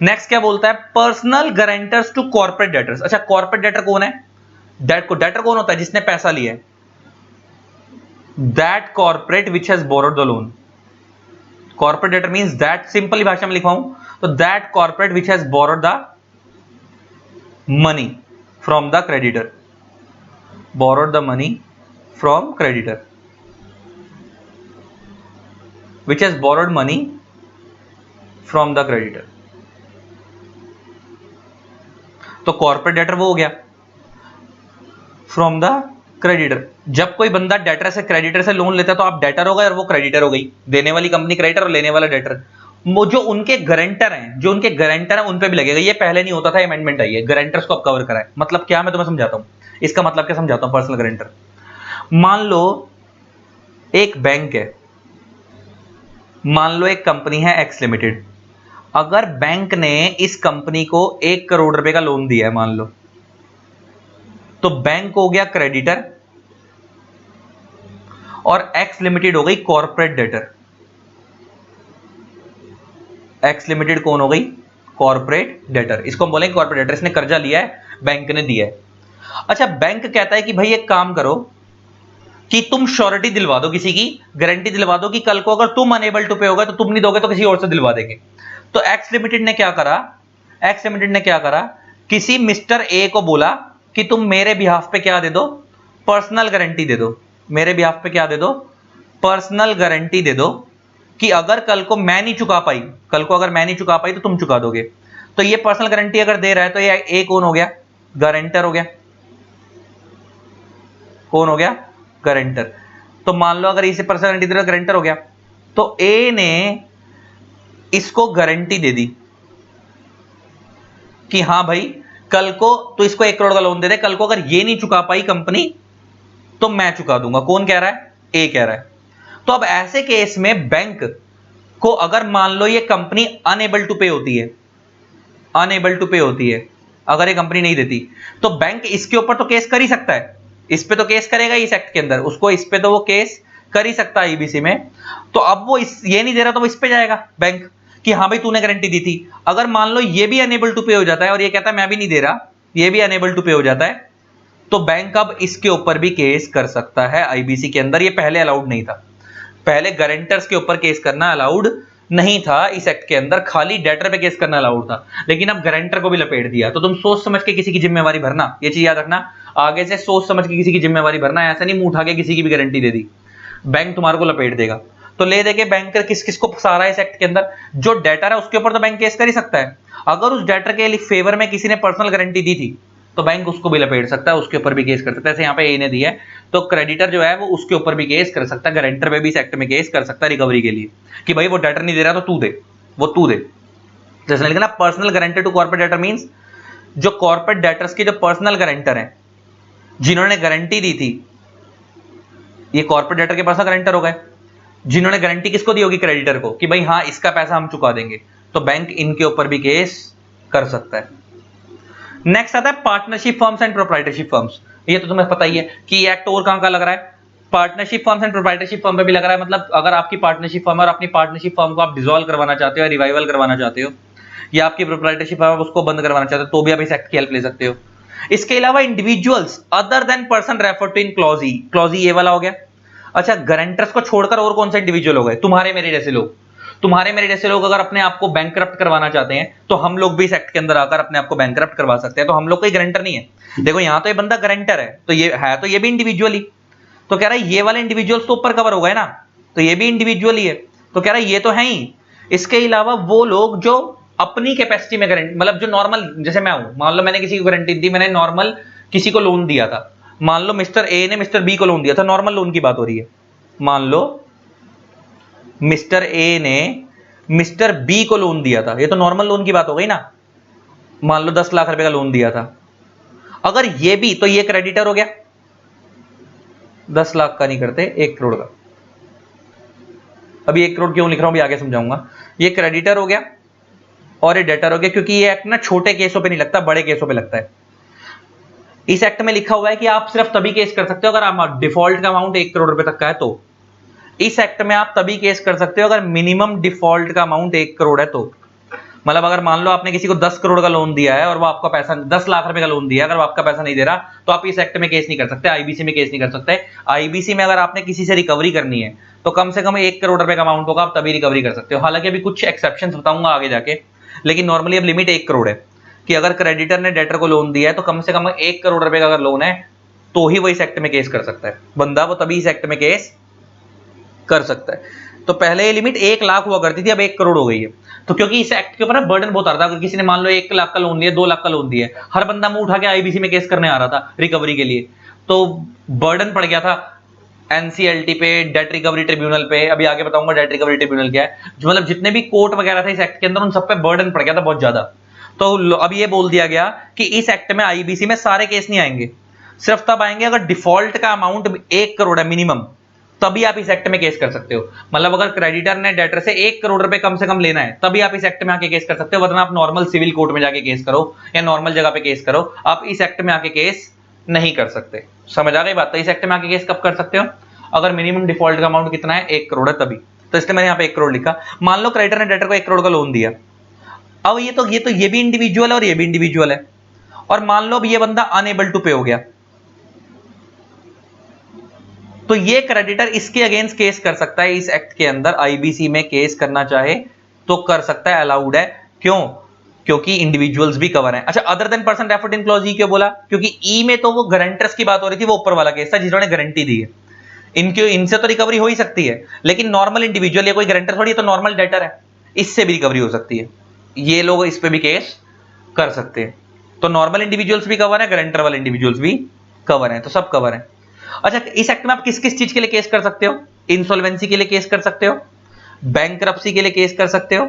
नेक्स्ट क्या बोलता है, personal guarantors to corporate debtors. अच्छा, कॉर्पोरेट डेटर कौन है, डेटर कौन होता है, जिसने पैसा लिया है, that corporate which has borrowed the loan. Corporate debtor means that, simply भाषा में लिखवाऊं तो that corporate which has borrowed the money from the creditor, borrowed the money from creditor, which has borrowed money from the creditor। तो corporate debtor वो हो गया from the creditor. जब कोई बंदा डेटर से, क्रेडिटर से लोन लेता है तो आप डेटर हो गए और वो क्रेडिटर हो गई, देने वाली कंपनी क्रेडिटर और लेने वाला डेटर। वो जो उनके गारंटर हैं, जो उनके गारंटर हैं उन पे भी लगेगा। ये पहले नहीं होता था, अमेंडमेंट आई है, गारंटर्स को अब कवर करा है। मतलब क्या, मैं तुम्हें समझाता हूं इसका मतलब क्या, समझाता हूं। पर्सनल गारंटर, मान लो एक बैंक है, मान लो एक कंपनी है एक्स लिमिटेड, अगर बैंक ने इस कंपनी को 1 करोड़ रुपए का लोन दिया है मान लो, तो बैंक हो गया क्रेडिटर और एक्स लिमिटेड हो गई कॉर्पोरेट डेटर। एक्स लिमिटेड कौन हो गई, कॉर्पोरेट डेटर। इसको हम बोलेंगे कॉर्पोरेट डेटर, इसने कर्जा लिया है, बैंक ने दिया है। अच्छा, बैंक कहता है कि भाई एक काम करो कि तुम श्योरिटी दिलवा दो, किसी की गारंटी दिलवा दो कि कल को अगर तुम अनेबल टू पे होगा तो तुम नहीं दोगे तो किसी और से दिलवा देंगे। तो एक्स लिमिटेड ने क्या करा, एक्स लिमिटेड ने क्या करा, किसी मिस्टर ए को बोला कि तुम मेरे बिहाफ पे क्या दे दो, पर्सनल गारंटी दे दो, मेरे बिहाफ पे क्या दे दो, पर्सनल गारंटी दे दो कि अगर कल को मैं नहीं चुका पाई, कल को अगर मैं नहीं चुका पाई तो तुम चुका दोगे। तो ये पर्सनल गारंटी अगर दे रहा है तो ये ए कौन हो गया, गारंटर हो गया। कौन हो गया, गारंटर। तो मान लो अगर इसे पर्सनल गारंटी दे रहा, गारंटर हो गया। तो ए ने इसको गारंटी दे दी कि हां भाई कल को तो इसको 1 करोड़ का लोन दे दे, कल को अगर ये नहीं चुका पाई कंपनी तो मैं चुका दूंगा। कौन कह रहा है, ए कह रहा है। तो अब ऐसे केस में बैंक को अगर मान लो ये कंपनी अनएबल टू पे होती है, अनएबल टू पे होती है, अगर ये कंपनी नहीं देती, तो बैंक इसके ऊपर तो केस कर ही सकता है, इस पे तो केस करेगा इस एक्ट के अंदर, उसको इस पे तो वो केस कर ही सकता है ईबीसी में। तो अब वो ये नहीं दे रहा तो वो इस पे जाएगा बैंक कि हाँ भाई तूने गारंटी दी थी। अगर मान लो ये भी अनेबल टू पे हो जाता है और ये कहता है मैं भी नहीं दे रहा, ये भी अनेबल टू पे हो जाता है, तो बैंक अब इसके ऊपर भी केस कर सकता है आईबीसी के अंदर। ये पहले अलाउड नहीं था, पहले गारंटर्स के ऊपर केस करना अलाउड नहीं था इस एक्ट के अंदर, खाली डेटर पे केस करना अलाउड था। लेकिन अब गारंटर को भी लपेट दिया। तो तुम सोच समझ के किसी की जिम्मेवारी भरना, ये चीज याद रखना, आगे से सोच समझ के किसी की जिम्मेवारी भरना, ऐसा नहीं मुंह उठा के किसी की भी गारंटी दे दी, बैंक तुम्हारे को लपेट देगा। तो ले देके बैंकर किस किस को फंसा रहा है इस एक्ट के अंदर, जो डेटर है उसके ऊपर तो बैंक केस कर ही सकता है। अगर उस डेटर के फेवर में किसी ने पर्सनल गारंटी दी थी तो बैंक उसको भी लपेट सकता है, उसके ऊपर भी केस कर सकता है। जैसे यहाँ पे ए ने दिया है तो क्रेडिटर जो है वो उसके ऊपर भी केस कर सकता है, गारंटर पे भी इस एक्ट में केस कर सकता है रिकवरी के लिए कि भाई वो डेटर नहीं दे रहा तो तू दे, वो तू दे। जैसे लिखना personal guarantor to corporate debtor means जो कॉर्पोरेट डेटर्स के जो पर्सनल गारंटर हैं, जिन्होंने गारंटी दी थी, ये कॉर्पोरेट डेटर के पर्सनल गारंटर हो गए। जिन्होंने गारंटी किसको दी होगी, क्रेडिटर को, कि भाई हाँ इसका पैसा हम चुका देंगे, तो बैंक इनके ऊपर भी केस कर सकता है। नेक्स्ट आता है partnership firms and proprietorship firms. ये तो तुम्हें पता ही है कि एक्ट और कहां का लग रहा है, partnership firms and proprietorship firm पे भी लग रहा है। मतलब अगर आपकी पार्टनरशिप फर्म और अपनी पार्टनरशिप फर्म को आप डिसॉल्व करवाना चाहते हो या रिवाइवल करवाना चाहते हो, या आपकी प्रोप्राइटरशिप फर्म उसको बंद करवाना चाहते हो, तो भी आप इस एक्ट की हेल्प ले सकते हो। इसके अलावा individuals other than person refer to in clause E, clause E ये वाला हो गया। अच्छा, गारंटर्स को छोड़कर और कौन से इंडिविजुअल हो गए, तुम्हारे मेरे जैसे लोग। तुम्हारे मेरे जैसे लोग अगर अपने आप को बैंकरप्ट करवाना चाहते हैं तो हम लोग भी इस एक्ट के अंदर आकर अपने आप को बैंकरप्ट करवा सकते हैं। तो हम लोग कोई गारंटर नहीं है। देखो यहां तो ये बंदा गारंटर है, तो ये है तो ये भी इंडिविजुअली, तो कह रहा है ये वाले इंडिविजुअल्स तो ऊपर कवर हो गए ना, तो ये भी इंडिविजुअली है, तो कह रहा है ये तो है ही। इसके अलावा वो लोग जो अपनी कैपेसिटी में गारंटी, मतलब जो नॉर्मल, जैसे मैं हूं, मान लो मैंने किसी को गारंटी दी, मैंने नॉर्मल किसी को लोन दिया था, मान लो मिस्टर ए ने मिस्टर बी को लोन दिया था, नॉर्मल लोन की बात हो रही है। मान लो मिस्टर ए ने मिस्टर बी को लोन दिया था, ये तो नॉर्मल लोन की बात हो गई ना। मान लो 10 लाख रुपए का लोन दिया था, अगर ये भी, तो ये क्रेडिटर हो गया। 10 लाख का नहीं करते, 1 करोड़ का। अभी 1 करोड़ क्यों लिख रहा हूं, अभी आगे समझाऊंगा। ये क्रेडिटर हो गया और ये डेटर हो गया, क्योंकि ये एक्ट ना छोटे केसों पे नहीं लगता, बड़े केसों पे लगता है। इस एक्ट में लिखा हुआ है कि आप सिर्फ तभी केस कर सकते हो अगर आप डिफॉल्ट का अमाउंट 1 करोड़ रुपए तक का है तो। इस एक्ट में आप तभी केस कर सकते हो अगर मिनिमम डिफॉल्ट का अमाउंट 1 करोड़ है तो। मतलब अगर मान लो आपने किसी को 10 करोड़ का लोन दिया है और वो आपका पैसा 10 लाख रुपए का लोन दिया है, अगर वो आपका पैसा नहीं दे रहा तो आप इस एक्ट में केस नहीं कर सकते, आईबीसी में केस नहीं कर सकते। आईबीसी में अगर आपने किसी से रिकवरी करनी है तो कम से कम 1 करोड़ रुपए का अमाउंट होगा, आप तभी रिकवरी कर सकते हो। हालांकि अभी कुछ एक्सेप्शन बताऊंगा आगे जाके, लेकिन नॉर्मली अब लिमिट 1 करोड़ है कि अगर क्रेडिटर ने डेटर को लोन दिया है तो कम से कम 1 करोड़ रुपए का अगर लोन है तो ही वो इस एक्ट में केस कर सकता है बंदा, वो तभी इस एक्ट में केस कर सकता है। तो पहले ये लिमिट 1 लाख हुआ करती थी, अब 1 करोड़ हो गई है। तो क्योंकि इस एक्ट के ऊपर बर्डन बहुत आ रहा था, अगर किसी ने मान लो 1 लाख का लोन लिया, 2 लाख का लोन दिया, हर बंदा मुंह उठा के आईबीसी में केस करने आ रहा था रिकवरी के लिए, तो बर्डन पड़ गया था एनसीएलटी पे, डेट रिकवरी ट्रिब्यूनल पे। अभी आगे बताऊंगा डेट रिकवरी ट्रिब्यूनल क्या है। जो मतलब जितने भी कोर्ट वगैरह थे इस एक्ट के अंदर, उन सब पे बर्डन पड़ गया था बहुत ज्यादा। तो अब ये बोल दिया गया कि इस एक्ट में आईबीसी में सारे केस नहीं आएंगे, सिर्फ तब आएंगे अगर डिफॉल्ट का अमाउंट 1 करोड़ है मिनिमम, तभी आप इस एक्ट में केस कर सकते हो। मतलब अगर क्रेडिटर ने डेटर से 1 करोड़ रुपए कम से कम लेना है तभी आप इस एक्ट में आके केस कर सकते हो, वरना आप नॉर्मल सिविल कोर्ट में जाके केस करो या नॉर्मल जगह पे केस करो, आप इस एक्ट में आके केस नहीं कर सकते। समझ आ गई बात। तो इस एक्ट में आके केस कब कर सकते हो, अगर मिनिमम डिफॉल्ट का अमाउंट कितना है, 1 करोड़ है तभी। तो इसलिए मैंने यहाँ पे 1 करोड़ लिखा। मान लो क्रेडिटर ने डेटर को 1 करोड़ का लोन दिया, अब ये भी इंडिविजुअल है और ये भी इंडिविजुअल है, और मान लो अब ये बंदा अनएबल टू पे हो गया, तो ये क्रेडिटर इसके अगेंस्ट केस कर सकता है इस एक्ट के अंदर, आईबीसी में केस करना चाहे तो कर सकता है, अलाउड है। क्यों? क्योंकि इंडिविजुअल्स भी कवर हैं। अच्छा, other than person referred in clause ई क्यों बोला? क्योंकि ई में तो वो गारंटर्स की बात हो रही थी, वो ऊपर वाला केस था जिन्होंने गारंटी दी है। इनसे तो रिकवरी हो ही सकती है, लेकिन नॉर्मल इंडिविजुअल, ये कोई गारंटर थोड़ी है, तो नॉर्मल डेटर है, इससे भी रिकवरी हो सकती है। ये लोग इस पे भी केस कर सकते हैं। तो नॉर्मल इंडिविजुअल्स भी कवर है, गारंटर वाले इंडिविजुअल्स भी कवर है, तो सब कवर है। अच्छा, इस एक्ट में आप किस किस चीज के लिए केस कर सकते हो? इंसॉल्वेंसी के लिए केस कर सकते हो, बैंकरप्सी के लिए केस कर सकते हो,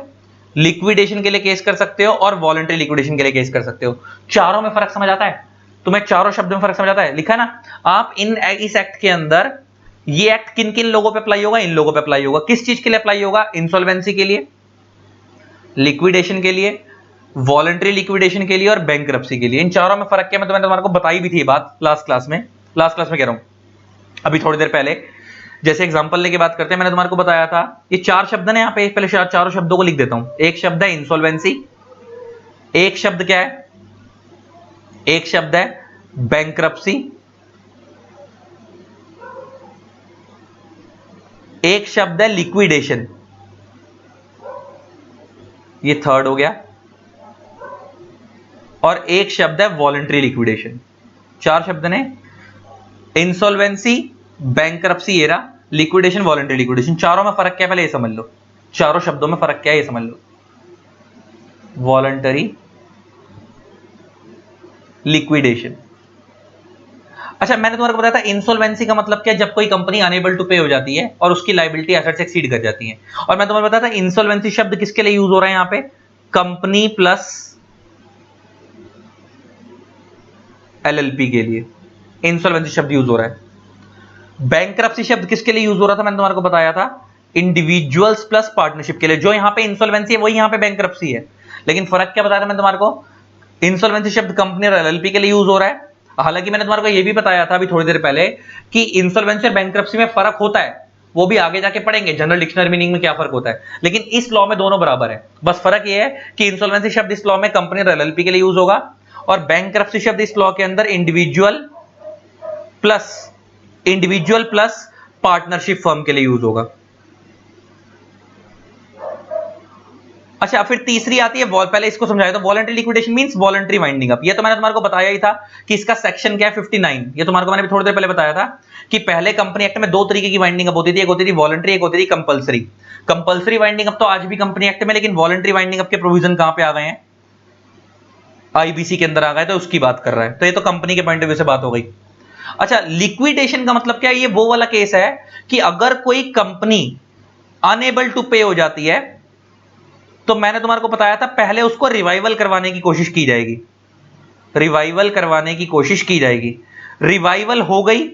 लिक्विडेशन के लिए केस कर सकते हो, और वॉलंटरी लिक्विडेशन के लिए केस कर सकते हो। चारों में फर्क समझ आता है तुम्हें? चारों शब्दों में फर्क समझ आता है? लिखा है ना आप इस एक्ट के अंदर, ये एक्ट किन किन लोगों पे अप्लाई होगा? इन लोगों पे अप्लाई होगा। किस चीज के लिए अप्लाई होगा? इंसॉल्वेंसी के लिए, लिक्विडेशन के लिए, वॉलंटरी लिक्विडेशन के लिए और बैंकरप्सी के लिए। इन चारों में फर्क क्या है, मैं तुम्हारे को बताई भी थी बात लास्ट क्लास में कह रहा हूं, अभी थोड़ी देर पहले। जैसे एग्जांपल लेके बात करते हैं, मैंने तुम्हारे को बताया था ये 4 शब्द हैं यहाँ पे, पहले चारों शब्दों को लिख देता हूं। एक शब्द है इंसॉल्वेंसी, एक शब्द क्या है, एक शब्द है बैंकरप्सी, एक शब्द है लिक्विडेशन, ये थर्ड हो गया, और एक शब्द है वॉलंटरी लिक्विडेशन। 4 शब्द ने, इंसॉल्वेंसी, बैंकरप्सी, ये रहा, लिक्विडेशन, वॉलंटरी लिक्विडेशन। चारों में फर्क क्या है पहले ये समझ लो, चारों शब्दों में फर्क क्या है ये समझ लो। Voluntary liquidation. अच्छा, मैंने तुम्हारे को बताया था इंसॉल्वेंसी का मतलब क्या है, जब कोई कंपनी अनेबल टू पे हो जाती है और उसकी लायबिलिटी एसेट से एक्सीड कर जाती है। और मैं तुम्हें बताया था इंसॉल्वेंसी शब्द किसके लिए यूज हो रहा है यहां पे? कंपनी प्लस एलएलपी के लिए इंसॉल्वेंसी शब्द यूज हो रहा है। बैंकरप्सी शब्द किसके लिए यूज हो रहा था? मैंने तुम्हारे को बताया था इंडिविजुअल्स प्लस पार्टनरशिप के लिए। जो यहां पे इंसॉल्वेंसी है वही यहां पे बैंकरप्सी है, लेकिन फर्क क्या बताया था मैंने तुम्हारे को? इंसॉल्वेंसी शब्द कंपनी और एलएलपी के लिए यूज हो रहा है। हालांकि मैंने तुम्हारे को यह भी बताया था अभी थोड़ी देर पहले कि इंसॉल्वेंसी और बैंकरप्सी में फर्क होता है, वो भी आगे जाके पढ़ेंगे जनरल डिक्शनरी मीनिंग में क्या फर्क होता है, लेकिन इस लॉ में दोनों बराबर है। बस फर्क यह है कि इंसॉल्वेंसी शब्द इस लॉ में कंपनी और एलएलपी के लिए यूज होगा, और बैंकरप्सी शब्द इस लॉ के अंदर इंडिविजुअल प्लस पार्टनरशिप फर्म के लिए यूज होगा। अच्छा, फिर तीसरी आती है पहले इसको समझाया तो voluntary liquidation means voluntary winding up. ये तो मैंने तुम्हारे को बताया ही था कि इसका सेक्शन क्या है 59। ये तुम्हारे को मैंने भी थोड़ी देर पहले बताया था कि पहले कंपनी एक्ट में 2 तरीके की वाइंडिंग अप होती थी, एक होती थी वॉलंटरी, एक होती थी कंपलसरी। कंपलसरी वाइंडिंग अप तो आज भी कंपनी एक्ट में, लेकिन वॉलंटरी वाइंडिंग अप के प्रोविजन कहां पे आ गए हैं? आईबीसी के अंदर आ गए, तो उसकी बात कर रहा है। तो ये तो कंपनी के पॉइंट ऑफ व्यू से बात हो गई। अच्छा, लिक्विडेशन का मतलब क्या है? ये वो वाला केस है कि अगर कोई कंपनी अनएबल टू पे हो जाती है तो मैंने तुम्हारे को बताया था पहले उसको रिवाइवल करवाने की कोशिश की जाएगी, रिवाइवल करवाने की कोशिश की जाएगी। रिवाइवल हो गई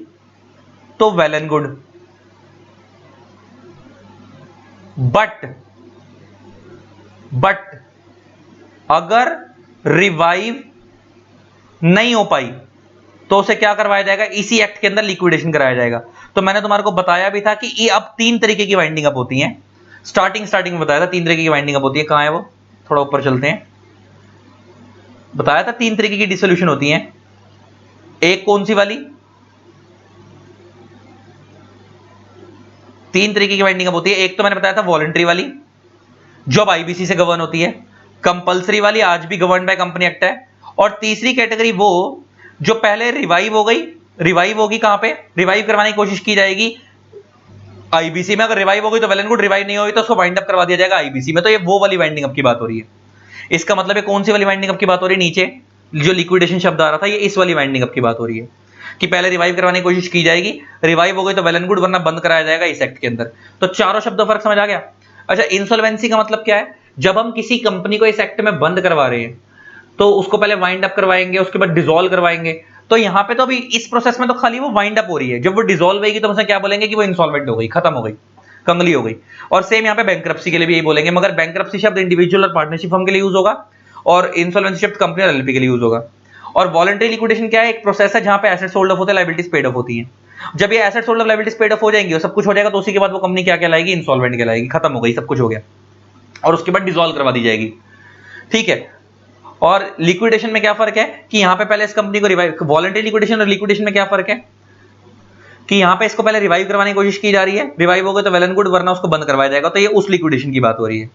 तो वेल एंड गुड, बट अगर रिवाइव नहीं हो पाई तो उसे क्या करवाया जाएगा? इसी एक्ट के अंदर लिक्विडेशन कराया जाएगा। तो मैंने तुम्हारे को बताया भी था कि ये अब 3 तरीके की वाइंडिंग अप होती हैं। स्टार्टिंग में बताया था 3 तरीके की वाइंडिंग अप होती है। कहां है वो? थोड़ा ऊपर चलते हैं। बताया था 3 तरीके की डिसोल्यूशन होती हैं। एक कौन सी वाली? 3 तरीके की वाइंडिंग अप होती है। एक तो मैंने बताया था वॉलंटरी वाली, जो अब आईबीसी से गवर्न होती है। कंपल्सरी वाली आज भी गवर्न बाय कंपनी एक्ट है। और तीसरी कैटेगरी वो जो पहले रिवाइव हो गई, रिवाइव होगी कहां पे? रिवाइव करवाने की कोशिश की जाएगी आईबीसी में। अगर रिवाइव हो गई तो वेल एंड गुड, रिवाइव नहीं होगी तो उसको वाइंड अप करवा दिया जाएगा आईबीसी में। तो ये वो वाली वाइंडिंग अप की बात हो रही है। इसका मतलब है कौन सी वाली वाइंडिंग अप की बात हो रही है? नीचे जो लिक्विडेशन शब्द आ रहा था, ये इस वाली वाइंडिंग अप की बात हो रही है कि पहले रिवाइव करवाने की कोशिश की जाएगी, रिवाइव हो गई तो वेल एंड गुड, वरना बंद कराया जाएगा इस एक्ट के अंदर। तो चारों शब्दों फर्क समझ आ गया? अच्छा, इंसॉल्वेंसी का मतलब क्या है? जब हम किसी कंपनी को इस एक्ट में बंद करवा रहे हैं तो उसको पहले वाइंड अप करवाएंगे, उसके बाद डिसॉल्व करवाएंगे। तो यहां पे तो अभी इस प्रोसेस में तो खाली वो वाइंड अप हो रही है। जब वो डिसॉल्व होगी तो उसे क्या बोलेंगे कि वो इंसॉल्वेंट हो गई, खत्म हो गई, कंगली हो गई। और सेम यहां पे बैंक्रप्सी के लिए भी यही बोलेंगे, मगर बैंक्रप्सी शब्द इंडिविजुअल और पार्टनरशिप फर्म के लिए यूज होगा और इंसॉल्वेंसी शब्द कंपनी और एलएलपी के लिए यूज होगा। और वॉलंटरी लिक्विडेशन क्या है? एक प्रोसेस है जहां पे एसेट्स सोल्ड ऑफ होते हैं, लायबिलिटीज पेड ऑफ होती हैं। जब ये assets sold off, liabilities paid of हो जाएंगी और सब कुछ हो जाएगा तो उसी के बाद वो कंपनी क्या कहलाएगी? इंसॉल्वेंट कहलाएगी, खत्म हो गई, सब कुछ हो गया। और उसके बाद डिसॉल्व करवा दी जाएगी। ठीक है। और लिक्विडेशन में क्या फर्क है कि यहां पे पहले इस कंपनी को रिवाइव, वॉलंटरी लिक्विडेशन और लिक्विडेशन में क्या फर्क है कि यहां पे इसको पहले रिवाइव करवाने की कोशिश की जा रही है, रिवाइव हो गए तो वेल एंड गुड, वरना उसको बंद करवाया जाएगा। तो ये उस लिक्विडेशन की बात हो रही है।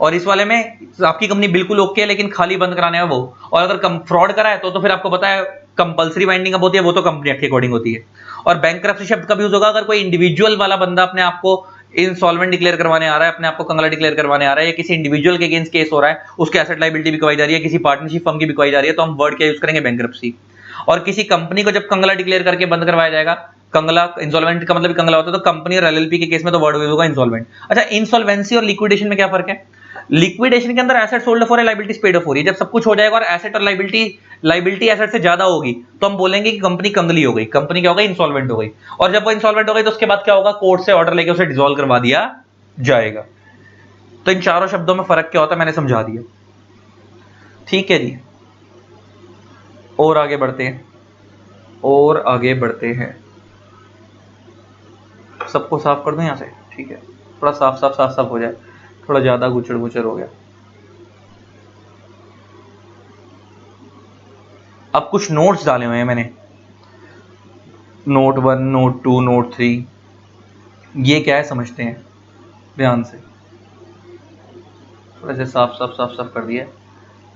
और इस वाले में आपकी कंपनी बिल्कुल ओके है, लेकिन खाली बंद कराने है वो। और अगर फ्रॉड करा है तो फिर आपको पता है कंपलसरी वाइंडिंग अप होती है, वो तो कंपनी एक्ट के अकॉर्डिंग होती है। और बैंक्रप्सी शब्द कब यूज होगा? अगर कोई इंडिविजुअल वाला बंदा अपने आप को इंसॉल्वेंट डिक्लेयर करवाने आ रहा है, अपने आप को कंगला डिक्लेयर करवाने आ रहा है, या किसी इंडिविजुअल के अगेंस्ट केस हो रहा है, उसके एसेट लायबिलिटी बिकवाई जा रही है, किसी पार्टनरशिप फर्म की बिकवाई जा रही है, तो हम वर्ड क्या यूज करेंगे? बैंक्रप्सी। और किसी कंपनी को जब कंगला डिक्लेयर करके बंद करवाया जाएगा, कंगला, इंसॉल्वेंट का मतलब कंगला होता है, तो कंपनी और एलएलपी के केस में तो वर्ड यूज होगा इंसॉल्वेंट। अच्छा, इंसॉल्वेंसी और लिक्विडेशन में क्या फर्क है? लिक्विडेशन के अंदर asset sold for, liabilities paid of हो रही है। जब सब कुछ हो जाएगा और एसेट और लायबिलिटी एसेट से ज्यादा होगी तो हम बोलेंगे कि कंपनी कंगली हो गई, कंपनी क्या हो गई? इंसॉल्वेंट हो गई। और जब वो इंसॉल्वेंट हो गई तो उसके बाद क्या होगा? कोर्ट से ऑर्डर लेके उसे डिसॉल्व करवा दिया जाएगा। तो इन चारों शब्दों में फर्क क्या होता है मैंने समझा दिया। ठीक है जी, और आगे बढ़ते हैं, और आगे बढ़ते हैं। सबको साफ कर दूं यहां से? ठीक है, थोड़ा साफ साफ साफ साफ हो जाए, थोड़ा ज्यादा गुचड़ गुचड़ हो गया। अब कुछ नोट्स डाले हुए हैं मैंने, नोट 1, नोट 2, नोट 3। ये क्या है समझते हैं ध्यान से। थोड़ा से साफ साफ साफ साफ कर दिया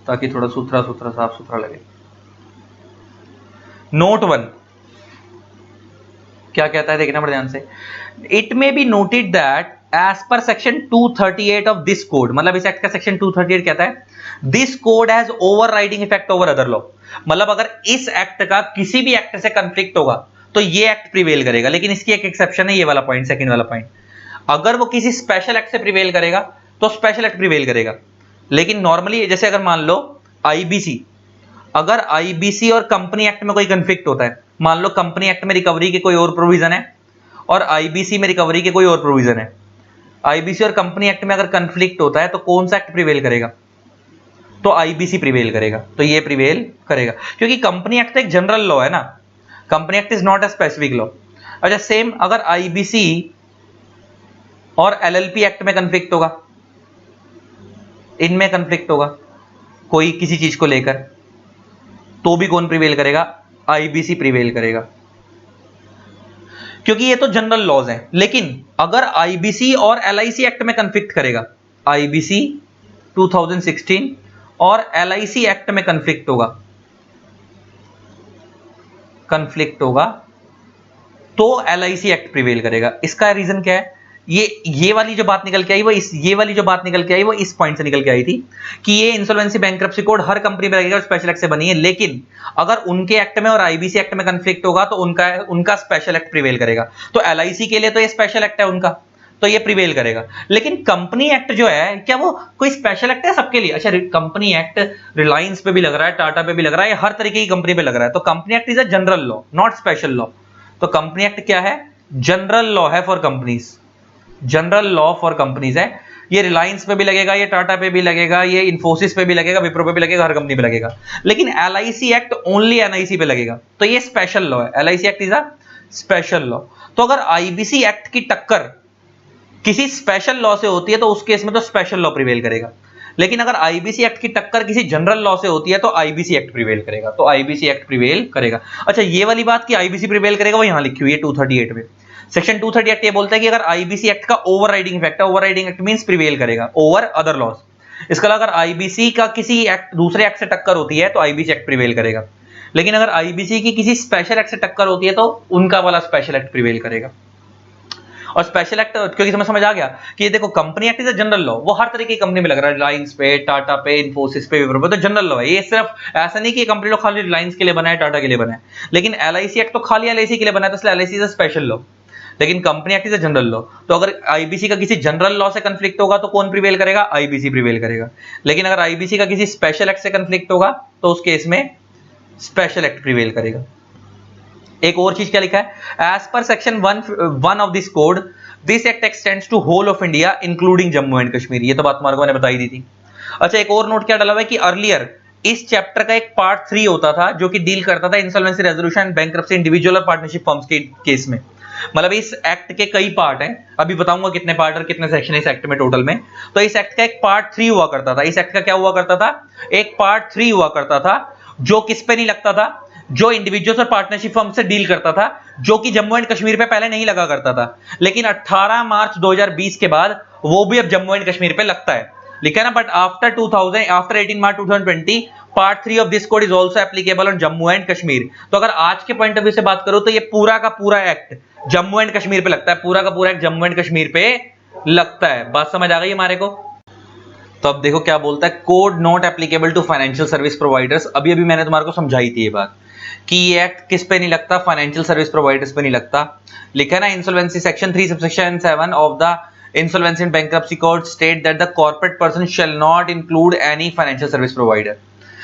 ताकि थोड़ा सुथरा सुथरा साफ सुथरा लगे। नोट 1 क्या कहता है देखना बड़े ध्यान से। It may be noted that as per section 238 of this code, मतलब इस एक्ट का सेक्शन 238 कहता है this code has overriding effect over other law. मतलब अगर इस एक्ट का किसी भी एक्ट से कंफ्लिक्ट होगा तो ये एक्ट प्रिवेल करेगा। लेकिन इसकी एक एक्सेप्शन है, ये वाला पॉइंट, सेकंड वाला पॉइंट। अगर वो किसी स्पेशल एक्ट से प्रिवेल करेगा तो स्पेशल एक्ट प्रिवेल करेगा। लेकिन नॉर्मली जैसे अगर मान लो आईबीसी, अगर आईबीसी और कंपनी एक्ट में कोई कंफ्लिक्ट होता है, मान लो कंपनी एक्ट में रिकवरी के कोई और प्रोविजन है और आईबीसी में रिकवरी के कोई और प्रोविजन है, आईबीसी और कंपनी एक्ट में अगर कंफ्लिक्ट होता है तो कौन सा एक्ट प्रिवेल करेगा? तो आईबीसी प्रिवेल करेगा। तो ये प्रिवेल करेगा क्योंकि कंपनी एक्ट एक जनरल लॉ है ना, company act is not a specific law. अच्छा, सेम अगर आईबीसी और एलएलपी एक्ट में कंफ्लिक्ट होगा, इनमें कंफ्लिक्ट होगा कोई किसी चीज को लेकर, तो भी कौन प्रिवेल करेगा? आईबीसी प्रिवेल करेगा, क्योंकि ये तो जनरल लॉज हैं। लेकिन अगर आईबीसी और एलआईसी एक्ट में कंफ्लिक्ट करेगा, आईबीसी 2016 और एलआईसी एक्ट में कंफ्लिक्ट होगा तो एलआईसी एक्ट प्रिवेल करेगा। इसका रीजन क्या है? ये वाली जो बात निकल के आई वो ये वाली जो बात निकल के आई वो इस पॉइंट से निकल के आई थी कि ये इंसॉल्वेंसी बैंक्रप्सी कोड हर कंपनी में लगेगा, स्पेशल एक्ट से बनी है, लेकिन अगर उनके एक्ट में और आईबीसी एक्ट में कंफ्लिक्ट होगा तो उनका स्पेशल एक्ट प्रिवेल करेगा। तो एलआईसी के लिए तो ये स्पेशल एक्ट है उनका, तो ये प्रिवेल करेगा। लेकिन कंपनी एक्ट जो है, क्या वो कोई स्पेशल एक्ट है सबके लिए? अच्छा, कंपनी एक्ट रिलायंस पे भी लग रहा है, टाटा पे भी लग रहा है, हर तरीके की कंपनी पे लग रहा है। तो company act is a general law, not special law. तो कंपनी एक्ट क्या है? जनरल लॉ है for companies, general law for companies है। ये रिलायंस पे भी लगेगा, ये टाटा पे भी लगेगा, ये इन्फोसिस पे भी लगेगा, विप्रो पे भी लगेगा, हर कंपनी पे लगेगा। लेकिन एलआईसी एक्ट ओनली एनआईसी पे लगेगा, तो ये स्पेशल लॉ है। LIC act is a special law. तो अगर आईबीसी एक्ट की टक्कर किसी स्पेशल लॉ से होती है तो उस केस में तो स्पेशल लॉ प्रिवेल करेगा। लेकिन अगर आईबीसी एक्ट की टक्कर किसी जनरल लॉ से होती है तो आईबीसी एक्ट प्रिवेल करेगा, तो आईबीसी एक्ट प्रिवेल करेगा। अच्छा, ये वाली बात कि आईबीसी प्रिवेल करेगा वो यहां लिखी हुई है 238 में। सेक्शन 238 ये बोलता है कि अगर आईबीसी एक्ट का ओवरराइडिंग इफेक्ट है, ओवरराइडिंग एक्ट मींस प्रिवेल करेगा ओवर अदर लॉज। इसका अगर आईबीसी का किसी एक्ट दूसरे एक्ट से टक्कर होती है तो आईबीसी एक्ट प्रिवेल करेगा। लेकिन अगर आईबीसी की किसी स्पेशल एक्ट से टक्कर होती है तो उनका वाला स्पेशल एक्ट प्रिवेल करेगा। और स्पेशल एक्ट क्योंकि समझ आ गया कि ये देखो, company act is a general law, वो हर तरह की कंपनी में लग रहा है, रिलायंस पे, टाटा पे, इन्फोसिस पे, विप्रो पे, तो जनरल लॉ है ये। सिर्फ ऐसा नहीं कि कंपनी लॉ खाली रिलायंस के लिए बना है, टाटा के लिए बना है। लेकिन एलआईसी एक्ट तो खाली एलआईसी के लिए बना है, तो इसलिए LIC is a special law. लेकिन company act is a general law. तो अगर आईबीसी का किसी जनरल लॉ से कंफ्लिक्ट होगा तो कौन प्रिवेल करेगा? आईबीसी प्रिवेल करेगा। लेकिन अगर आईबीसी का किसी स्पेशल एक्ट से कंफ्लिक्ट होगा तो उस केस में स्पेशल एक्ट प्रिवेल करेगा। एक और चीज क्या लिखा है? As per section 1 of this code, this act extends to whole of India including Jammu and Kashmir. ये तो बात तुम्हारे को मैंने बताई दी थी। अच्छा, एक और नोट क्या डाला हुआ है कि अर्लियर इस चैप्टर का एक पार्ट 3 होता था जो कि डील करता था इंसॉल्वेंसी रेजोल्यूशन, बैंक्रप्सी, इंडिविजुअल और पार्टनरशिप फर्म्स के केस में। मतलब इस एक्ट के कई पार्ट हैं, अभी बताऊंगा कितने पार्ट और कितने सेक्शन है इस एक्ट में टोटल में। तो इस एक्ट का एक पार्ट 3 हुआ करता था। इस एक्ट का क्या हुआ करता था? एक पार्ट 3 हुआ करता था जो किस पे नहीं लगता था? जो इंडिविजुअल्स और पार्टनरशिप फर्म से डील करता था, जो कि जम्मू एंड कश्मीर पे पहले नहीं लगा करता था। लेकिन 18 मार्च 2020 के बाद वो भी अब जम्मू एंड कश्मीर पे लगता है, लिखा है ना। But after 18 March 2020 part 3 of this code is also applicable on Jammu and Kashmir. तो अगर आज के पॉइंट ऑफ व्यू से बात करो तो ये पूरा का पूरा एक्ट जम्मू एंड कश्मीर पे लगता है, पूरा का पूरा एक्ट जम्मू एंड कश्मीर पे लगता है। बात समझ आ गई हमारे को? तो अब देखो क्या बोलता है, code not applicable to financial service providers. अभी मैंने तुम्हारे को समझाई थी ये बात कि ये एक्ट किस पे नहीं लगता? फाइनेंशियल सर्विस प्रोवाइडर्स पे नहीं लगता। लिखा है ना, insolvency section 3 subsection 7 of the insolvency and bankruptcy code state that the corporate person shall not include any financial service provider.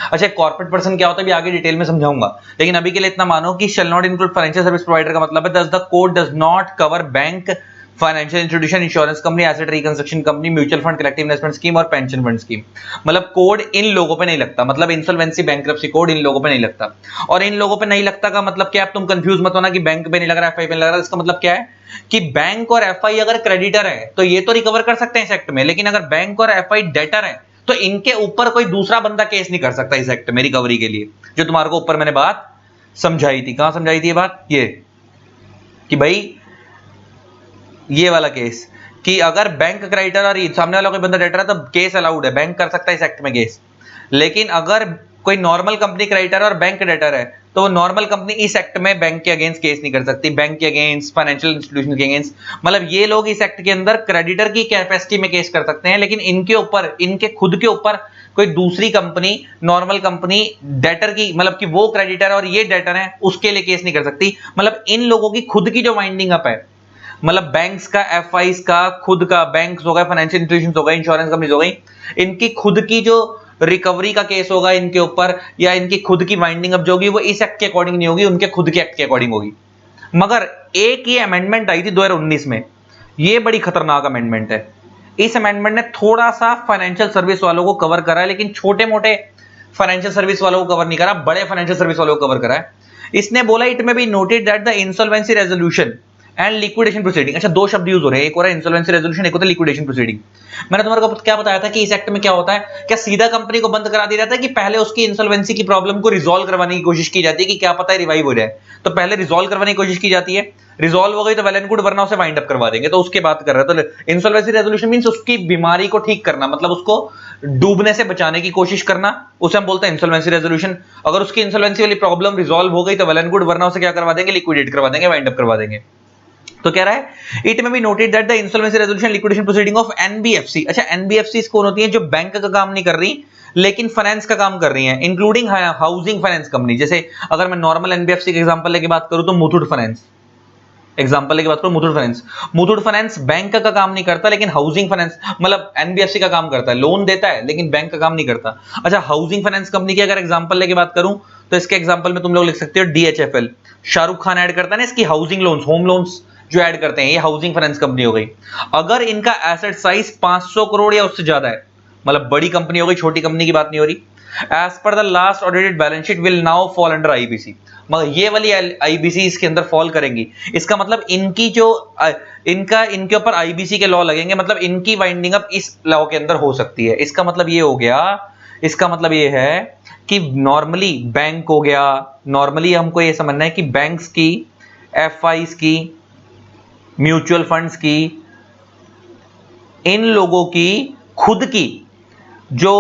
अच्छा, कॉर्पोरेट पर्सन क्या होता है भी आगे डिटेल में समझाऊंगा, लेकिन अभी के लिए इतना मानो कि shall not include financial service provider का मतलब है दस the code does not cover bank, financial institution, insurance company, asset reconstruction company, mutual fund, collective investment scheme और पेंशन फंड स्कीम। मतलब कोड इन लोगों पे नहीं लगता, मतलब इंसॉल्वेंसी बैंक्रप्सी कोड इन लोगों पे नहीं लगता। और इन लोगों पे नहीं लगता का मतलब क्या है? तुम कंफ्यूज मत होना कि बैंक पे नहीं लग रहा, एफआई पे नहीं लग रहा। इसका मतलब क्या है कि बैंक और एफआई अगर क्रेडिटर है तो ये तो रिकवर कर सकते हैं इस एक्ट में, लेकिन अगर बैंक और एफआई डेटर है तो इनके ऊपर कोई दूसरा बंदा केस नहीं कर सकता इस एक्ट में रिकवरी के लिए। जो तुम्हारे को ऊपर मैंने बात समझाई थी, कहां समझाई थी ये बात? ये कि भाई ये वाला केस कि अगर बैंक क्रेडिटर और सामने वाला कोई बंदा डेटर है तो केस अलाउड है, बैंक कर सकता है इस एक्ट में केस। लेकिन अगर कोई नॉर्मल कंपनी क्रेडिटर और बैंक डेटर है तो वो नॉर्मल कंपनी इस एक्ट में बैंक के अगेंस्ट केस नहीं कर सकती, बैंक के अगेंस्ट, फाइनेंशियल इंस्टीट्यूशन के अगेंस्ट। मतलब ये लोग इस एक्ट के अंदर क्रेडिटर की कैपेसिटी में केस कर सकते हैं, लेकिन इनके ऊपर, इनके खुद के ऊपर कोई दूसरी कंपनी, नॉर्मल कंपनी डेटर की, मतलब कि वो क्रेडिटर और ये डेटर है, उसके लिए केस नहीं कर सकती। मतलब इन लोगों की खुद की जो वाइंडिंग अप है, मतलब बैंक्स का, एफआईज का, खुद का, बैंक्स हो गए, फाइनेंशियल इंस्टीट्यूशंस हो गए, इंश्योरेंस कंपनीज हो गई, इनकी खुद की जो रिकवरी का केस होगा इनके ऊपर, या इनकी खुद की वाइंडिंग अप जो होगी वो इस एक्ट के अकॉर्डिंग नहीं होगी, उनके खुद के एक्ट के अकॉर्डिंग होगी। मगर एक ये अमेंडमेंट आई थी 2019 में, ये बड़ी खतरनाक अमेंडमेंट है। इस अमेंडमेंट ने थोड़ा सा फाइनेंशियल सर्विस वालों को कवर करा है, लेकिन छोटे मोटे फाइनेंशियल सर्विस वालों को कवर नहीं करा, बड़े फाइनेंशियल सर्विस वालों को कवर करा है। इसने बोला इट में B noted that the insolvency resolution and liquidation proceeding. अच्छा, दो शब्द यूज हो रहे हैं, एक होता है इंसॉल्वेंसी रेजोल्यूशन, एक होता है लिक्विडेशन प्रोसीडिंग। मैंने तुम्हारे को क्या बताया था कि इस एक्ट में क्या होता है? क्या सीधा कंपनी को बंद करा दिया जाता है कि पहले उसकी इंसॉल्वेंसी की प्रॉब्लम को रिजॉल्व करवाने की कोशिश की जाती है कि क्या पता है रिवाइव हो जाए? तो पहले रिजॉल्व करवाने की कोशिश की जाती है, रिजॉल्व हो गई तो वेल एंड गुड, वरना उसे वाइंड अप करवा देंगे। तो उसके बात कर रहे हैं। तो इंसॉल्वेंसी रेजोल्यूशन मींस उसकी बीमारी को ठीक करना, मतलब उसको डूबने से बचाने की कोशिश करना, उसे हम बोलते हैं इंसॉल्वेंसी रेजोल्यूशन। अगर उसकी इंसॉल्वेंसी वाली प्रॉब्लम रिजॉल्व हो गई तो वेल एंड गुड, वरना उसे क्या करवा देंगे? लिक्विडेट करवा देंगे, वाइंड अप करवा देंगे। तो कह रहा है इट में B noted that the insolvency resolution liquidation proceeding of NBFC. अच्छा, एनबीएफसी कौन होती है? जो बैंक का काम नहीं कर रही लेकिन फाइनेंस का काम कर रही है, इंक्लूडिंग हाउसिंग फाइनेंस कंपनी। जैसे अगर मैं नॉर्मल एनबीएफसी के एग्जांपल लेके बात करूं तो मुथूट फाइनेंस, एग्जांपल लेके बात करूं Muthoot finance. Muthoot finance bank का काम नहीं करता लेकिन हाउसिंग फाइनेंस मतलब एनबीएफसी का काम करता है, लोन देता है लेकिन बैंक का काम नहीं करता। अच्छा, हाउसिंग फाइनेंस कंपनी की अगर एग्जांपल लेके बात करूं तो इसके एग्जांपल में तुम लोग लिख सकते हो डीएचएफएल। शाहरुख खान ऐड करता है ना इसकी हाउसिंग लोन्स, होम लोन्स जो ऐड करते हैं, ये हाउसिंग फाइनेंस कंपनी हो गई। अगर इनका एसेट साइज 500 करोड़ या उससे ज्यादा है, मतलब बड़ी कंपनी हो गई, छोटी कंपनी की बात नहीं हो रही, as per the last audited balance sheet will now fall under IBC. मगर ये वाली आईबीसी इसके अंदर फॉल करेंगी। इसका मतलब इनकी जो इनके ऊपर आईबीसी के लॉ लगेंगे, मतलब इनकी वाइंडिंग अप इस लॉ के अंदर हो सकती है। इसका मतलब ये हो गया, इसका मतलब ये है कि नॉर्मली बैंक हो गया, नॉर्मली हमको ये समझना है कि बैंक्स की, एफआईज की, म्यूचुअल फंड्स की, इन लोगों की खुद की जो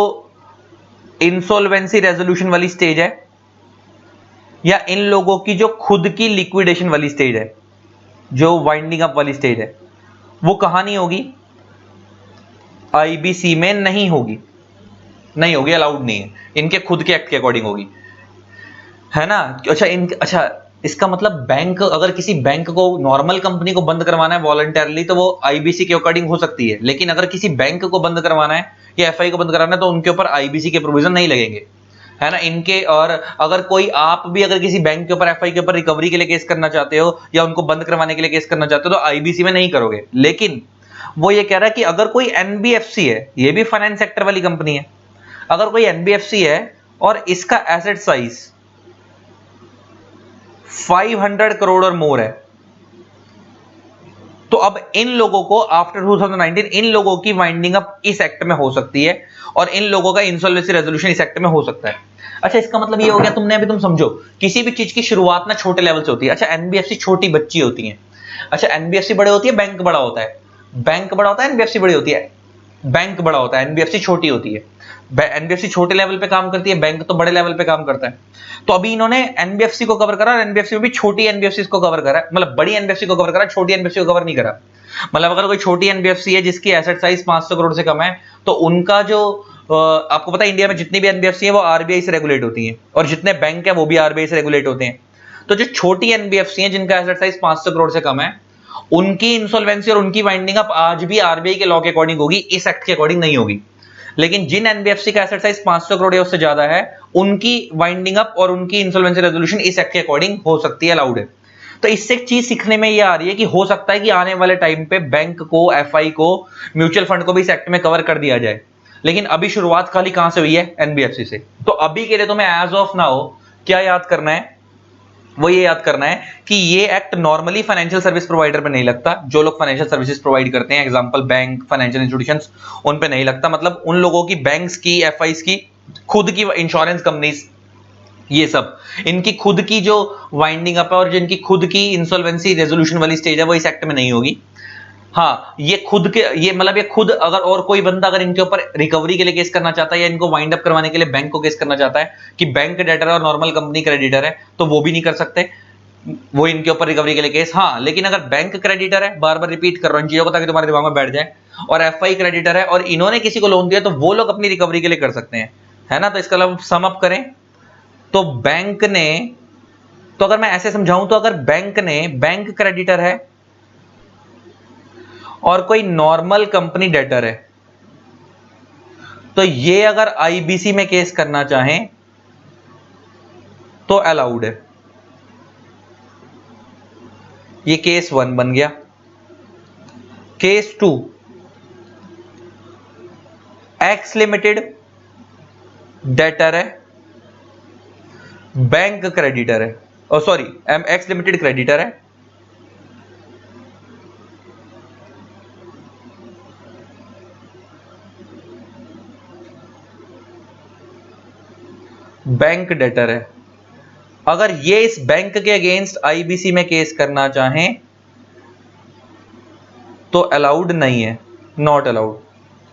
इंसॉल्वेंसी रेजोल्यूशन वाली स्टेज है या इन लोगों की जो खुद की लिक्विडेशन वाली स्टेज है, जो वाइंडिंग अप वाली स्टेज है, वो कहां नहीं होगी? आईबीसी में नहीं होगी, नहीं होगी, अलाउड नहीं है, इनके खुद के एक्ट के अकॉर्डिंग होगी, है ना। अच्छा, इसका मतलब बैंक, अगर किसी बैंक को, नॉर्मल कंपनी को बंद करवाना है वॉलंटरली तो वो आईबीसी के अकॉर्डिंग हो सकती है, लेकिन अगर किसी बैंक को बंद करवाना है या एफआई को बंद कराना है तो उनके ऊपर आईबीसी के प्रोविजन नहीं लगेंगे, है ना इनके। और अगर कोई, आप भी अगर किसी बैंक के ऊपर, एफआई के ऊपर रिकवरी के लिए केस करना चाहते हो या उनको बंद करवाने के लिए केस करना चाहते हो तो आईबीसी में नहीं करोगे। लेकिन वो ये कह रहा है कि अगर कोई एनबीएफसी है, ये भी फाइनेंस सेक्टर वाली कंपनी है, अगर कोई एनबीएफसी है और इसका एसेट साइज 500 करोड़ और मोर है, तो अब इन लोगों को आफ्टर 2019 इन लोगों की वाइंडिंग अप इस एक्ट में हो सकती है और इन लोगों का इंसॉल्वेंसी रेजोल्यूशन इस एक्ट में हो सकता है। अच्छा, इसका मतलब ये हो गया, तुमने अभी, तुम समझो किसी भी चीज की शुरुआत ना छोटे लेवल से होती है। अच्छा, एनबीएफसी छोटी बच्ची होती है। अच्छा, एनबीएफसी बड़े होती है, बैंक बड़ा होता है, बैंक बड़ा होता है, एनबीएफसी बड़ी होती है, बैंक बड़ा होता है, एनबीएफसी छोटी होती है। एनबीएफसी छोटे लेवल पे काम करती है, बैंक तो बड़े लेवल पे काम करता है। तो अभी इन्होंने एनबीएफसी को कवर करा और एनबीएफसी में भी छोटी एनबीएफसी को कवर करा, मतलब बड़ी एनबीएफसी को कवर करा, छोटी एनबीएफसी को कवर नहीं करा। मतलब अगर कोई छोटी एनबीएफसी है जिसकी एसेट साइज 500 करोड़ से कम है तो उनका जो, आपको पता है इंडिया में जितनी भी एनबीएफसी है वो आरबीआई से रेगुलेट होती है और जितने बैंक है वो भी आरबीआई से रेगुलेट होते हैं। तो जो छोटी एनबीएफसी है जिनका एसेट साइज 500 करोड़ से कम है, उनकी इंसॉल्वेंसी और उनकी वाइंडिंग अप आज भी आरबीआई के लॉ के अकॉर्डिंग होगी, इस एक्ट के अकॉर्डिंग नहीं होगी। लेकिन जिन एनबीएफसी का एसेट साइज 500 करोड़ या उससे ज्यादा है, उनकी वाइंडिंग अप और उनकी इंसॉल्वेंसी रेजोल्यूशन इस एक्ट के अकॉर्डिंग हो सकती है, अलाउड है। तो इससे एक चीज सीखने में ये आ रही है कि हो सकता है कि आने वाले टाइम पे बैंक को, एफआई को, म्यूचुअल फंड को भी इस एक्ट में कवर कर दिया जाए। लेकिन अभी शुरुआत खाली कहां से हुई है? एनबीएफसी से। तो अभी के लिए तुम्हें एज ऑफ नाउ क्या याद करना है? वो ये याद करना है कि ये act normally financial service provider पे नहीं लगता। जो लोग फाइनेंशियल सर्विसेज प्रोवाइड करते हैं, एग्जांपल बैंक, फाइनेंशियल इंस्टीट्यूशंस, उन पे नहीं लगता। मतलब उन लोगों की, बैंक्स की, एफआईज की खुद की, इंश्योरेंस कंपनीज, ये सब इनकी खुद की जो वाइंडिंग अप है और जिनकी खुद की इंसॉल्वेंसी रेजोल्यूशन वाली स्टेज है वो इस एक्ट में नहीं होगी। हाँ, ये खुद के, ये मतलब ये खुद, अगर और कोई बंदा अगर इनके ऊपर रिकवरी के लिए केस करना चाहता है या इनको वाइंड अप करवाने के लिए बैंक को केस करना चाहता है कि बैंक डेटर है और नॉर्मल कंपनी क्रेडिटर है, तो वो भी नहीं कर सकते वो इनके ऊपर रिकवरी के लिए केस। हाँ, लेकिन अगर बैंक क्रेडिटर है, बार बार रिपीट कर रहा हूं इन चीजों को ताकि तुम्हारे दिमाग में बैठ जाए, और एफआई क्रेडिटर है और इन्होंने किसी को लोन दिया तो वो लोग अपनी रिकवरी के लिए कर सकते हैं, है ना। तो इसका मतलब सम अप करें तो बैंक ने, तो अगर मैं ऐसे समझाऊं तो अगर बैंक ने, बैंक क्रेडिटर है और कोई नॉर्मल कंपनी डेटर है, तो ये अगर आईबीसी में केस करना चाहें तो अलाउड है। ये केस 1 बन गया। केस 2, एक्स लिमिटेड डेटर है, बैंक क्रेडिटर है, और सॉरी एक्स लिमिटेड क्रेडिटर है, बैंक डेटर है। अगर ये इस बैंक के अगेंस्ट आईबीसी में केस करना चाहें तो अलाउड नहीं है, नॉट अलाउड।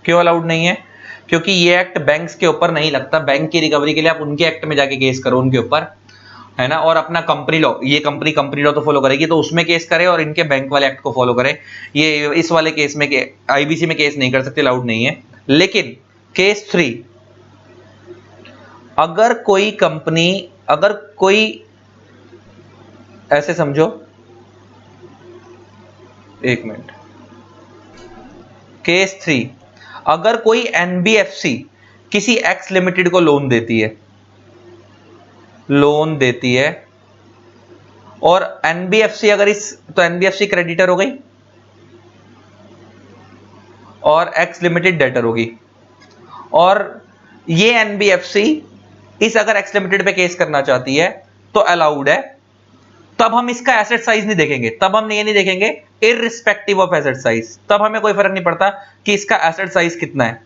क्यों अलाउड नहीं है? क्योंकि ये एक्ट बैंक्स के ऊपर नहीं लगता। बैंक की रिकवरी के लिए आप उनके एक्ट में जाके केस करो उनके ऊपर, है ना, और अपना कंपनी लॉ, ये कंपनी लॉ तो फॉलो करेगी, तो उसमें केस करे और इनके बैंक वाले एक्ट को फॉलो करे। ये इस वाले केस में आईबीसी में केस नहीं कर सकते, अलाउड नहीं है। लेकिन केस 3, अगर कोई कंपनी, अगर कोई, ऐसे समझो, एक मिनट, केस 3, अगर कोई एनबीएफसी किसी एक्स लिमिटेड को लोन देती है, और एनबीएफसी अगर तो एनबीएफसी क्रेडिटर हो गई और एक्स लिमिटेड डेटर होगी, और ये एनबीएफसी इस अगर एक्स लिमिटेड पे केस करना चाहती है तो अलाउड है। तब हम इसका एसेट साइज नहीं देखेंगे, तब हम ये नहीं देखेंगे इररिस्पेक्टिव ऑफ एसेट साइज, तब हमें कोई फर्क नहीं पड़ता कि इसका एसेट साइज कितना है,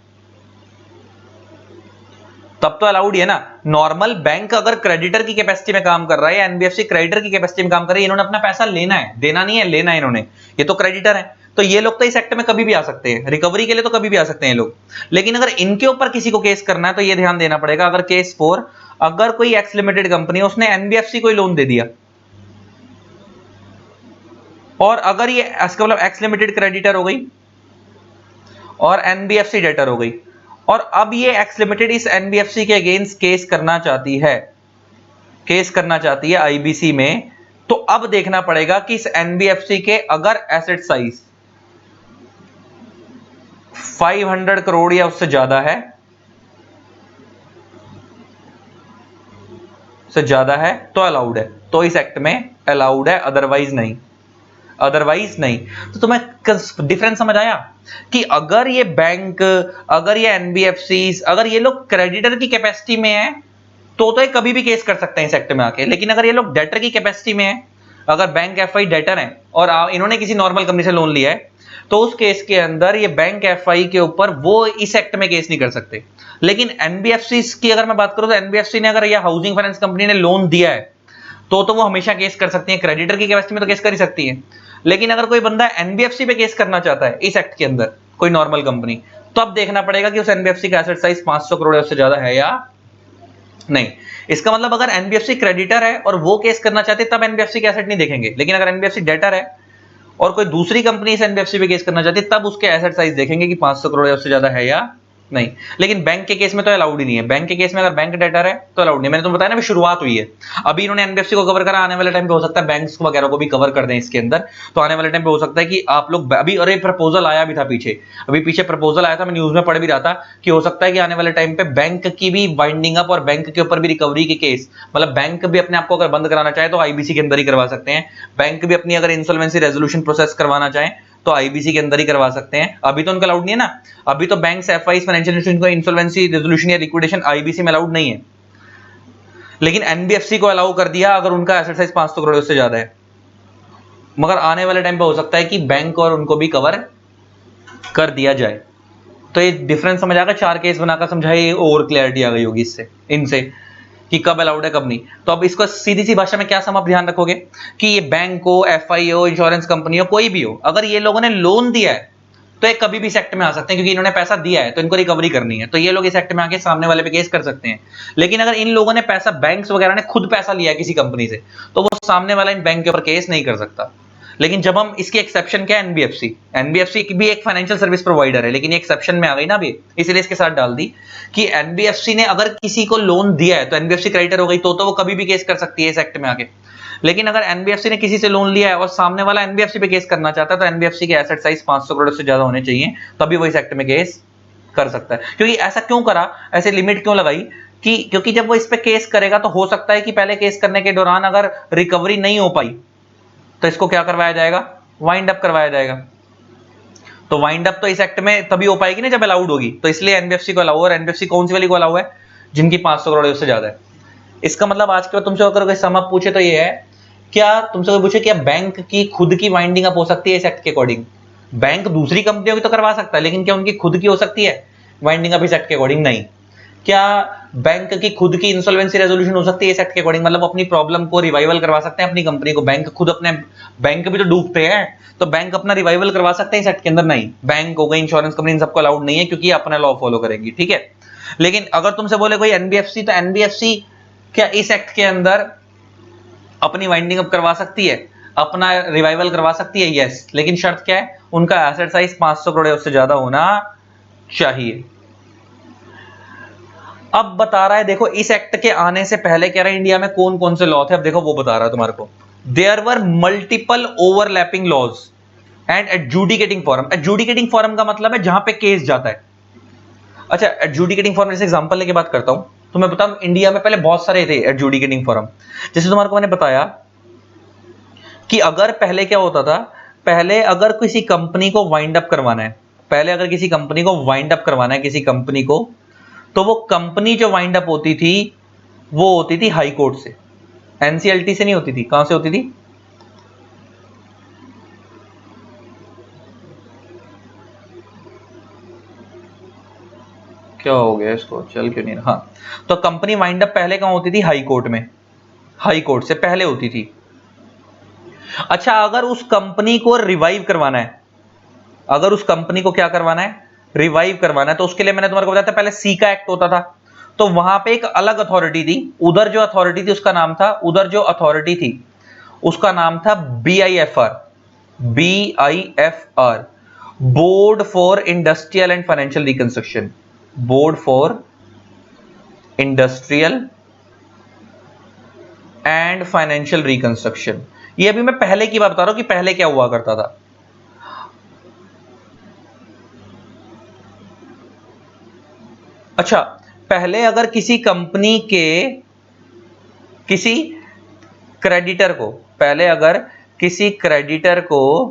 तब तो अलाउड है ना। नॉर्मल बैंक अगर क्रेडिटर की कैपेसिटी में काम कर रहा है, एनबीएफसी क्रेडिटर की कैपेसिटी में काम कर रही है, इन्होंने अपना पैसा लेना है, देना नहीं है, लेना है इन्होंने, ये तो क्रेडिटर है, तो ये लोग तो इस एक्ट में कभी भी आ सकते हैं, रिकवरी के लिए तो कभी भी आ सकते हैं ये लोग। लेकिन अगर इनके ऊपर किसी को केस करना है तो ये ध्यान देना पड़ेगा। अगर केस 4, अगर कोई एक्स लिमिटेड कंपनी है, उसने एनबीएफसी को लोन दे दिया, और अगर ये इसका मतलब एक्स लिमिटेड क्रेडिटर हो गई और एनबीएफसी डेटर हो गई, और अब ये एक्स लिमिटेड इस एनबीएफसी के अगेंस्ट केस करना चाहती है आईबीसी में, तो अब देखना पड़ेगा कि इस एनबीएफसी के अगर एसेट साइज 500 करोड़ या उससे ज्यादा है, तो अलाउड है, तो इस एक्ट में अलाउड है, अदरवाइज नहीं। तो तुम्हें डिफरेंस समझ आया कि अगर ये बैंक, अगर ये एनबीएफसी, अगर ये लोग क्रेडिटर की कैपेसिटी में है तो ये कभी भी केस कर सकते हैं इस एक्ट में आके। लेकिन अगर ये लोग डेटर की कैपेसिटी में है, अगर बैंक एफआई डेटर है और इन्होंने किसी नॉर्मल कंपनी से लोन लिया है, तो उस केस के अंदर ये बैंक एफआई के ऊपर वो इस एक्ट में केस नहीं कर सकते। लेकिन एनबीएफसी की अगर मैं बात करूं तो एनबीएफसी ने अगर यह हाउसिंग फाइनेंस कंपनी ने लोन दिया है तो वो हमेशा केस कर सकती है, क्रेडिटर की कैपेसिटी में तो केस कर ही सकती है। लेकिन अगर कोई बंदा एनबीएफसी पे केस करना चाहता है इस एक्ट के अंदर, कोई नॉर्मल कंपनी, तो अब देखना पड़ेगा कि उस एनबीएफसी का एसेट साइज 500 करोड़ या उससे ज्यादा है या नहीं। इसका मतलब अगर एनबीएफसी क्रेडिटर है और वो केस करना चाहते तब एनबीएफसी के एसेट नहीं देखेंगे, लेकिन अगर एनबीएफसी डेटर है और कोई दूसरी कंपनी इस एनबीएफसी पे केस करना चाहती है तब उसके एसेट साइज देखेंगे कि 500 करोड़ या उससे ज्यादा है या नहीं। लेकिन बैंक के केस में तो अलाउड ही नहीं है। बैंक के केस में अगर बैंक डेटर है तो अलाउड नहीं। मैंने तुम्हें बताया ना, शुरुआत हुई है, अभी इन्होंने एनबीएफसी को कवर करा, आने वाले टाइम पे हो सकता है बैंक्स वगैरह को भी कवर कर दें इसके अंदर। तो आने वाले टाइम पे हो सकता है कि आप लोग अभी, अरे प्रपोजल आया भी था पीछे, अभी पीछे प्रपोजल आया था, मैं न्यूज में पढ़ भी रहा था कि हो सकता है कि आने वाले टाइम पे बैंक की भी वाइंडिंग अप और बैंक के ऊपर भी रिकवरी के केस, मतलब बैंक भी अपने आप को अगर बंद कराना चाहे तो आईबीसी के अंदर ही करवा सकते हैं। बैंक भी अपनी अगर इंसॉल्वेंसी रेजोल्यूशन प्रोसेस करवाना चाहे तो आईबीसी के अंदर ही करवा सकते हैं। अभी तो उनका अलाउड नहीं है ना, अभी तो बैंक्स, एफआईज, फाइनेंशियल इंस्टीट्यूशन को इंसॉल्वेंसी रेजोल्यूशन या लिक्विडेशन आईबीसी में अलाउड नहीं है। लेकिन एनबीएफसी को अलाउ कर दिया अगर उनका एसेट साइज 500 करोड़ से ज्यादा है। मगर आने वाले टाइम पे हो सकता है कि बैंक और उनको भी कवर कर दिया जाए। तो ये डिफरेंस समझ आएगा, 4 केस बनाकर समझाए और क्लैरिटी आ गई होगी इससे, इनसे, कि कब अलाउड है कब नहीं। तो अब इसको सीधी सी भाषा में क्या आप ध्यान रखोगे कि ये बैंक हो, एफआई हो, इंश्योरेंस कंपनी हो, कोई भी हो, अगर ये लोगों ने लोन दिया है तो ये कभी भी सेक्ट में आ सकते हैं, क्योंकि इन्होंने पैसा दिया है तो इनको रिकवरी करनी है, तो ये लोग इस सेक्ट में आके सामने वाले पे केस कर सकते हैं। लेकिन अगर इन लोगों ने पैसा, बैंक्स वगैरह ने खुद पैसा लिया है किसी कंपनी से, तो वो सामने वाला इन बैंक के ऊपर केस नहीं कर सकता। लेकिन जब हम इसकी एक्सेप्शन क्या है, एनबीएफसी भी एक फाइनेंशियल सर्विस प्रोवाइडर है, लेकिन एक्सेप्शन में आ गई ना अभी, इसलिए इसके साथ डाल दी कि एनबीएफसी ने अगर किसी को लोन दिया है तो एनबीएफसी क्रेडिटर हो गई, तो वो कभी भी केस कर सकती है इस एक्ट में आके। लेकिन अगर एनबीएफसी ने किसी से लोन लिया है और सामने वाला एनबीएफसी पे केस करना चाहता है तो एनबीएफसी के एसेट साइज 500 करोड़ से ज्यादा होने चाहिए, तभी वो इस एक्ट में केस कर सकता है। क्योंकि ऐसा क्यों करा, ऐसे लिमिट क्यों लगाई कि क्योंकि जब वो इस पे केस करेगा तो हो सकता है कि पहले केस करने के दौरान अगर रिकवरी नहीं हो पाई तो इसको क्या करवाया जाएगा, वाइंड अप करवाया जाएगा। तो वाइंड अप तो इस एक्ट में तभी हो पाएगी ना जब अलाउड होगी, तो इसलिए एनबीएफसी को अलाउ, और एनबीएफसी कौन सी वाली को अलाउ है, जिनकी 500 करोड़ से ज्यादा है। इसका मतलब आज के बाद तुमसे अगर कोई सम अप पूछे तो ये है, क्या तुमसे कोई पूछे क्या बैंक की खुद की वाइंडिंग अप हो सकती है इस एक्ट के अकॉर्डिंग? बैंक दूसरी कंपनियों की तो करवा सकता है, लेकिन क्या उनकी खुद की हो सकती है वाइंडिंग अप इस एक्ट के अकॉर्डिंग? नहीं। क्या बैंक की खुद की इंसॉल्वेंसी रेजोल्यूशन हो सकती है इस एक्ट के अकॉर्डिंग, मतलब अपनी प्रॉब्लम को रिवाइवल करवा सकते हैं अपनी कंपनी को? बैंक खुद अपने, बैंक भी तो डूबते हैं, तो बैंक अपना रिवाइवल करवा सकते हैं इस एक्ट के अंदर? नहीं। बैंक हो गई, इंश्योरेंस कंपनी, इन सबको अलाउड नहीं है क्योंकि अपना लॉ फॉलो करेंगी, ठीक है। लेकिन अगर तुमसे बोले कोई एनबीएफसी, तो एनबीएफसी क्या इस एक्ट के अंदर अपनी वाइंडिंग अप करवा सकती है, अपना रिवाइवल करवा सकती है, यस, लेकिन शर्त क्या है, उनका एसेट साइज 500 करोड़ उससे ज्यादा होना चाहिए। अब बता रहा है, देखो इस एक्ट के आने से पहले कह रहा है इंडिया में कौन कौन से लॉ थे। अब देखो वो बता रहा है तुम्हारे को, there were multiple overlapping laws and adjudicating forum. Adjudicating forum का मतलब है जहां पे केस जाता है। अच्छा, एडजुडिकेटिंग फॉरम जैसे एग्जांपल लेके बात करता हूं तो मैं बताऊं, इंडिया में पहले बहुत सारे थे एडजुडिकेटिंग फॉरम। जैसे तुम्हारे को मैंने बताया कि अगर पहले क्या होता था, पहले अगर किसी कंपनी को वाइंड अप करवाना है, पहले अगर किसी कंपनी को वाइंड अप करवाना है किसी कंपनी को, तो वो कंपनी जो वाइंड अप होती थी वो होती थी हाई कोर्ट से, एनसीएलटी से नहीं होती थी। कहां से होती थी? क्या हो गया इसको, चल क्यों नहीं रहा? हाँ, तो कंपनी वाइंड अप पहले कहां होती थी? हाई कोर्ट में, हाई कोर्ट से पहले होती थी। अच्छा, अगर उस कंपनी को रिवाइव करवाना है, अगर उस कंपनी को क्या करवाना है, रिवाइव करवाना है, तो उसके लिए मैंने तुम्हारे को बताया था पहले सी का एक्ट होता था, तो वहां पे एक अलग अथॉरिटी थी, उधर जो अथॉरिटी थी उसका नाम था, उधर जो अथॉरिटी थी उसका नाम था BIFR, BIFR, board for industrial and financial reconstruction, board for industrial and financial reconstruction. ये अभी मैं पहले की बात बता रहा हूं कि पहले क्या हुआ करता था। अच्छा, पहले अगर किसी कंपनी के किसी क्रेडिटर को, पहले अगर किसी क्रेडिटर को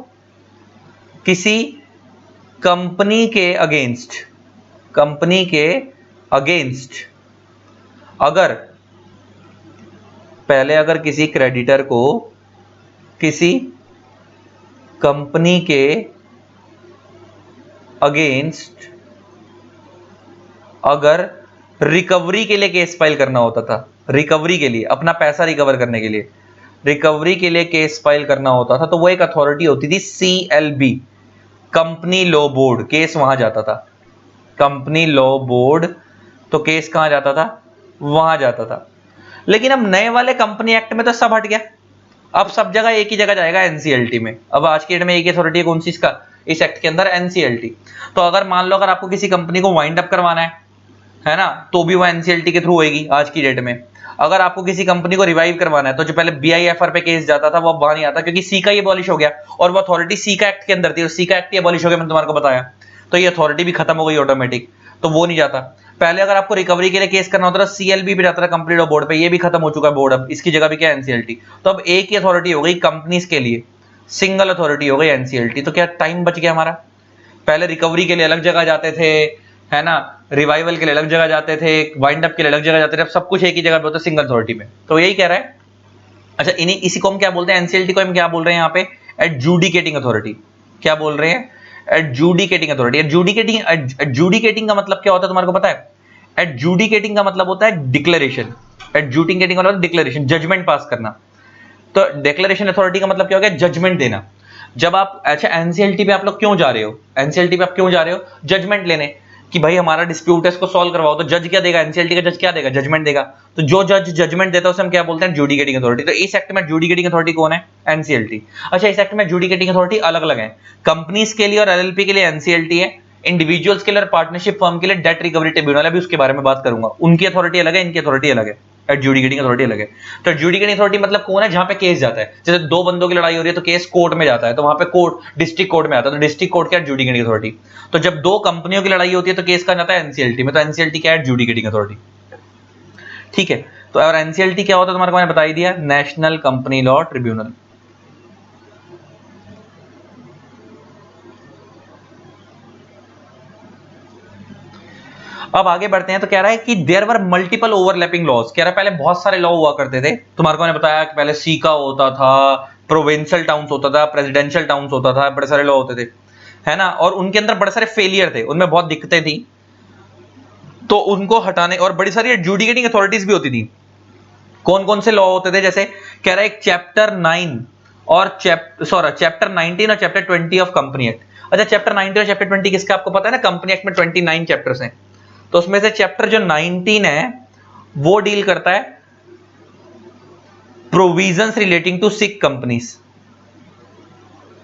किसी कंपनी के अगेंस्ट, कंपनी के अगेंस्ट अगर, पहले अगर किसी क्रेडिटर को किसी कंपनी के अगेंस्ट अगर रिकवरी के लिए केस फाइल करना होता था, रिकवरी के लिए, अपना पैसा रिकवर करने के लिए, रिकवरी के लिए केस फाइल करना होता था, तो वो एक अथॉरिटी होती थी CLB, company law board, case वहां जाता था, कंपनी लॉ बोर्ड, तो केस कहां जाता था? वहां जाता था। लेकिन अब नए वाले कंपनी एक्ट में तो सब हट गया, अब सब जगह एक ही जगह जाएगा, एनसीएलटी में। अब आज के डेट में एक ही अथॉरिटी है, कौन सी? इसका, इस एक्ट के अंदर, एनसीएलटी। तो अगर मान लो अगर आपको किसी कंपनी को वाइंड अप करवाना है ना, तो भी वो एनसीएलटी के थ्रू होएगी आज की डेट में। अगर आपको किसी कंपनी को रिवाइव करवाना है, तो जो पहले BIFR पे केस जाता था वो अब वहां नहीं आता, क्योंकि सी का ये अबॉलिश हो गया, और वो अथॉरिटी सी का एक्ट के अंदर थी, और सी का एक्ट अबॉलिश हो गया, मैंने तुम्हारे को बताया, तो ये अथॉरिटी भी खत्म हो गई ऑटोमेटिक, तो वो नहीं जाता। पहले अगर आपको रिकवरी के लिए केस करना होता था, CLB पे जाता था, कंप्लीट बोर्ड पे, ये भी खत्म हो चुका है बोर्ड, अब इसकी जगह भी क्या, एनसीएलटी। तो अब एक ही अथॉरिटी हो गई कंपनीज के लिए, सिंगल अथॉरिटी हो गई एनसीएलटी। तो क्या टाइम बच गया हमारा? पहले रिकवरी के लिए अलग जगह जाते थे, है ना, रिवाइवल के लिए अलग जगह जाते थे, वाइंड अप के लिए अलग जगह जाते थे, अब सब कुछ एक ही जगह पे होता है, सिंगल अथॉरिटी में। तो यही कह रहा है। अच्छा, इन्हीं इसी को हम क्या बोलते हैं, एनसीएलटी को हम क्या बोल रहे हैं यहाँ पे? Adjudicating authority. क्या बोल रहे हैं? Adjudicating authority. एडजुडिकेटिंग का मतलब क्या होता है तुम्हारे को पता है? एडजुडिकेटिंग का मतलब होता है डिक्लेरेशन, एडजुडिकेटिंग का मतलब डिक्लेरेशन, जजमेंट पास करना। तो डिक्लेरेशन अथॉरिटी का मतलब क्या हो गया? जजमेंट देना। जब आप, अच्छा, एनसीएलटी पे आप लोग क्यों जा रहे हो? एनसीएलटी पे आप क्यों जा रहे हो? जजमेंट लेने, कि भाई हमारा डिस्प्यूट है, इसको सॉल्व करवाओ। तो जज क्या देगा? एनसीएलटी का जज क्या देगा? जजमेंट देगा। तो जो जज जजमेंट देता है उसे हम क्या बोलते हैं? Adjudicating authority. तो इस एक्ट में एडजुडिकेटिंग अथॉरिटी कौन है? एनसीएलटी। अच्छा, इस एक्ट में एडजुडिकेटिंग अथॉरिटी अलग अलग है, कंपनीज के लिए और एलएलपी के लिए एनसीएलटी है, इंडिविजुअल्स के लिए और पार्टनरशिप फर्म के लिए डेट रिकवरी ट्रिब्यूनल है, अभी उसके बारे में बात करूंगा। उनकी अथॉरिटी अलग है, इनकी अथॉरिटी अलग है, एडजुडिकेटिंग अथॉरिटी अलग है। तो एडजुडिकेटिंग अथॉरिटी मतलब कौन है? जहां पे केस जाता है, जैसे दो बंदों की लड़ाई हो रही है तो केस कोर्ट में जाता है, तो वहां पे कोर्ट डिस्ट्रिक्ट कोर्ट में आता है, तो डिस्ट्रिक्ट कोर्ट क्या? Adjudicating authority. तो जब दो कंपनियों की लड़ाई होती है तो केस कहां जाता है? एनसीएलटी में। तो एनसीएलटी क्या है? Adjudicating authority. ठीक है, तो और एनसीएलटी क्या होता है तुम्हारे को मैंने बता ही दिया, नेशनल कंपनी लॉ ट्रिब्यूनल। अब आगे बढ़ते हैं, तो कह रहा है कि there were multiple overlapping laws. कह रहा है पहले बहुत सारे लॉ हुआ करते थे, तुम्हारे को मैंने बताया कि पहले सी का होता था, प्रोविंशियल टाउन्स होता था, प्रेसिडेंशियल टाउन्स होता था, बड़े सारे लॉ होते थे, है ना, और उनके अंदर बड़े सारे फेलियर थे, उनमें बहुत दिक्कतें थी, तो उनको हटाने, और बड़ी सारी एडजुडिकेटिंग अथॉरिटीज भी होती थी। कौन कौन से लॉ होते थे? जैसे कह रहा है एक चैप्टर 9 और चैप्टर 19 और चैप्टर 20 ऑफ कंपनी एक्ट। अच्छा, चैप्टर 19 और चैप्टर 20 किसका आपको पता है ना? कंपनी एक्ट में 29 चैप्टर्स हैं, तो उसमें से चैप्टर जो 19 है वो डील करता है provisions relating to sick companies,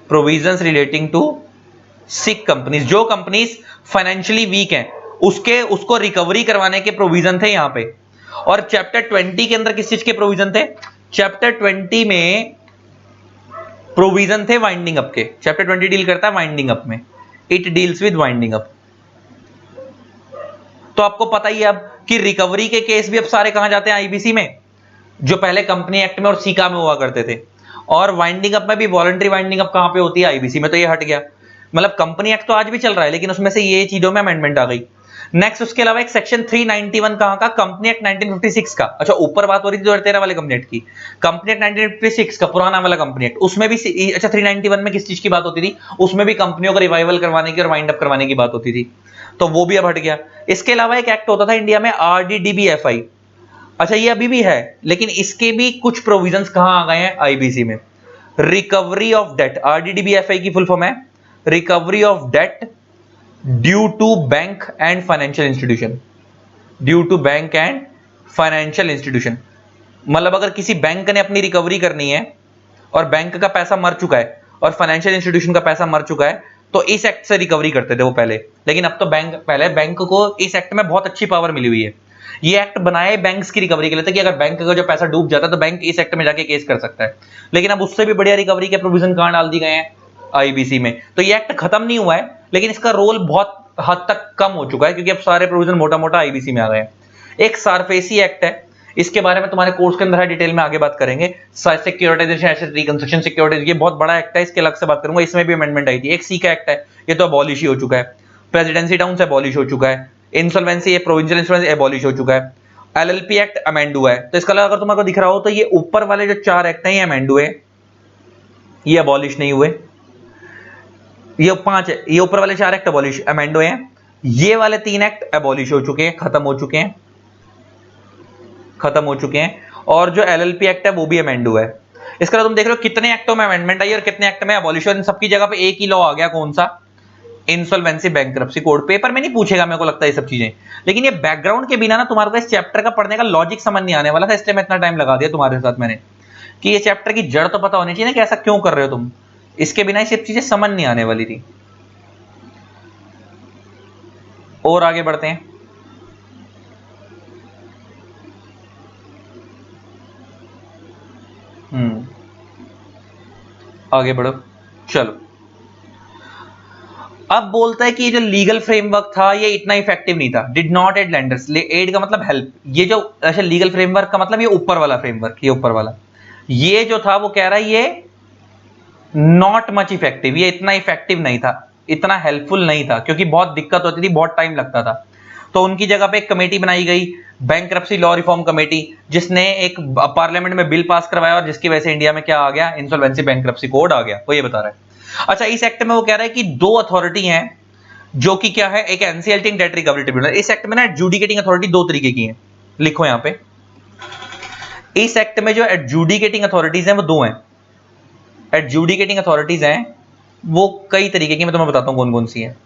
provisions relating to sick companies, जो कंपनीज फाइनेंशियली वीक हैं उसको रिकवरी करवाने के प्रोविजन थे यहां पे। और चैप्टर 20 के अंदर किस चीज के प्रोविजन थे? चैप्टर 20 में प्रोविजन थे वाइंडिंग अप के। चैप्टर 20 डील करता है वाइंडिंग अप में, it deals with winding up. तो आपको पता ही है अब कि रिकवरी के केस भी अब सारे कहां जाते हैं? आईबीसी में, जो पहले कंपनी एक्ट में और सीका में हुआ करते थे। और वाइंडिंग अप में भी वॉलंटरी वाइंडिंग अप कहां पे होती है? आईबीसी में। तो ये हट गया, मतलब कंपनी एक्ट तो आज भी चल रहा है लेकिन उसमें से ये चीजों में अमेंडमेंट आ गई। नेक्स्ट उसके अलावा एक सेक्शन 391 कहां का? कंपनी एक्ट 1956 का। अच्छा, ऊपर बात हो रही थी 2013 वाले कंपनी एक्ट की, कंपनी एक्ट 1956 का पुराना वाला कंपनी एक्ट, उसमें भी अच्छा 391 में किस चीज की बात होती थी? उसमें भी कंपनियों को रिवाइवल करवाने की और वाइंड अप करवाने की बात होती थी, तो वो भी अब हट गया। इसके अलावा एक एक्ट होता था इंडिया में आरडीडीबीएफआई। अच्छा, ये अभी भी है लेकिन इसके भी कुछ प्रोविजंस कहां आ गए हैं? आईबीसी में। रिकवरी ऑफ डेट, आरडीडीबीएफआई की फुल फॉर्म है recovery of debt due to bank and financial institution, due to bank and financial institution. मतलब अगर किसी बैंक ने अपनी रिकवरी करनी है और बैंक का पैसा मर चुका है और फाइनेंशियल इंस्टीट्यूशन का पैसा मर चुका है, तो इस एक्ट से रिकवरी करते थे वो पहले। लेकिन अब तो बैंक को इस एक्ट में बहुत अच्छी पावर मिली हुई है। ये एक्ट बनाए बैंक्स की रिकवरी के लिए था कि अगर बैंक का जो पैसा डूब जाता है तो बैंक इस एक्ट में जाके केस कर सकता है। लेकिन अब उससे भी बढ़िया रिकवरी के प्रोविजन कहां डाल दिए गए हैं? आईबीसी में। तो ये एक्ट खत्म नहीं हुआ है लेकिन इसका रोल बहुत हद तक कम हो चुका है क्योंकि अब सारे प्रोविजन मोटा मोटा आईबीसी में आ गए हैं। एक सारफेसी एक्ट है, इसके बारे में तुम्हारे कोर्स के अंदर है, डिटेल में आगे बात करेंगे। सिक्योरिटाइजेशन एसेट रिकंस्ट्रक्शन सिक्योरिटीज, ये बहुत बड़ा एक्ट है, इसके अलग से बात करूंगा। इसमें भी अमेंडमेंट आई थी। एक सी का एक्ट है, ये तो अबॉलिश ही हो चुका है। प्रेसिडेंसी टाउन से अबॉलिश हो चुका है। इंसॉल्वेंसी, ये प्रोविंशियल इंसॉल्वेंसी अबॉलिश हो चुका है। एलएलपी एक्ट अमेंड हुआ है। तो इसका अगर तुम्हारे दिख रहा हो तो ये ऊपर वाले जो 4 एक्ट हैं ये अमेंड हुए, ये अबॉलिश नहीं हुए। ये 5 है, ये ऊपर वाले 4 एक्ट अबॉलिश अमेंड हुए हैं। ये वाले 3 एक्ट अबॉलिश हो चुके हैं, खत्म हो चुके हैं, खत्म हो चुके हैं। और जो एलएलपी एक्ट है वो भी अमेंड हुआ है। इसका तुम देख रहे हो कितने एक्टों में अमेंडमेंट आई और कितने एक्ट में अबॉलिशन। सबकी जगह पे एक ही लॉ आ गया, कौन सा? Insolvency bankruptcy code. पेपर में नहीं पूछेगा मेरे को लगता है ये सब चीजें, लेकिन ये बैकग्राउंड के बिना ना तुम्हारे को इस चैप्टर का पढ़ने का लॉजिक समझ नहीं आने वाला था, इसलिए मैं इतना टाइम लगा दिया तुम्हारे साथ मैंने कि ये चैप्टर की जड़ तो पता होनी चाहिए ना कि ऐसा क्यों कर रहे हो तुम। इसके बिना ये सब चीजें समझ नहीं आने वाली थी। और आगे बढ़ते हैं। आगे बढ़ो, चलो। अब बोलता है कि ये जो लीगल फ्रेमवर्क था ये इतना इफेक्टिव नहीं था। Did not aid lenders, aid का मतलब हेल्प। ये जो अच्छा लीगल फ्रेमवर्क का मतलब ये ऊपर वाला फ्रेमवर्क, ये ऊपर वाला, ये जो था वो कह रहा है ये नॉट मच इफेक्टिव, ये इतना इफेक्टिव नहीं था, इतना हेल्पफुल नहीं था क्योंकि बहुत दिक्कत होती थी, बहुत टाइम लगता था। तो उनकी जगह पे एक कमेटी बनाई गई, बैंक्रप्सी लॉ रिफॉर्म कमेटी, जिसने एक पार्लियामेंट में बिल पास करवाया और जिसकी वजह से इंडिया में क्या आ गया? इंसॉल्वेंसी बैंक्रप्सी कोड आ गया। वो ये बता रहा है। अच्छा, इस एक्ट में वो कह रहा है कि 2 अथॉरिटी हैं जो कि क्या है? एक एनसीएलटी डेट रिकवरी ट्रिब्यूनल। इस एक्ट में ना एडजुडिकेटिंग अथॉरिटी 2 तरीके की है, लिखो यहां पे। इस एक्ट में जो एडजुडिकेटिंग अथॉरिटीज हैं वो 2 हैं। एडजुडिकेटिंग अथॉरिटीज हैं वो कई तरीके की, मैं तुम्हें बताता हूं कौन कौन सी हैं।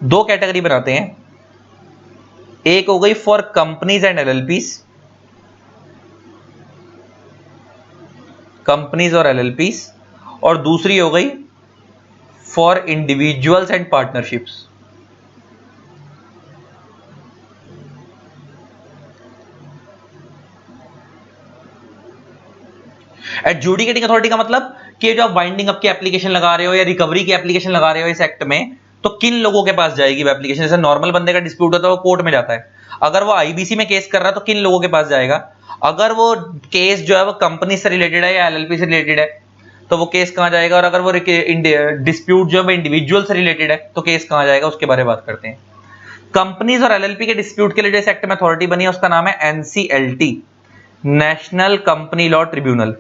2 कैटेगरी बनाते हैं, एक हो गई फॉर कंपनीज एंड एलएलपीज, कंपनीज और एलएलपीज, और दूसरी हो गई for individuals and partnerships. Adjudicating authority का मतलब कि जो आप वाइंडिंग अप की एप्लीकेशन लगा रहे हो या रिकवरी की एप्लीकेशन लगा रहे हो इस एक्ट में, तो किन लोगों के पास जाएगी वो एप्लीकेशन? जैसे नॉर्मल बंदे का डिस्प्यूट होता है वो कोर्ट में जाता है, अगर वो आईबीसी में केस कर रहा है तो किन लोगों के पास जाएगा? अगर वो केस जो है वो कंपनी से रिलेटेड है या एलएलपी से रिलेटेड है तो वो केस कहां जाएगा? और अगर वो डिस्प्यूट जो है इंडिविजुअल से रिलेटेड है तो केस कहां जाएगा? उसके बारे में बात करते हैं। कंपनीज और एलएलपी के डिस्प्यूट के लिए जो एक्ट में अथॉरिटी बनी है उसका नाम है NCLT, national company law tribunal.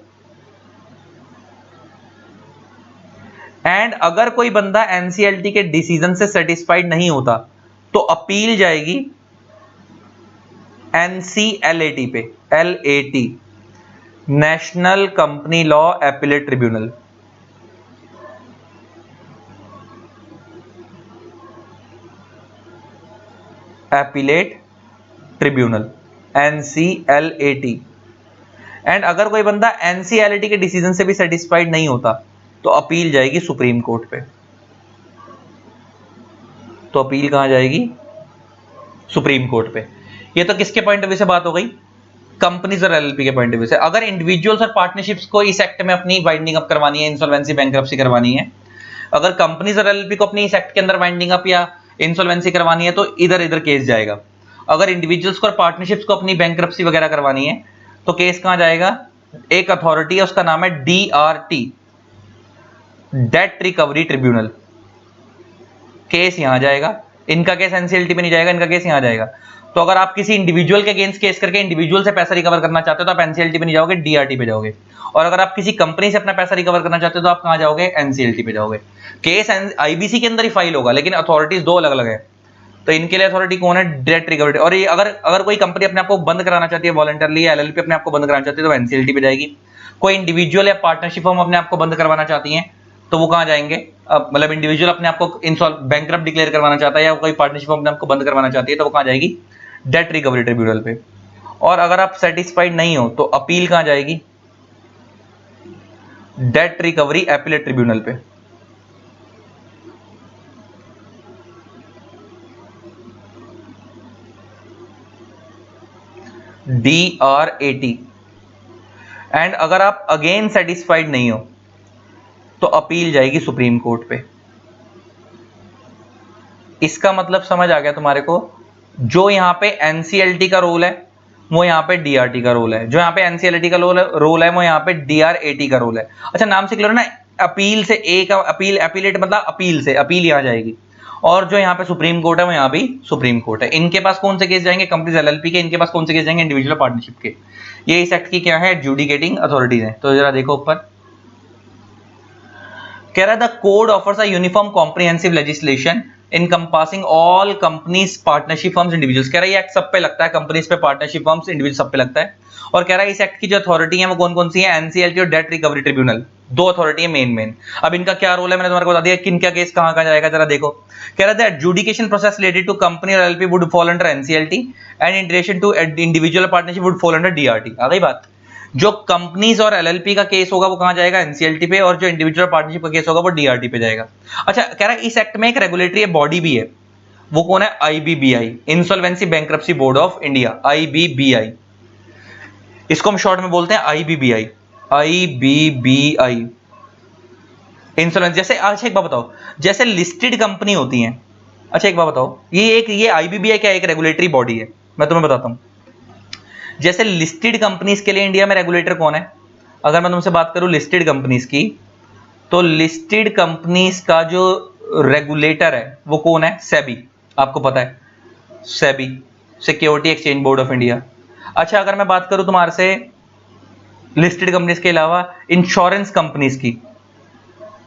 And अगर कोई बंदा एनसीएलटी के डिसीजन से सेटिस्फाइड नहीं होता तो अपील जाएगी एनसीएलएटी पे, LAT, national company law appellate tribunal. Appellate tribunal, NCLAT. And अगर कोई बंदा एनसीएलटी के डिसीजन से भी सेटिस्फाइड नहीं होता तो अपील जाएगी सुप्रीम कोर्ट पे। तो अपील कहां जाएगी? सुप्रीम कोर्ट पे। ये तो किसके पॉइंट ऑफ व्यू से बात हो गई? कंपनीज और एलएलपी के पॉइंट ऑफ व्यू से। अगर इंडिविजुअल्स और पार्टनरशिप्स को इस एक्ट में अपनी वाइंडिंग अप करवानी है, इंसॉल्वेंसी बैंकरप्सी करवानी है, अगर कंपनीज और एलएलपी को अपनी इस एक्ट के अंदर वाइंडिंग अप या इंसॉल्वेंसी करवानी है तो इधर इधर केस जाएगा। अगर इंडिविजुअल्स को और पार्टनरशिप्स को अपनी बैंकरप्सी वगैरह करवानी है तो केस कहां जाएगा? एक अथॉरिटी है, उसका नाम है DRT, date recovery tribunal. Case यहां जाएगा। इनका केस एनसीएलटी में नहीं जाएगा, इनका केस यहां जाएगा। तो अगर आप किसी इंडिविजुअल के अगेंस्ट केस करके इंडिविजुअल से पैसा रिकवर करना चाहते हो तो आप एनसीएलटी पे नहीं जाओगे, डीआरटी पे जाओगे। और अगर आप किसी कंपनी से अपना पैसा रिकवर करना चाहते हो तो आप कहां जाओगे? एनसीएलटी पे जाओगे। केस आईबीसी के अंदर ही फाइल होगा, लेकिन अथॉरिटीज दो अलग अलग है। तो इनके लिए अथॉरिटी कौन है? Date recovery. और ये अगर कोई कंपनी अपने आपको बंद कराना चाहती है वॉलंटरली, एलएलपी अपने आपको बंद कराना चाहती है तो एनसीएलटी पे जाएगी। कोई इंडिविजुअल या पार्टनरशिप फर्म अपने आपको बंद करवाना चाहती है तो वो कहां जाएंगे? मतलब इंडिविजुअल अपने आपको बैंकरप्ट डिक्लेयर करवाना चाहता है या कोई पार्टनरशिप अपने आपको बंद करवाना चाहती है तो वो कहां जाएगी? डेट रिकवरी ट्रिब्यूनल पे। और अगर आप सेटिस्फाइड नहीं हो तो अपील कहां जाएगी? डेट रिकवरी एपीलेट ट्रिब्यूनल पे। DRAT। एंड अगर आप अगेन सेटिस्फाइड नहीं हो तो अपील जाएगी सुप्रीम कोर्ट पे। इसका मतलब समझ आ गया तुम्हारे को? जो यहां पे एनसीएलटी का रोल है वो यहां पे डीआरटी का रोल है, जो यहां पे एनसीएलटी का रोल है वो यहां पे डीआरएटी का रोल है। अच्छा, नाम से क्लियर है ना? अपील से ए का अपील, एपीलेट मतलब अपील से, अपील यहां जाएगी। और जो यहां पे सुप्रीम कोर्ट है वो यहां भी सुप्रीम कोर्ट है। इनके पास कौन से केस जाएंगे? कंपनीज एलएलपी के। इनके पास कौन से केस जाएंगे? इंडिविजुअल पार्टनरशिप के। ये इस एक्ट की क्या है? एडजुडिकेटिंग अथॉरिटीज है। तो जरा देखो ऊपर कह रहा है the code offers a uniform comprehensive legislation encompassing all companies, partnership firms, individuals. कह रहा है ये एक्ट सब पे लगता है, कंपनीज पे, पार्टनरशिप फर्म्स, इंडिविजुअल सब पे लगता है। और कह रहा है इस एक्ट की जो अथॉरिटी है वो कौन कौन सी है? एनसीएलटी और डेट रिकवरी ट्रिब्यूनल। दो अथॉरिटी है मेन। अब इनका क्या रोल है मैंने तुम्हारे को बता दिया। किन क्या केस कहां कहां जाएगा जरा देखो। कह रहा है adjudication process related to company और LLP would fall under NCLT and in relation to individual partnership would fall under DRT. आ गई बात? जो कंपनीज और एलएलपी का केस होगा वो कहां जाएगा? एनसीएलटी पे। और जो इंडिविजुअल पार्टनरशिप का केस होगा वो डीआरटी पे जाएगा। अच्छा, कह रहा है इस एक्ट में एक रेगुलेटरी बॉडी भी है, वो कौन है? IBBI, insolvency bankruptcy board of India, IBBI. इसको हम शॉर्ट में बोलते हैं आईबीबीआई, आईबीबीआई इंसॉल्वेंसी। जैसे अच्छा एक बात बताओ, जैसे लिस्टेड कंपनी होती है, अच्छा एक बात बताओ, ये आईबीबीआई क्या एक रेगुलेटरी बॉडी है? मैं तुम्हें बताता हूं। जैसे लिस्टेड कंपनीज के लिए इंडिया में रेगुलेटर कौन है? अगर मैं तुमसे बात करूं लिस्टेड कंपनीज की, तो लिस्टेड कंपनीज का जो रेगुलेटर है वो कौन है? सेबी। आपको पता है SEBI, security exchange board of India. अच्छा, अगर मैं बात करूं तुम्हारे से लिस्टेड कंपनीज के अलावा इंश्योरेंस कंपनीज की,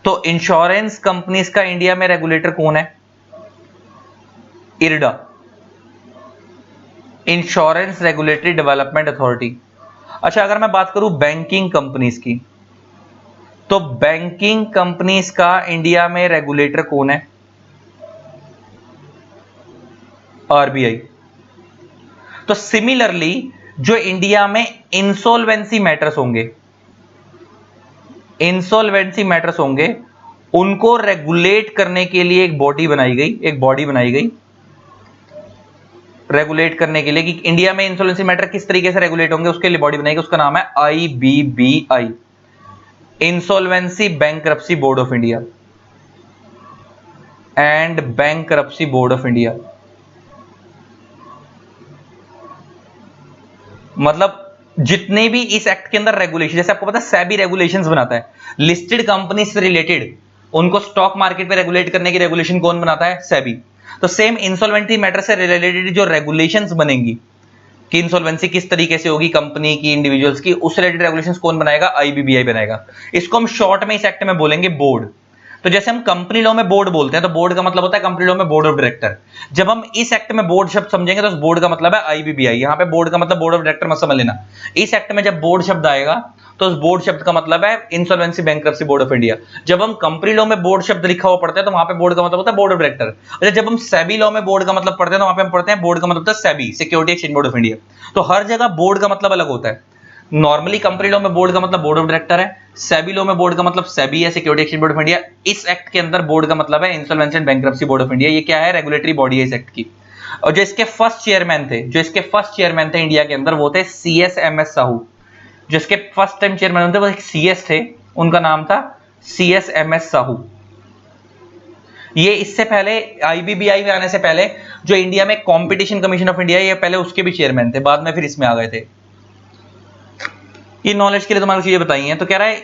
तो इंश्योरेंस कंपनीज का इंडिया में रेगुलेटर कौन है? IRDA, insurance regulatory development authority. अच्छा, अगर मैं बात करूं बैंकिंग कंपनीज की, तो बैंकिंग कंपनीज का इंडिया में रेगुलेटर कौन है? आरबीआई। तो सिमिलरली जो इंडिया में इंसॉल्वेंसी मैटर्स होंगे, उनको रेगुलेट करने के लिए एक बॉडी बनाई गई, रेगुलेट करने के लिए कि इंडिया में इंसॉल्वेंसी मैटर किस तरीके से रेगुलेट होंगे, उसके लिए बॉडी बनाई गई। उसका नाम है IBBI, insolvency bankruptcy board of India and bankruptcy board of India. मतलब जितने भी इस एक्ट के अंदर रेगुलेशन, जैसे आपको पता है सेबी रेगुलेशंस बनाता है लिस्टेड कंपनी से रिलेटेड, उनको स्टॉक मार्केट पे रेगुलेट करने की रेगुलेशन कौन बनाता है? सेबी। तो सेम इंसॉल्वेंसी मैटर से रिलेटेड जो रेगुलेशंस बनेंगी कि इंसॉल्वेंसी किस तरीके से होगी कंपनी की, इंडिविजुअल्स की, उस रिलेटेड रेगुलेशंस कौन बनाएगा? आईबीबीआई बनाएगा। इसको हम शॉर्ट में इस एक्ट में बोलेंगे बोर्ड। तो जैसे हम कंपनी लॉ में बोर्ड बोलते हैं तो बोर्ड का मतलब होता है कंपनी लॉ में बोर्ड ऑफ डायरेक्टर। जब हम इस एक्ट में बोर्ड शब्द समझेंगे तो उस बोर्ड का मतलब है आईबीबीआई। यहां पे बोर्ड का मतलब बोर्ड ऑफ डायरेक्टर मत समझ लेना। इस एक्ट में जब बोर्ड शब्द आएगा तो उस बोर्ड शब्द का मतलब है insolvency bankruptcy board of India. जब हम कंपनी लॉ में बोर्ड शब्द लिखा हुआ पढ़ते हैं तो वहां पे बोर्ड का मतलब होता है बोर्ड ऑफ डायरेक्टर। अच्छा, जब हम सेबी लॉ में बोर्ड का मतलब पढ़ते हैं तो वहां पे हम पढ़ते हैं बोर्ड का मतलब होता है SEBI, security exchange board of India. तो हर जगह बोर्ड का मतलब अलग होता है। नॉर्मली कंपनी लॉ में बोर्ड का मतलब बोर्ड ऑफ डायरेक्टर है, सेबी लॉ में बोर्ड का मतलब सेबी है, security exchange board of India. इस एक्ट के अंदर बोर्ड का मतलब है insolvency and bankruptcy board of India. ये क्या है, रेगुलेटरी बॉडी है इस एक्ट की। और जो इसके फर्स्ट चेयरमैन थे इंडिया के अंदर, वो थे CS साहू। जिसके फर्स्ट टाइम चेयरमैन थे वो एक CS थे, उनका नाम था CS साहू। ये इससे पहले IBBI में आने से पहले जो इंडिया में कंपटीशन कमीशन ऑफ इंडिया, ये पहले उसके भी चेयरमैन थे, बाद में फिर इसमें आ गए थे। ये नॉलेज के लिए तुम्हारी चीजें बताई हैं। तो कह रहा है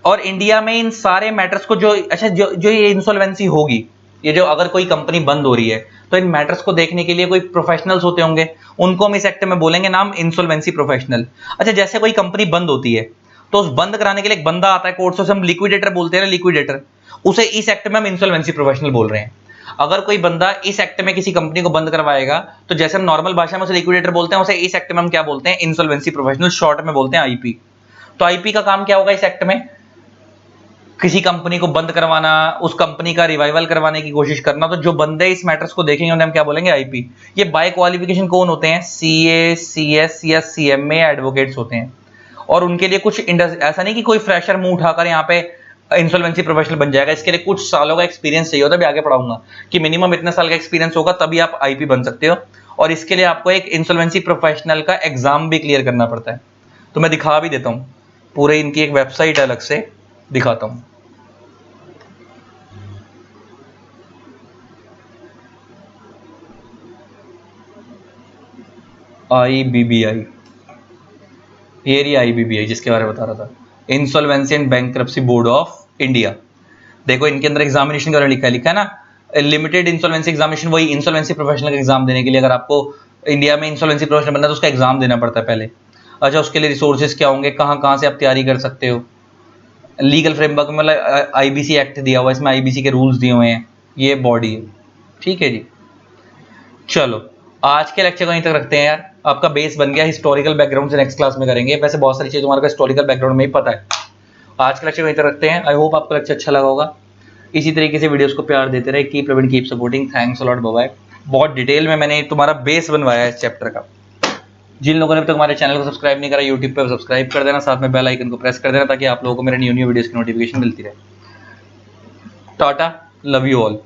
और इंडिया में इन सारे मैटर्स को जो अच्छा जो ये इंसॉल्वेंसी होगी, ये जो अगर कोई कंपनी बंद हो रही है तो इन मैटर्स को देखने के लिए कोई प्रोफेशनल्स होते होंगे, उनको हम इस एक्ट में बोलेंगे नाम इंसॉल्वेंसी प्रोफेशनल। अच्छा, जैसे कोई कंपनी बंद होती है तो उस बंद कराने के लिए एक बंदा आता है कोर्ट से, उसे हम लिक्विडेटर बोलते हैं ना, लिक्विडेटर, उसे इस एक्ट में हम इंसॉल्वेंसी प्रोफेशनल बोल रहे हैं। अगर कोई बंदा इस एक्ट में किसी कंपनी को बंद करवाएगा तो जैसे हम नॉर्मल भाषा में उसे लिक्विडेटर बोलते हैं, उसे इस एक्ट में हम क्या बोलते हैं, इंसॉल्वेंसी प्रोफेशनल, शॉर्ट में बोलते हैं IP। तो IP का काम क्या होगा इस एक्ट में, किसी कंपनी को बंद करवाना, उस कंपनी का रिवाइवल करवाने की कोशिश करना। तो जो बंदे इस मैटर्स को देखेंगे उन्हें हम क्या बोलेंगे, IP। ये बाय क्वालिफिकेशन कौन होते हैं, CA, CS या CMA एडवोकेट्स होते हैं। और उनके लिए कुछ ऐसा नहीं कि कोई फ्रेशर मुंह उठाकर यहाँ पे इंसॉल्वेंसी प्रोफेशनल बन जाएगा, इसके लिए कुछ सालों का एक्सपीरियंस चाहिए होता है। अभी आगे पढ़ाऊंगा कि मिनिमम इतने साल का एक्सपीरियंस होगा तभी आप IP बन सकते हो, और इसके लिए आपको एक इंसॉल्वेंसी प्रोफेशनल का एग्जाम भी क्लियर करना पड़ता है। तो मैं दिखा भी देता हूँ, पूरे इनकी एक वेबसाइट अलग से दिखाता हूँ। IBBI, ये रही IBBI जिसके बारे में बता रहा था, insolvency and bankruptcy board of India. देखो इनके अंदर एग्जामिनेशन के बारे में लिखा है ना, लिमिटेड इंसॉल्वेंसी एग्जामिनेशन, वही इंसॉल्वेंसी प्रोफेशनल का एग्जाम देने के लिए अगर आपको इंडिया में इंसॉल्वेंसी प्रोफेशनल बनना है तो उसका एग्जाम देना पड़ता है पहले। अच्छा, उसके लिए रिसोर्सेज क्या होंगे, कहाँ कहाँ से आप तैयारी कर सकते हो, लीगल फ्रेमवर्क में मतलब IBC एक्ट दिया हुआ है, इसमें IBC के रूल्स दिए हुए हैं, ये बॉडी है। ठीक है जी, चलो आज के लेक्चर को यहीं तक रखते हैं यार। आपका बेस बन गया, हिस्टोरिकल बैकग्राउंड से नेक्स्ट क्लास में करेंगे। वैसे बहुत सारी चीज़ तुम्हारे को हिस्टोरिकल बैकग्राउंड में ही पता है। आज का लेक्चर को यहीं तक रखते हैं। आई होप आपको लेक्चर अच्छा लगा होगा। इसी तरीके से वीडियोस को प्यार देते रहे। Keep loving, keep supporting. Thanks a lot, bye bye. बहुत डिटेल में मैंने तुम्हारा बेस बनवाया है इस चैप्टर का। जिन लोगों ने अभी तक हमारे चैनल को सब्सक्राइब नहीं करा, यूट्यूब पे सब्सक्राइब कर देना, साथ में बेल आइकन को प्रेस कर देना ताकि आप लोगों को मेरे न्यू वीडियोस की नोटिफिकेशन मिलती रहे। Tata, love you all.